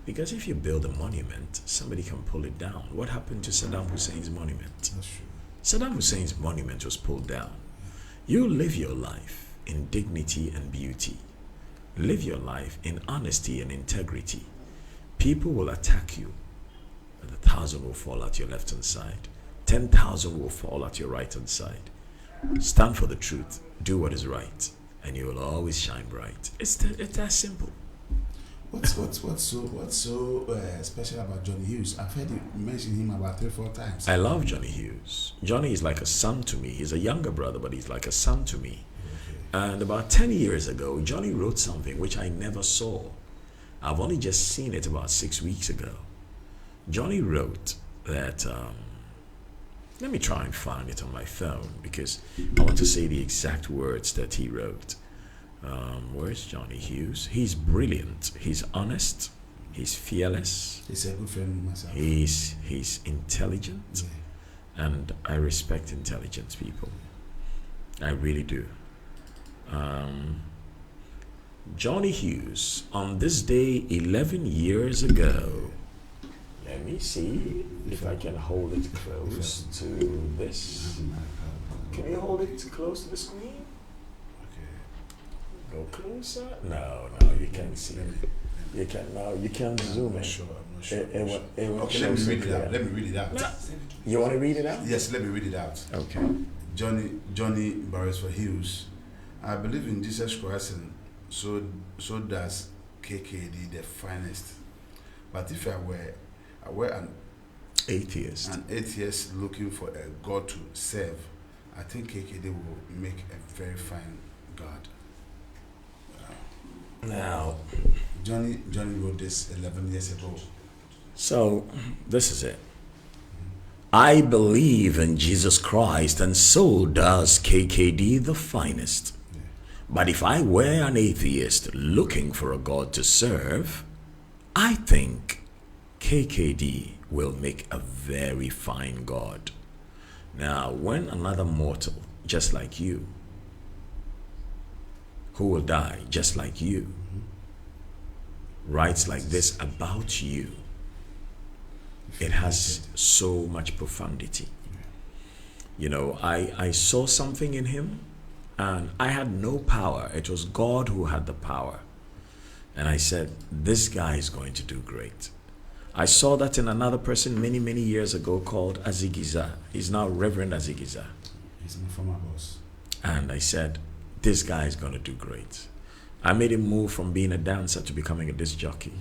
Because if you build a monument, somebody can pull it down. What happened to Saddam Hussein's monument? That's true. Saddam Hussein's monument was pulled down. You live your life in dignity and beauty. Live your life in honesty and integrity. People will attack you, and 1,000 will fall at your left hand side. 10,000 will fall at your right hand side. Stand for the truth. Do what is right, and you will always shine bright. It's that simple. What's so special about Johnny Hughes? I've heard you mention him about 3-4 times. I love Johnny Hughes. Johnny is like a son to me. He's a younger brother, but he's like a son to me. Okay. And about 10 years ago, Johnny wrote something which I never saw. I've only just seen it about 6 weeks ago. Johnny wrote that, let me try and find it on my phone because I want to say the exact words that he wrote. Where's Johnny Hughes? He's brilliant. He's honest. He's fearless. He's a good friend of myself. He's intelligent, and I respect intelligent people. I really do. Johnny Hughes, on this day 11 years ago. Let me see if I can hold it close to this. Can you hold it close to the screen? Go closer? No, you can't see it. You can now. You can zoom in. I'm not sure. It Okay, let me read it out. Let me read it out. No. You want to read it out? Yes, let me read it out. Okay. Johnny Beresford Hughes. I believe in Jesus Christ, and so does KKD, the finest. But if I were an atheist looking for a God to serve, I think KKD will make a very fine God. Now, Johnny wrote this 11 years ago. so this is it. I believe in Jesus Christ, and so does KKD, the finest. But if I were an atheist looking for a God to serve, I think KKD will make a very fine God. Now, when another mortal, just like you, who will die just like you, writes like this about you, it has so much profundity. You know, I saw something in him, and I had no power. It was God who had the power. And I said, this guy is going to do great. I saw that in another person many, many years ago called Azigiza. He's now Reverend Azigiza. He's my former boss. And I said, this guy is going to do great. I made him move from being a dancer to becoming a disc jockey.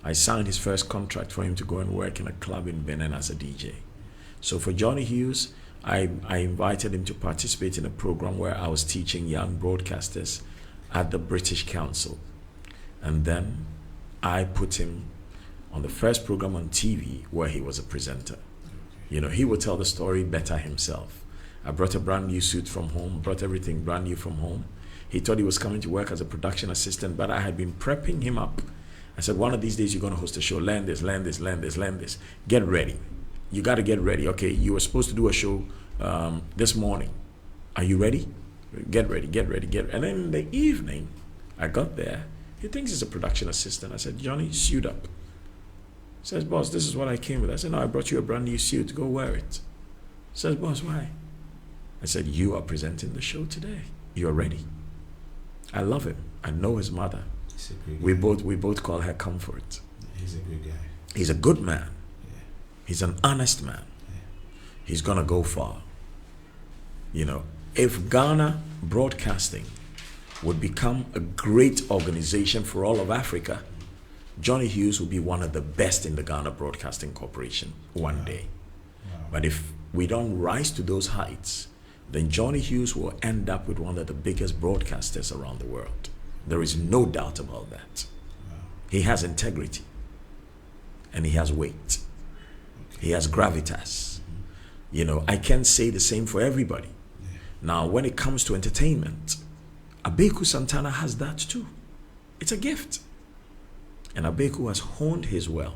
I signed his first contract for him to go and work in a club in Benin as a DJ. So for Johnny Hughes, I invited him to participate in a program where I was teaching young broadcasters at the British Council. And then I put him on the first program on TV where he was a presenter. You know, he would tell the story better himself. I brought a brand new suit from home, brought everything brand new from home. He thought he was coming to work as a production assistant, but I had been prepping him up. I said, one of these days you're going to host a show. Learn this, learn this, learn this, learn this. Get ready. You got to get ready. Okay, you were supposed to do a show this morning. Are you ready? Get ready, get ready, get ready. And then in the evening, I got there. He thinks he's a production assistant. I said, Johnny, suit up. He says, boss, this is what I came with. I said, no, I brought you a brand new suit. Go wear it. He says, boss, why? I said, you are presenting the show today. You're ready. I love him. I know his mother. We both call her Comfort. He's a good guy. He's a good man. Yeah. He's an honest man. Yeah. He's gonna go far. You know, if Ghana Broadcasting would become a great organization for all of Africa, Johnny Hughes will be one of the best in the Ghana Broadcasting Corporation one day. Wow. But if we don't rise to those heights, then Johnny Hughes will end up with one of the biggest broadcasters around the world. There is no doubt about that. Wow. He has integrity, and he has weight. Okay. He has gravitas. You know, I can't say the same for everybody. Yeah. Now, when it comes to entertainment, Abeku Santana has that too. It's a gift. And Abeku has honed his well.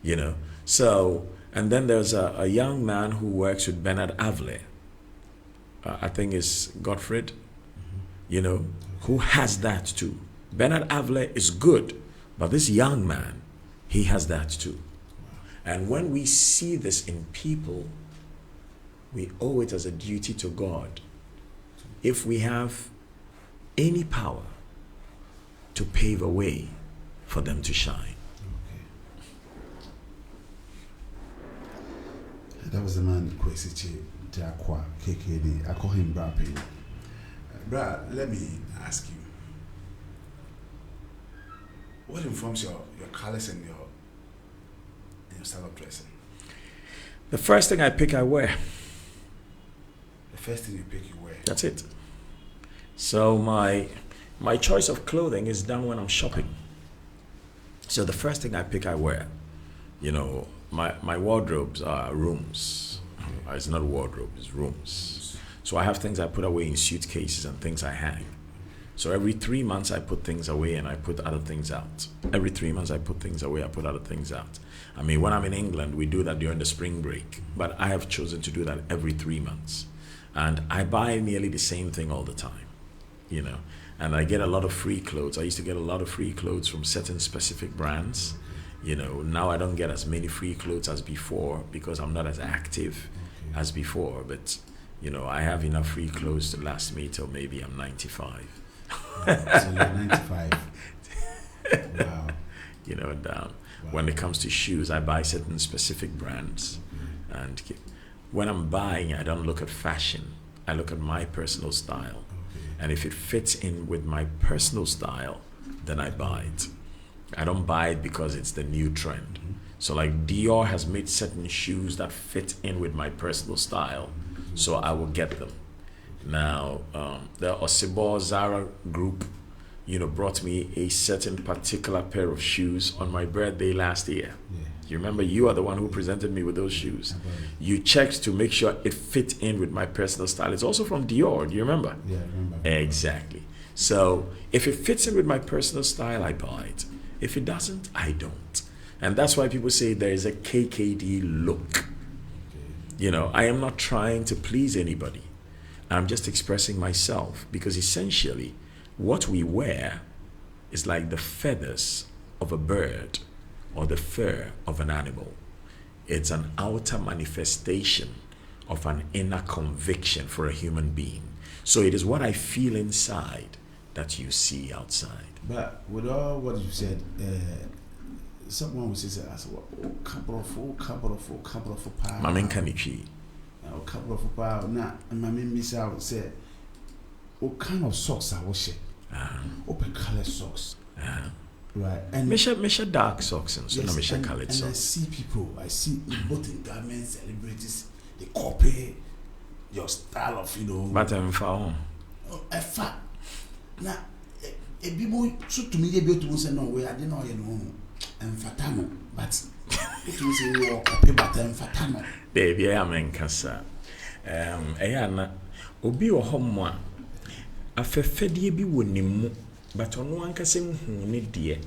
You know, so, and then there's a young man who works with Bernard Avle. I think it's Godfred, you know, who has that too. Bernard Avle is good, but this young man, he has that too. And when we see this in people, we owe it as a duty to God, if we have any power, to pave a way for them to shine. Okay. That was the man, Kwesichi Jakwa, KKD. I call him Brad Payne. Brad, let me ask you, what informs your colors and your style of dressing? The first thing I pick, I wear. The first thing you pick, you wear. That's it. So my choice of clothing is done when I'm shopping. So the first thing I pick, I wear. You know, my wardrobes are rooms. It's not a wardrobe, it's rooms. So I have things I put away in suitcases and things I hang. So every 3 months I put things away and I put other things out. Every 3 months I put things away, I put other things out. I mean, when I'm in England, we do that during the spring break, but I have chosen to do that every 3 months. And I buy nearly the same thing all the time. you know. And I get a lot of free clothes. I used to get a lot of free clothes from certain specific brands. You know, now I don't get as many free clothes as before because I'm not as active as before. But, you know, I have enough free clothes to last me till maybe I'm 95. So you're 95. Wow. You know, and when it comes to shoes, I buy certain specific brands. And when I'm buying, I don't look at fashion. I look at my personal style. And if it fits in with my personal style, then I buy it. I don't buy it because it's the new trend. So like Dior has made certain shoes that fit in with my personal style, so I will get them. Now, the Osibo Zara group, you know, brought me a certain particular pair of shoes on my birthday last year. You remember, you are the one who presented me with those shoes. You checked to make sure it fit in with my personal style. It's also from Dior. Do you remember? Yeah, I remember. Exactly. So if it fits in with my personal style, I buy it. If it doesn't, I don't. And that's why people say there is a KKD look. You know, I am not trying to please anybody. I'm just expressing myself, because essentially what we wear is like the feathers of a bird or the fur of an animal. It's an outer manifestation of an inner conviction for a human being. So it is what I feel inside that you see outside. But with all what you said, someone would say, couple of power. Mamen Kanichi. A couple of power. Now, my miss out said, what kind of socks I wash it? Open color socks. Right. And Misha dark socks and so yes, Misha colored and socks. I see people, both in government celebrities, they copy your style of, you know. But I'm found. A fact. Now, a people should to me be able to say no way. I didn't know, you know, and fatano, but it was a war copy, but I'm fatano. Baby, I am in Casa. Ayana, Obi or Homo. A fefedi be winning, but on one casing who need dear.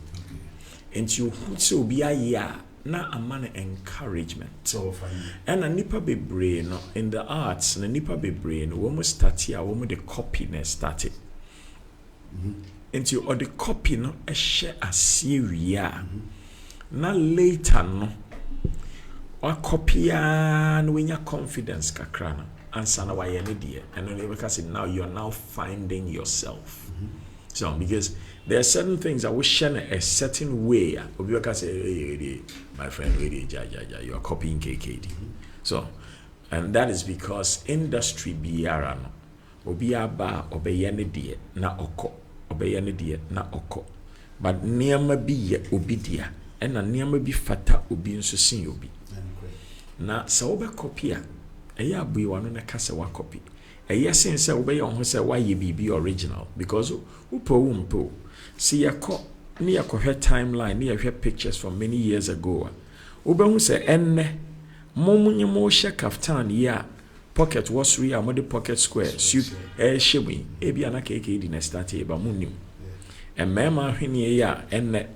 And you so be a year, not a man encouragement. So funny. And a nipper be brain in the arts, and a nipper be brain, woman start here, woman the copy started. And you or the copy no a share a Syria. Now later no or copy and when your confidence kakrana and sana why any dear and only because now you're now finding yourself. So because there are certain things I wish share a certain way or say hey, my friend you are copying KKD. So and that is because industry biara no obi aba obeyane dear na oko obeyane dear na oko but niama bi ye obi dia and na niama bi fata obi nso sin obi na sa oba copy a eya abu wano na kasa wa copy eya sen se obeya ho se wa ye bibi original because upo see yakọ ni yakọhwe timeline ni yahwe pictures from many years ago obehu se enne momunye mo hye kaftan ya pocket was real mode pocket square suit shebui ebi anaka ekedi na start e ba munim emema hwene ya enne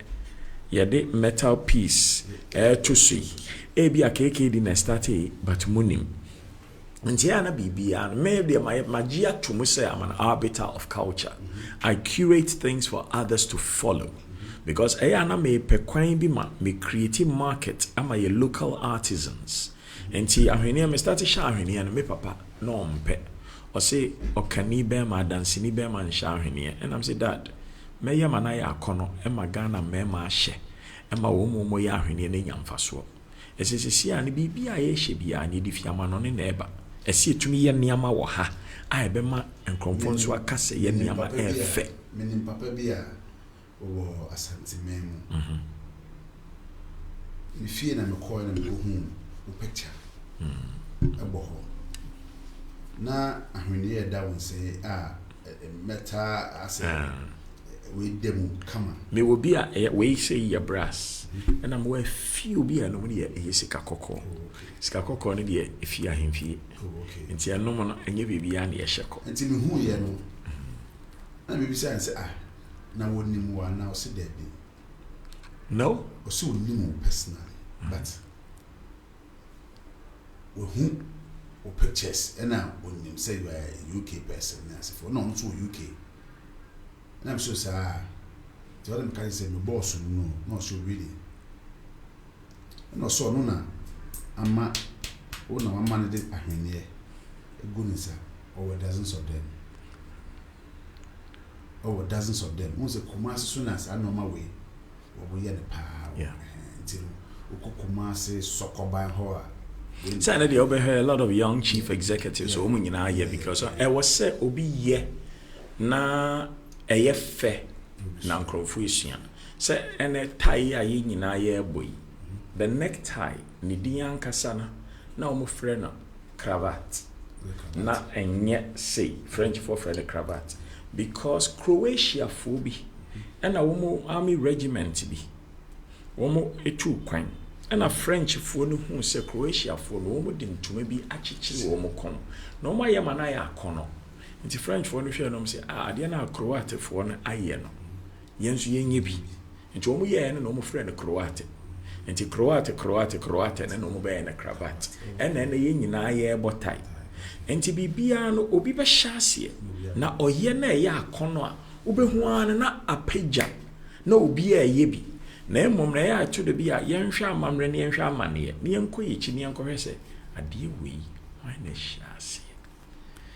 yede metal piece to sui ebi aka ekedi na start e but munim nti ana bibia maybe my magia to me say I'm an arbiter of culture. I curate things for others to follow because ana me pekwan bi ma me create market ama ye local artisans. Nti ahwene me start sha ahwene and me papa no mpe o say okani be ma dance ni be ma nsha ahwene and I'm say dad me ye mana ya akono e ma Ghana me ma ahye e ma wo mo ye ahwene na nyamfaso esisi ani bibia ye hye bia ni di fiama no ne na eba esi etumi ye niama wo ha a ebe ma enkromfo nso akase ye niama efe menim papa bia wo asante memu mi fie na me call na me go hu picture ebo ho na ahwene ye da won say meta ase we demu kama me will be a we say ya brass and I'm we few be no we e sika kokko sika kokko ne de efia hemfie nti eno mo no enye bibia na ye hyeko nti me hu ye no na me bi say na wonim wa na o se da bi no o so wonim personally but we hu o pictures and na wonim say you are a UK person na say for no so UK I'm so sad. Tell them can say my boss no, not so really. No so no na. Ama one of my man did a here. Goodness, over dozens of them. Over dozens of them. Once a Kumasi soon as I know my way. Or we had the power. Yeah. Until Kumasi Sokoba Hoa. Sana they overheard a lot of young chief executives because I was said obi ye na eye fe na nkrofo esian say ene tie aye nyina ye boy the necktie ni din ankasa na omo frɛ no cravat na enye say French for the cravat because Croatia fo bi and omo army regiment bi omo etu kwan and a French for no who say Croatia for no more than to maybe achichi or come. No my yamanaya cono. It's French for no share no say, ah, dear now Croati for an ayeno. Yens ye be. Into omo ye and no more friend Croati. Into Croati, and no more bear a cravat. And then the yin na ye botai. And to be biano obiba shassie. Na o yene ya conoa. Ube huana na a peja. No be a yebi. Na mom na ya to the bia yenhwa amamre ne yenhwa amane ne yenko yichi ne yenko hwese ade wei why na hyase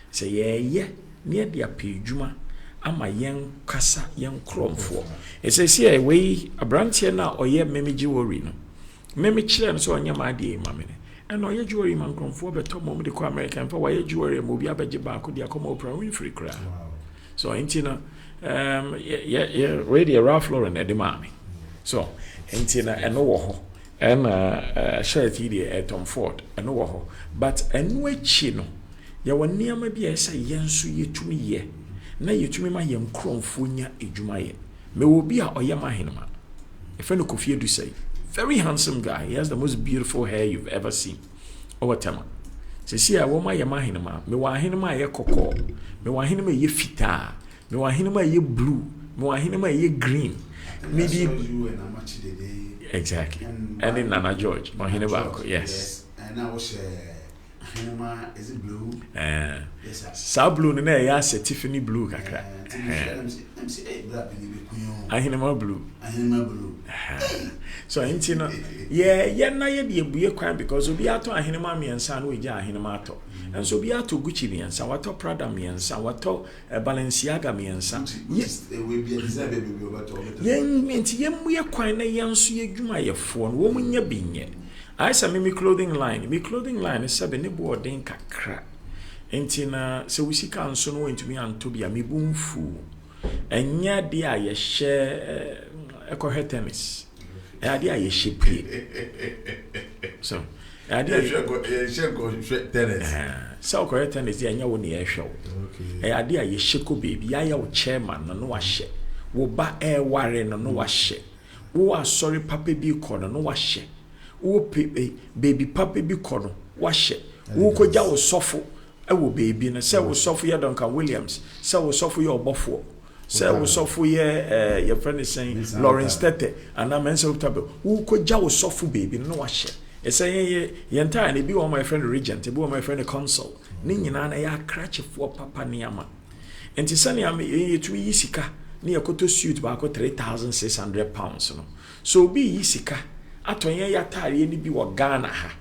se ye ne de apedwuma ama yen kasa yen kromfo esese wei abrantie na oye memegi wori no meme kire no so onya ma ade mamene and oye jewelry man kromfo beto mom de ko American for oye jewelry mo bia beje ba ko de akoma Oprah Winfrey kra so intina radio Ralph Lauren e de mame. So, entina eno wo ho and shirt here Tom Ford eno wo ho but eno echi no ya woni ama bia esa yenso yetumi ye na yetumi ma yem kromfo nya edwuma ye me wo bia oyema henema if no Kofi Edu say very handsome guy, he has the most beautiful hair you've ever seen over time see a wo ma yema henema me wa henema ye kokko me wa henema ye fita me wa henema ye blue me wa henema ye green. Maybe exactly, and in Nana George, Mahina yes. And I was Hinema is it blue? Yes, sir. Blue, and I said Tiffany blue, Kakra. Ahinema blue. Ahinema blue. So, Intina, yeah, na ye be a crime because we are to Ahinema me and San with Ahinemato. And so we are to Gucci me and San, what to Prada me and San, what to Balenciaga me and San. Yes, it will be a design baby over to Yen, we are quite a young suit, you my phone, woman, ye being yet. I say me clothing line. Me clothing line is 7 board den kakra. Entina so we see can so no into me and to be a me boom fu. Enya dia ye share eco tennis. Dia ye ship. So dia share tennis. So ko tennis dia nya woni e hwe. Okay. Dia ye sheko baby. Ya ya wo chairman no wa hye. Wo ba e ware no wa hye. Wo sorry papa bi ko no wa hye. Wo baby papa bi kono wahye wo koja wo sofo e wo baby no se wo sofo ye Duncan Williams se wo sofo ye obofo se wo sofo ye your friend is saying Lawrence Tete and I mention table wo koja wo sofo baby no wahye e say ye entire ne bi wo my friend Regent e bi wo my friend Consul ni nyina na ya krachefo papa ne ama enti sane am ye tumi yisika ne yakoto suit ba ko 3,600 pounds no so bi yisika atonye ya tare ni bi wo Ghana ha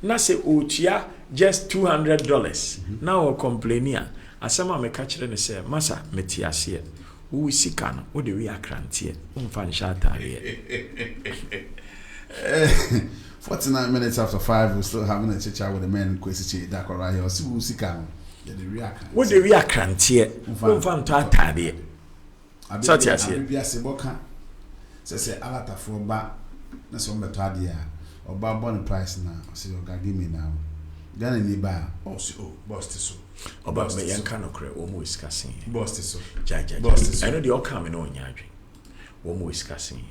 na se otua just $200 na o complainia asema me ka kire ne se masa metiase wo sika no wo de wi akrantie wo mfa nsha tare 49 minutes after 5 we're still having a chat with the men kwesichi dakora here si wo sika no wo de wi akrantie wo mfa nto atare satiase bi aseboka se alatafo ba na so mbeto ade a oba bon price na say oga give me now Ghana ni ba oh boss so oba me yanka no kre o mo discussing boss so jaja I know the all come no nya adwen o mo discussing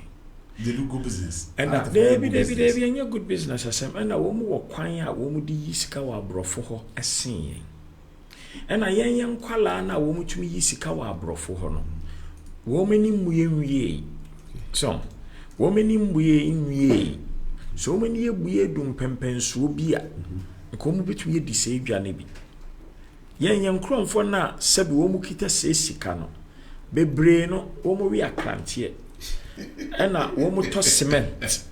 they do good business and they be any good business asem and wo mo kwan a wo mo di sika wa abrofo ho asen and yen kwala na wo mo tumi yi sika wa abrofo ho no wo mani muye so womani mbuye nwie so mani ebuye dum pempenso bi a nkomu betuye di se dwane bi yen kromfo na sabi wo mu kita se sika no bebre no wo mo wi akrantie ena wo mo to cement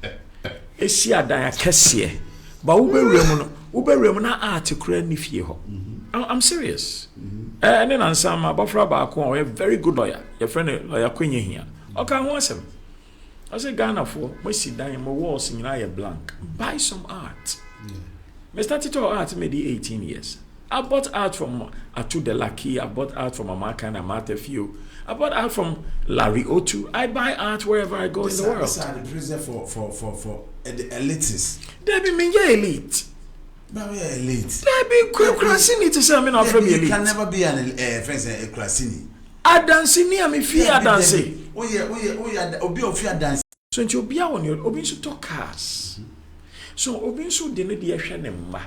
esi adan akese ba wo bewrem na art kura ni fie ho. I'm serious. And then answer my buffer back one, a very good lawyer. Your friend lawyer Queen here. Okay, I want him. I said Ghana for we sit down in my walls in a blank. Buy some art. I started to art maybe 18 years. I bought art from Atu De Lucky, I bought art from Amaka and Amate Few. I bought art from Larry Otu. I buy art wherever I go in the world. These are the prisons for the elites. They be me elite. But we are elite. They be Krasini to say I'm not from elite. You can never be an Krasini. Adansini am fear adansi. Oh yeah, obi of fear dance. So nti obi a won your obi so talk cars. So obi so de ne de ehwe ne mma.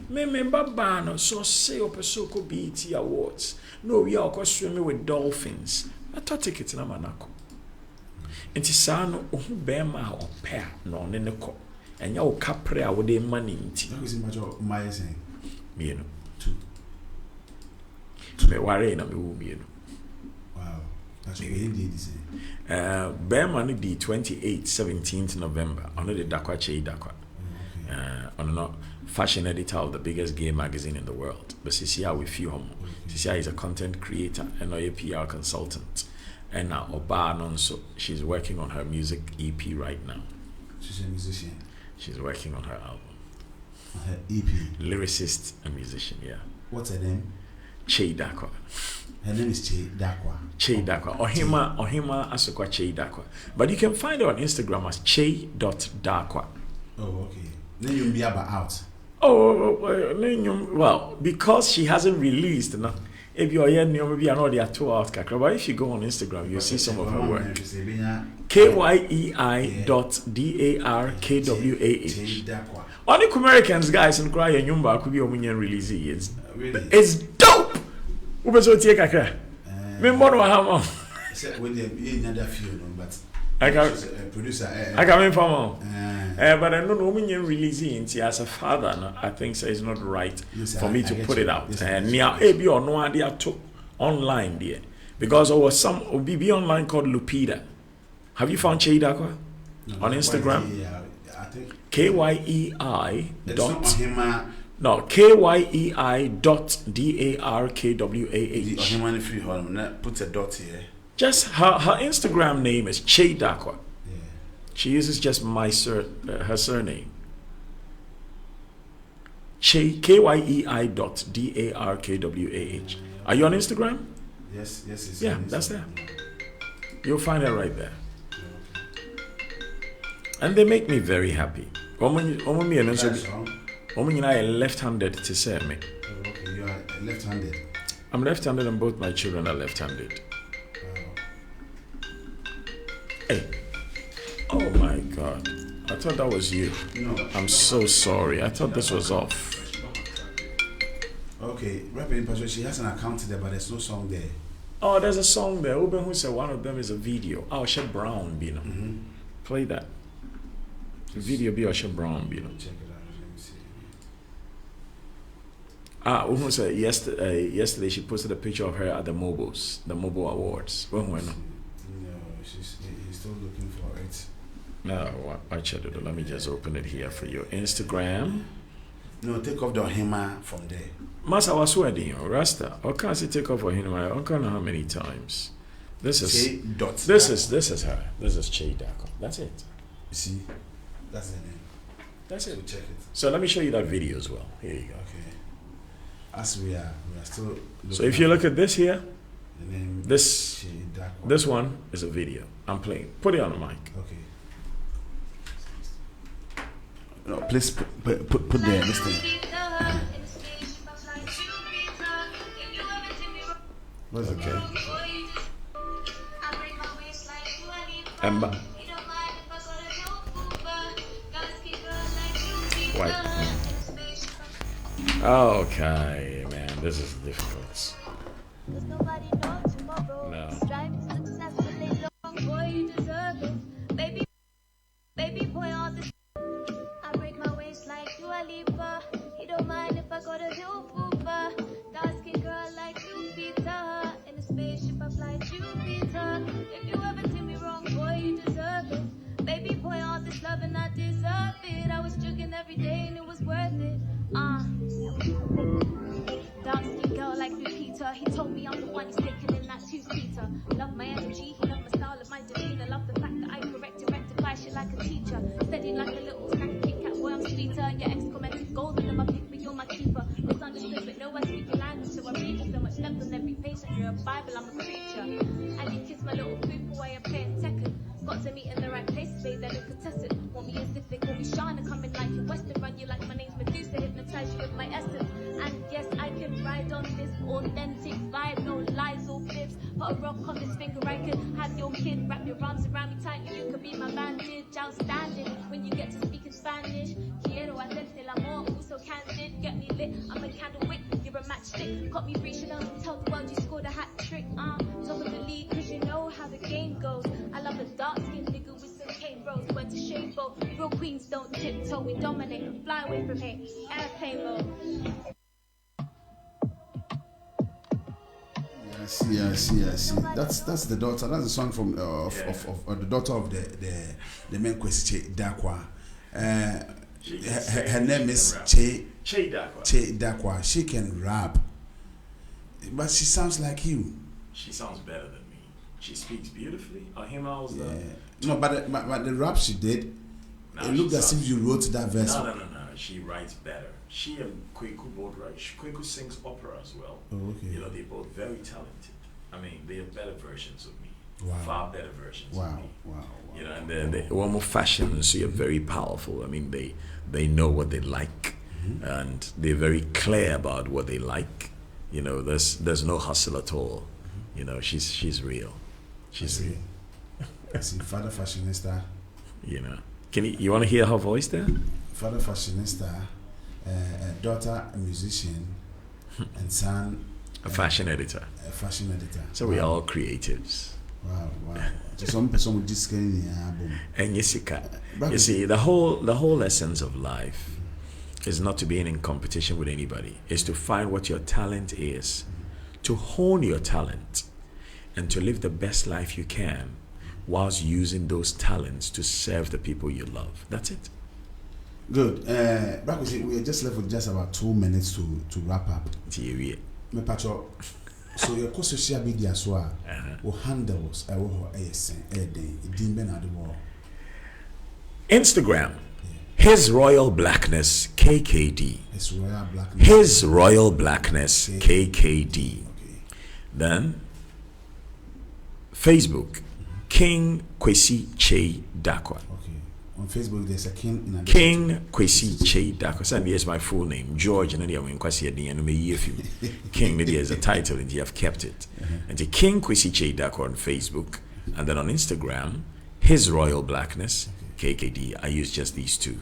Me baba no so say opeso ko BET awards. No we are swimming with dolphins. I thought ticket na manako. Nti sa no ohu be ma ope no ne ko. Enya o kapre a wo de money nti. That is much of my saying. Me no. 2. Me worry na me wo me no. Wow. That's what he did say. Bearman the 28th, 17th November. On the Dakwa Che Dakwa. On no fashion editor of the biggest gay magazine in the world. But Cecilia with Phiiphi. Cecilia is a content creator and a PR consultant. And now Oba Nonso, she's working on her music EP right now. She's a musician. She's working on her album. Her EP. Lyricist and musician, yeah. What's her name? Che Dakwa. Her name is Che Dakwa. Che Dakwa. Ohima Asokwa Che Dakwa. But you can find her on Instagram as che.dakwa. Oh, okay. Then you'll be out. Well, because she hasn't released, no. If you're here, maybe I know they are 2 hours. But if you go on Instagram, you'll see some of her work. KYEI.DARKWAH. Only Americans, guys, and cry and Yumba could be a million release. It's dope. Ubeso take a crack. Remember what happened? I can producer. I can inform. But I don't know when you're releasing as a father. No, I think so it's not right for me to put it out. And now, maybe or no idea to online there because there was some BB online called Lupita. Have you found Che Dakwa on Instagram? I think KYEI. No, KYEI.DARKWAH. Put a dot here. Just her Instagram name is Che Dakwa. Yeah. She uses just her surname. Che KYEI.DARKWAH. Are you on Instagram? Yes. Yeah, that's there. You'll find her right there. And they make me very happy. I'm left-handed to say me. Okay, you are left-handed. I'm left-handed and both my children are left-handed. Hey. Oh my God. I thought that was you. No. I'm so sorry. I thought this was off. Okay, rapping Pastor, she has an account there, but there's no song there. Oh, there's a song there. Uben who said one of them is a video. Oh, Osha Brown, you know. Play that. Video be Osha Brown, you know. Check it out. Let me see. Uben said yesterday she posted a picture of her at the mobile awards. When? No, he's still looking for it. No, I checked it. Let me just open it here for you. Instagram. No, take off the Ohima from there. Masa was wedding, Rasta. Or can't she take off for him? I don't know how many times. This is Che dot. This is her. This is Che Dakwa. That's it. You see, that's the name. That's it. So check it. So let me show you that video as well. Here you go. Okay. As we are still. So if you look at this here, the name this Che Dakwa. this one is a video. I'm playing. Put it on the mic. Okay. No, please put there. Listen. What's Okay. Emma. White. Okay, man, this is difficult. No. Baby boy on the I break my waist like Dua Lipa. He don't mind if I go to Phiiphi. Dark skin girl like Phiiphi. In a spaceship I fly Jupiter. If you ever did me wrong, boy, you deserve it. Baby boy, all this love and I deserve it. I was drinking every day and it was worth it. Dark skin girl like Lupita. He told me I'm the one he's taking in that two-seater. Love my energy, he loved my style of my demeanor. Love the fact that I correct and rectify shit like a teacher. Steady like a little snack, Kit Kat, boy, I'm sweeter. Your ex commented golden in my pick, but you're my keeper. Misunderstood, but no one speaks your language, so I read with so much depth on every page. Like you're a Bible, I'm a creature. And you kiss my little poop away, I play a Tekken. Got to meet in the right place, babe, then it could test it. Want me as if they call me Shana, coming like your Western. Run you like my name's Medusa, hypnotize you with my essence. And yes, I can ride on this authentic vibe, no lies or fibs. Put a rock on this finger, I could have your kid. Wrap your arms around me tightly, you could be my bandage. Outstanding, when you get to speak in Spanish. Quiero hacerte el amor, so candid. Get me lit, I'm a candle wick, you're a matchstick. Caught me reaching out to tell the world you scored a hat trick. Top of the league, cause you know how the game goes. I love a dark-skinned nigga with some cane bros. Went to shade boat, real queens don't tiptoe. We dominate, fly away from hate, airplane mode. I see. That's the daughter. That's the song from of the daughter of the main question, Dakwa. Her name is Che Dakwa. She can rap, but she sounds like you. She sounds better than me. She speaks beautifully. No, but the rap she did, it looked as if you wrote that verse. No. She writes better. She and Kweku both write. Kweku sings opera as well. Oh, okay. You know, they're both very talented. I mean, they are better versions of me. Wow. Far better versions of me. Wow. You know, and they're more fashion, so you're very powerful. I mean, they know what they like, and they're very clear about what they like. You know, there's no hustle at all. You know, she's real. She's real. I see. Father fashionista. You know, you want to hear her voice there? Father fashionista, daughter a musician, and son a fashion editor. So we are all creatives. Wow. Some person with this kind of album. And Jessica, you see, the whole essence of life is not to be in competition with anybody. It's to find what your talent is, to hone your talent, and to live the best life you can, whilst using those talents to serve the people you love. That's it. Good. We are just left with just about 2 minutes to wrap up. Me patro. So your social media so handles Instagram. His Royal Blackness KKD. His Royal Blackness KKD. Then Facebook, King Kwesi Che Dakwa. On Facebook, there's a King. King Kwesi Che Dakwa. And here's my full name, George. And then King is a title, and you have kept it. And the King Kwesi Che Dakwa on Facebook, and then on Instagram, His Royal Blackness KKD. I use just these two.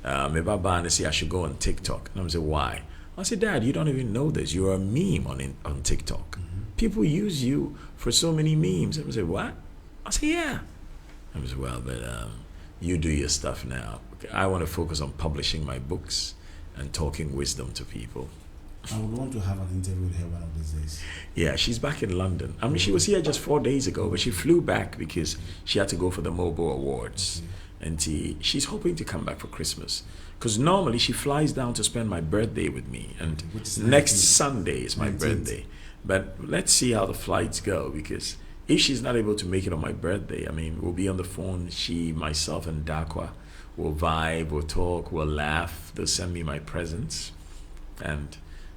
My baba and say I should go on TikTok, and I'm say why? I said, Dad, you don't even know this. You're a meme on TikTok. People use you for so many memes. I say, what? I say, yeah. I say, well, but you do your stuff now. I want to focus on publishing my books and talking wisdom to people. I would want to have an interview with her one of these days. Yeah, she's back in London. I mean, she was here just 4 days ago, but she flew back because she had to go for the Mobo Awards. And she's hoping to come back for Christmas. Because normally she flies down to spend my birthday with me. And next Sunday is my birthday. But let's see how the flights go, because if she's not able to make it on my birthday, I mean, we'll be on the phone. She, myself, and Dakwa will vibe, we'll talk, we'll laugh. They'll send me my presents. And,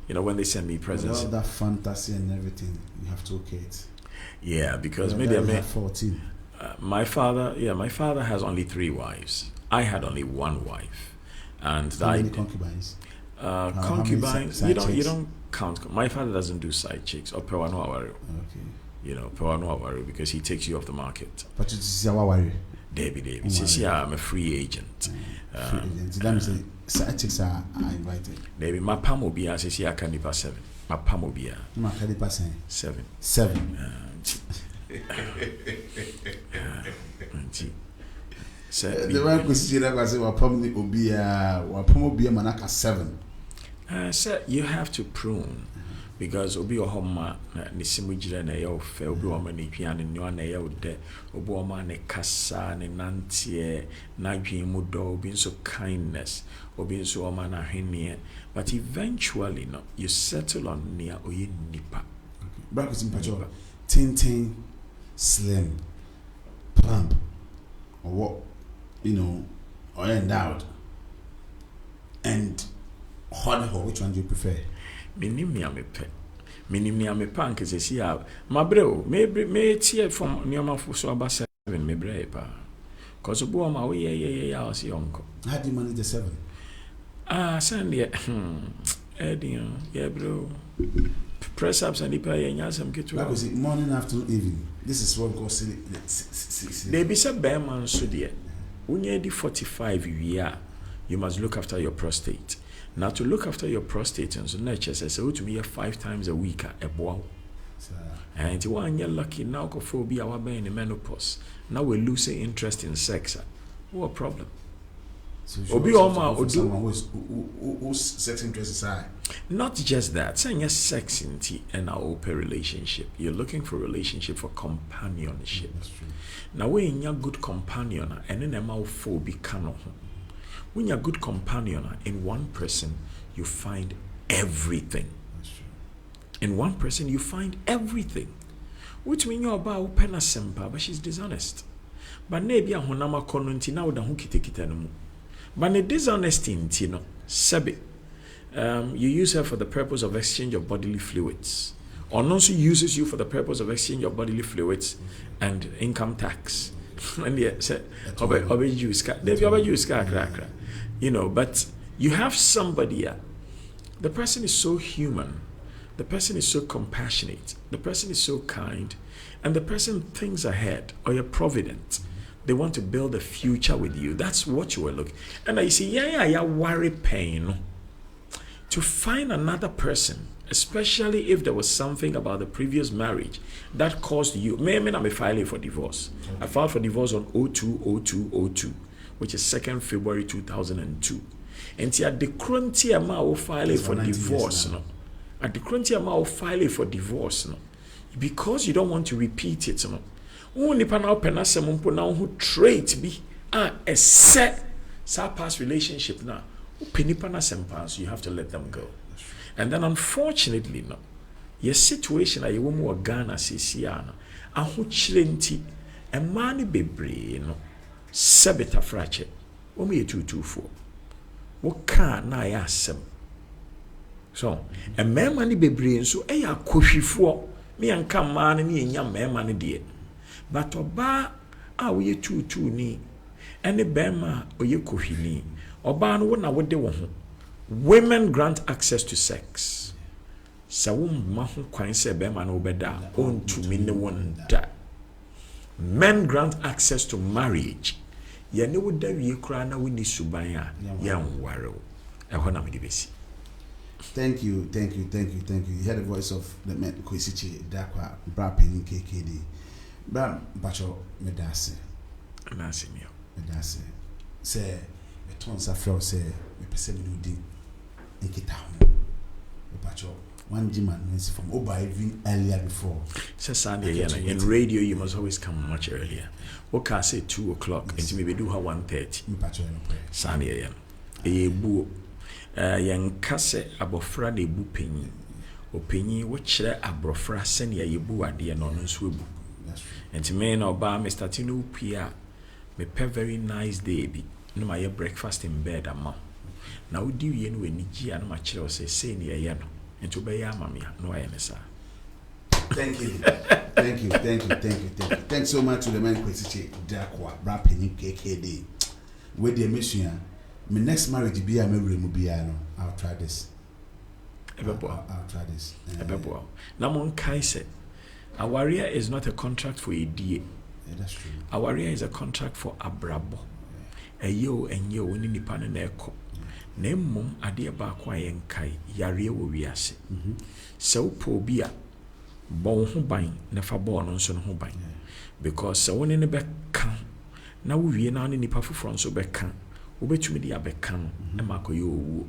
you know, when they send me presents... With all that fantasy and everything, you have to okay it. Yeah, because maybe I have 14. My father has only 3 wives. I had only 1 wife. And how many concubines? Concubines, you don't count. My father doesn't do side chicks or pewano awaru. Okay. You know, pewano awaru, because he takes you off the market. But you see how worry. David. See, I'm a free agent. That means side chicks are invited. Maybe my pamobia says I can be 7. My pamobia. My can be 7. 7. The one question that was Wapamobia Manaka 7. Sir, you have to prune. because obi ohoma na ne simu gire na ye fe obi o ma ne twia ne nwa na ye ode obi o ma ne kasa ne nante na dwen mu do obi nso kindness obi nso o ma na hwene but eventually no you settle on near oye nipa Brackets in Pajola tin slim plump or what or endowed and hot which one do you prefer? Minimia me pe. Minimia me pan ke sesi a. Mabreo, me tie from nioma fo so about 7 me bre pa. Cause obo ma we ye I was young. How do you manage the 7? Send ye. Eddie, yeah bro. Press ups and ipa ye nyasam ketu. That was it morning, afternoon, evening. This is what goes silly. They be say bear man so there. When you 45 year, you must look after your prostate. Now to look after your prostate and so nature says so to be 5 times a week a bow. And you are lucky now for be our in the menopause. Now we're losing interest in sex. What problem? So Obi whose sex interest is high. Not just that, saying yes, sex in and our open relationship. You're looking for a relationship for companionship. That's true. Now when you're good companion and then a mouth be canon. When you're a good companion, in one person, you find everything. That's true. In one person, you find everything. Which means you're about Pena Sempa, but she's dishonest. But maybe a honama konunti now the hukite. But the dishonesty in Tino, Sebi, you use her for the purpose of exchange of bodily fluids. Or also uses you for the purpose of exchange of bodily fluids and income tax. And yeah, but you have somebody, the person is so human, the person is so compassionate, the person is so kind, and the person thinks ahead, or you're provident. They want to build a future with you. That's what you were looking. And I see, worry pain. To find another person, especially if there was something about the previous marriage that caused you. I'm filing for divorce. I filed for divorce on 02/02/02, which is 2nd February 2002. And at the current amount filing for divorce, no. At the current amount filing for divorce, no. Because you don't want to repeat it, no. Only panel penasem now who trait be a set past relationship now. So you have to let them go. And then unfortunately, no, your situation you woman Ghana sisiana, a who chilenti, a money bebre, no, sebeta frache, omi 224. What can I ask them? So, a man money bebre, so a koshi for me and come man and me and young man money dear. But oba we 22 ni, and the bema or ye koshi ni, oba no one would do. Women grant access to sex. Sawum mahu kwan se be man obeda on to me one da. Men grant access to marriage. Ye ne woda wie kra na woni suban a yan ware. E ho na me besi. Thank you. You heard the voice of the man Kwesichi Dakwa Brapin KKD. Bra bacho medase. Medase mi. Medase. Say me ton sa feel say me pese me no din. One Jiman is from Oba even earlier before. In radio, you must always come much earlier. What can I say 2 o'clock? And maybe do her 1:30. Sunday, a boo. Young Casse abofra de boo penny. Opinion, which abrofra send ya boo at the anonymous wibu. And to me, no bar, Mr. Tinu Pia, me pe very nice day be. No, my breakfast in bed, amount. Now do you know when Niji and my child say near Yano and to be Yamamia? No, I am, sir. Thank you. Thanks so much to the man Kwesichi Dakwa Brapin KKD. With the mission, my next marriage be a memory mubiano. I'll try this. I'll try this. Now, Mon Kai said, a warrior is not a contract for a day. Yeah, that's true. A warrior is a contract for a brabo. A yo and yo winning the pan and echo. Name ade ba kwa yenkai yare wo wiase so po bia bon ho ban na fa bon no so ho ban because so woni ne be kan na wo wie na ne nipa foforo so be kan wobetumi di abeka no e makoye owu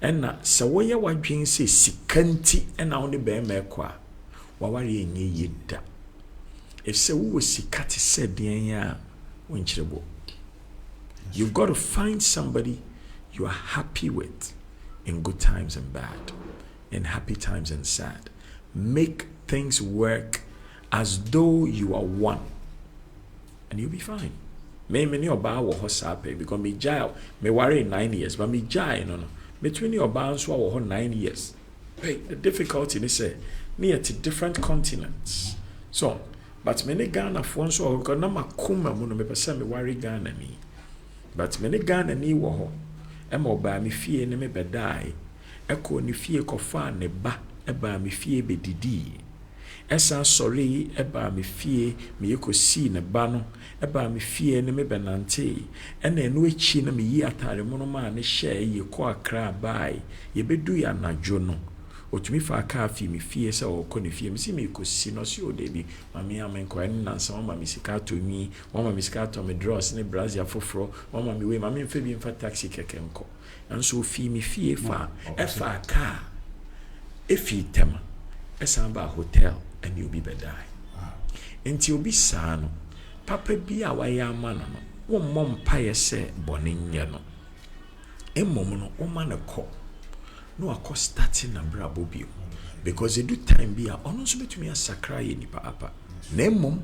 enna se woye wadwen se sikanti enna wo ne be ma ekwa waware enye yeda if se wo sikati said den wonchirebo. You've got to find somebody you are happy with in good times and bad, in happy times and sad. Make things work as though you are one, and you'll be fine. Me ni oba wo ho sape because me jai me worry 9 years, but me jai no between your oba so wo ho 9 years. Hey, the difficulty is say near to different continents. So, but many Ghana for so because na makuma mu no me pese me worry Ghana ni. But many Ghana ni wo ho. Ema oba me fie ne me bedai. Eko ni fie kofa ne ba eba me fie bedidi. Esa sorry eba me fie me yekosi ne ba no eba me fie ne me benante. Ena enu echi na me yi atare mu no ma ne hye ye ko akra bai. Ye bedu ya najo no. Otumi fa ka fi me fie se o ko ne fie me si me kosi no si o de bi mame amenko en nansa mama me sika to mi mama me sika to me dross ne brazia foforo mama me we mame mfa bi mfa taxi keke nko anso fi me fie fa efa ka efi tema esamba hotel and you be bedai enti obi sa no papa bi a waye amana no wo mmom paye se bone nye no emom no wo ma ne ko no akọ starting na brabo bio because they do time bia ono so betumi asakra ye nipa apa na emom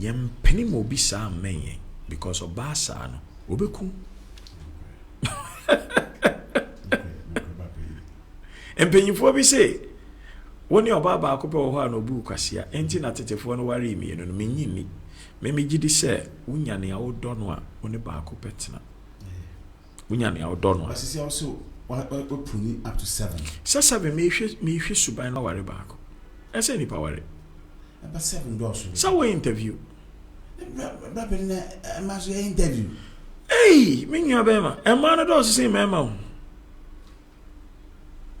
yem peni mo bi sa menye because oba sa no obeku empenyifo bi say woni oba ba akọ pe wo ho na obu kwasia enti na tetefo no ware mi no menyini me gidi se wunya ne awodo no a woni ba akọ petena wunya ne awodo no asisi also what pruning up to 7. So 7 me hwe suban na ware baako. Ese ni pa ware. About 7 doors. So we interview. Brother na so interview. Hey, me nwa be ma. E ma no doors say me ma.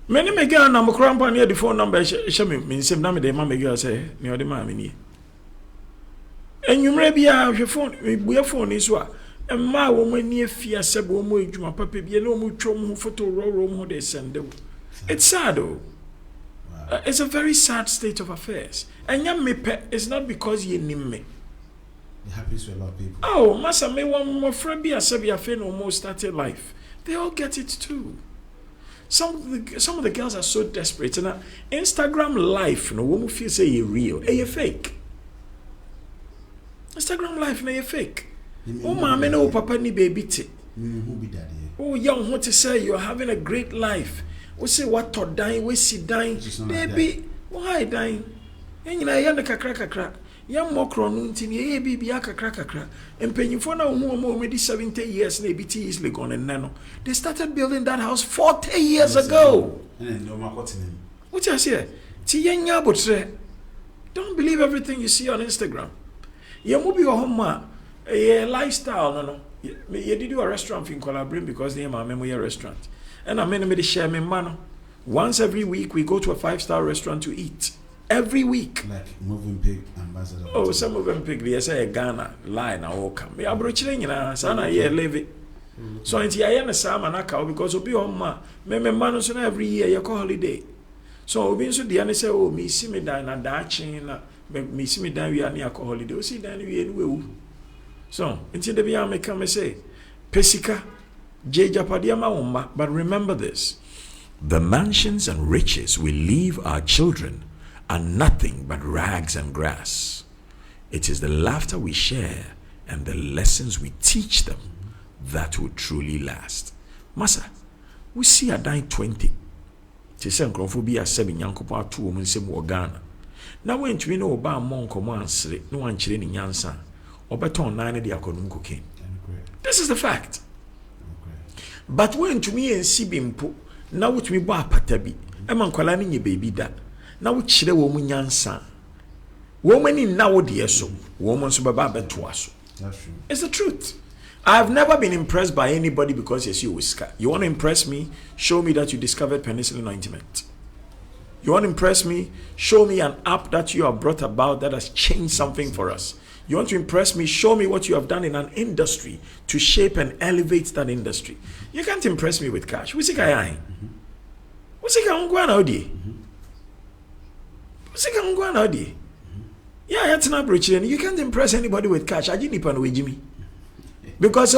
Me ni me girl na mo krampa na the phone number she me nsem na me de ma me girl say me ode ma me ni. Enwumre bia hwe phone me buye phone so a Emma woman near fear sebo mo ejuma papa bi no mo twom photo ro mo de send. It's sad though. It's a very sad state of affairs. And ya me pe it's not because you nim me. It happens to a lot of people. Oh, massa me one more friend be a sebi afe no more started life. They all get it too. Some of the girls are so desperate and Instagram life no woman feel say you real, you fake. Instagram life no you fake. Oh, mama, no, papa, ni baby. Oh, young, what to say? You're having a great life. We say what to dying, we see dying, baby. Why dying? And you know, you're the crack. Young more cronuntin, ye baby, yaka crack. And paying for now, already 70 years, maybe easily gone and nano. They started building that house 40 years ago. What I say? Don't believe everything you see on Instagram. You move your home. A lifestyle, no. You did do a restaurant in Colabrin because they are my memory restaurant. And I mean, share me man. Once every week, we go to a 5-star restaurant to eat. Every week. Like Moving Pig Ambassador. Oh, some Moving Pig, they say Ghana, line, I will come. I brought you in, Sana, yeah, live it. So, until I am a salmon, I call because of your ma. Me man, so every year, you call holiday. So, we so the say, oh, me see me down and dashing, me see me down, we are near holiday. See, then we will. So, until the beyond may come and say, Pesika, Japadiama Umma, but remember this. The mansions and riches we leave our children are nothing but rags and grass. It is the laughter we share and the lessons we teach them that will truly last. Masa, we see a dying 20. Tisen Cronphobia 7 Yankopa 2 women sem Ghana. Now when we know about Monko Mansre, no one chilling in Yansan. Obeton 9 de akonum cocaine. This is the fact. But when to me and see bimpo, now which we bar patabi, a man calling your baby that. Now which chile woman yansan. Woman in now dear so, woman so baba to us. That's true. It's the truth. I've never been impressed by anybody because yes, you whisker. You want to impress me? Show me that you discovered penicillin ointment. You want to impress me? Show me an app that you have brought about that has changed something for us. You want to impress me? Show me what you have done in an industry to shape and elevate that industry. You can't impress me with cash. What's it going on? Yeah, that's not breaching. You can't impress anybody with cash. I didn't even with Jimmy. Because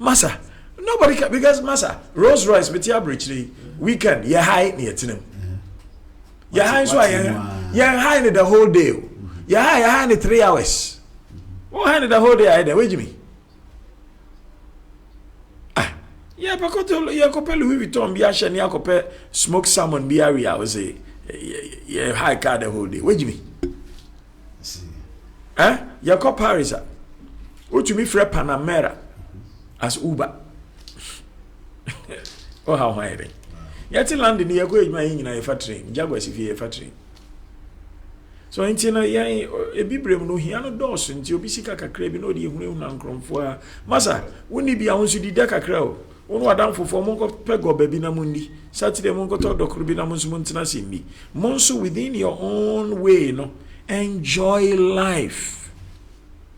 Massa, nobody can, because Massa, Rolls Royce, but you're breaching weekend, you're high near to them. You're high, so you're high the whole day. You're high in 3 hours. What high the whole day? I wait, Jimmy. Yeah, because you're compared Louis Vuitton, Biash, and you're compared smoked salmon, Biaria, I was a high car the whole day. Wait, Jimmy. You're Paris. What to me for Panamera as Uber. Oh, how high. Yet in London, you're going in a factory, Jaguars if you're a factory. So, in Tina, a Bibrem no hiano dos, and you'll be sick a crab in the Uncle for Massa. Wouldn't it be ounce to the deca crow? One down for Mongo Pego Babina Mundi, Saturday Mongo Talk, Rubina Montana Cindy. Monso within your own way, no. Enjoy life.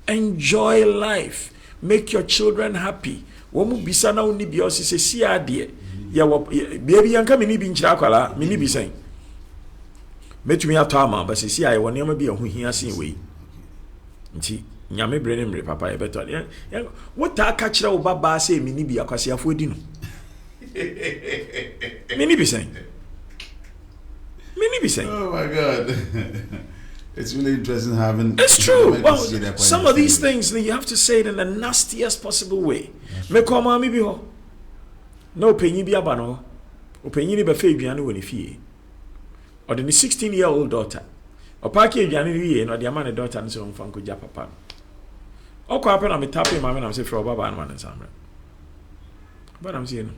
Enjoy life. Make your children happy. Womu bisana uni biosi se si adie. Ya baby yanka mini bi nchira kwala mini bi sen. Metumi ato ama ba se si aye woni ama bi ehu hia sen we. Nti nyame brene mre papa e beto. Ya wota aka kire wo baba se mini bi akwase afodi no. Mini bi sen. Oh my God. It's really interesting having. It's true. Well, some of these things you have to say it in the nastiest possible way. Me koma mi bi ho. No penyi bi aba no. O penyi ni be fa aduane woni fie. O de ni 16-year-old daughter. O paaki aduane ni wie no de ama ne daughter no so mfa nko ja papa. O kwa na me tape ma me na me se fro baba na man nsamre. Ba na me se no.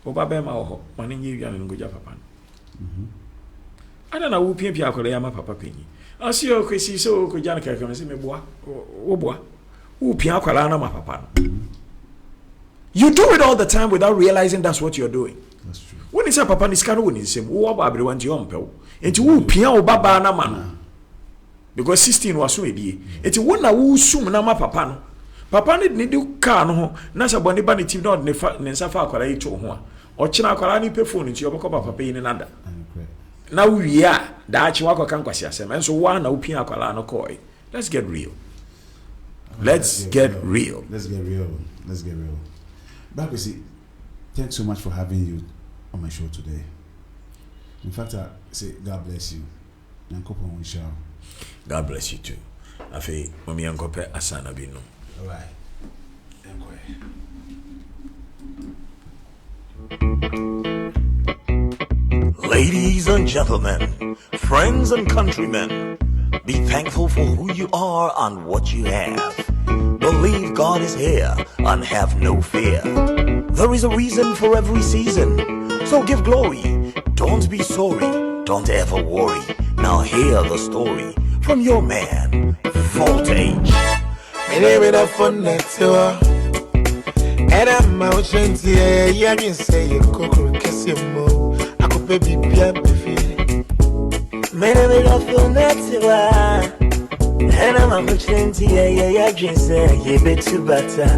O baba ma wo ho. Ma ne nyi aduane nko ja papa. Ada na wo pia akore ya ma papa penyi. Asi o kwesi so ko jana ka ka se me boa. Wo boa. Wo pia akwara na ma papa. You do it all the time without realizing that's what you're doing. That's true. When you say papa ni sika no woni nsem, wo ba abre wanti on pew. Enti wo pia wo baba na ma no. Because 16 was so edie. Enti wo na wo sum na ma papa no. Papa ni di car no ho, na se boni ba ni team no ne nsa fa akwara yi to ho a. O kina akwara ni pe phone nti obekọ papa yi ni nada. Na we are that you walk can kwasi asem. And so one na wo pia akwara no koi. Let's get real. Let's get real. Bakwesi, thanks so much for having you on my show today. In fact, I say God bless you. God bless you too. Afi mami yankope asana binu. All right. Ladies and gentlemen, friends and countrymen, be thankful for who you are and what you have. Believe God is here and have no fear. There is a reason for every season, so give glory. Don't be sorry, don't ever worry. Now hear the story from your man, Voltage. My name is Amandzeba, and I'm out here. Yeah, you say you cook, kiss your mo. I could baby baby. My name is Amandzeba, and I'm out here. Yeah, you say you bet you better.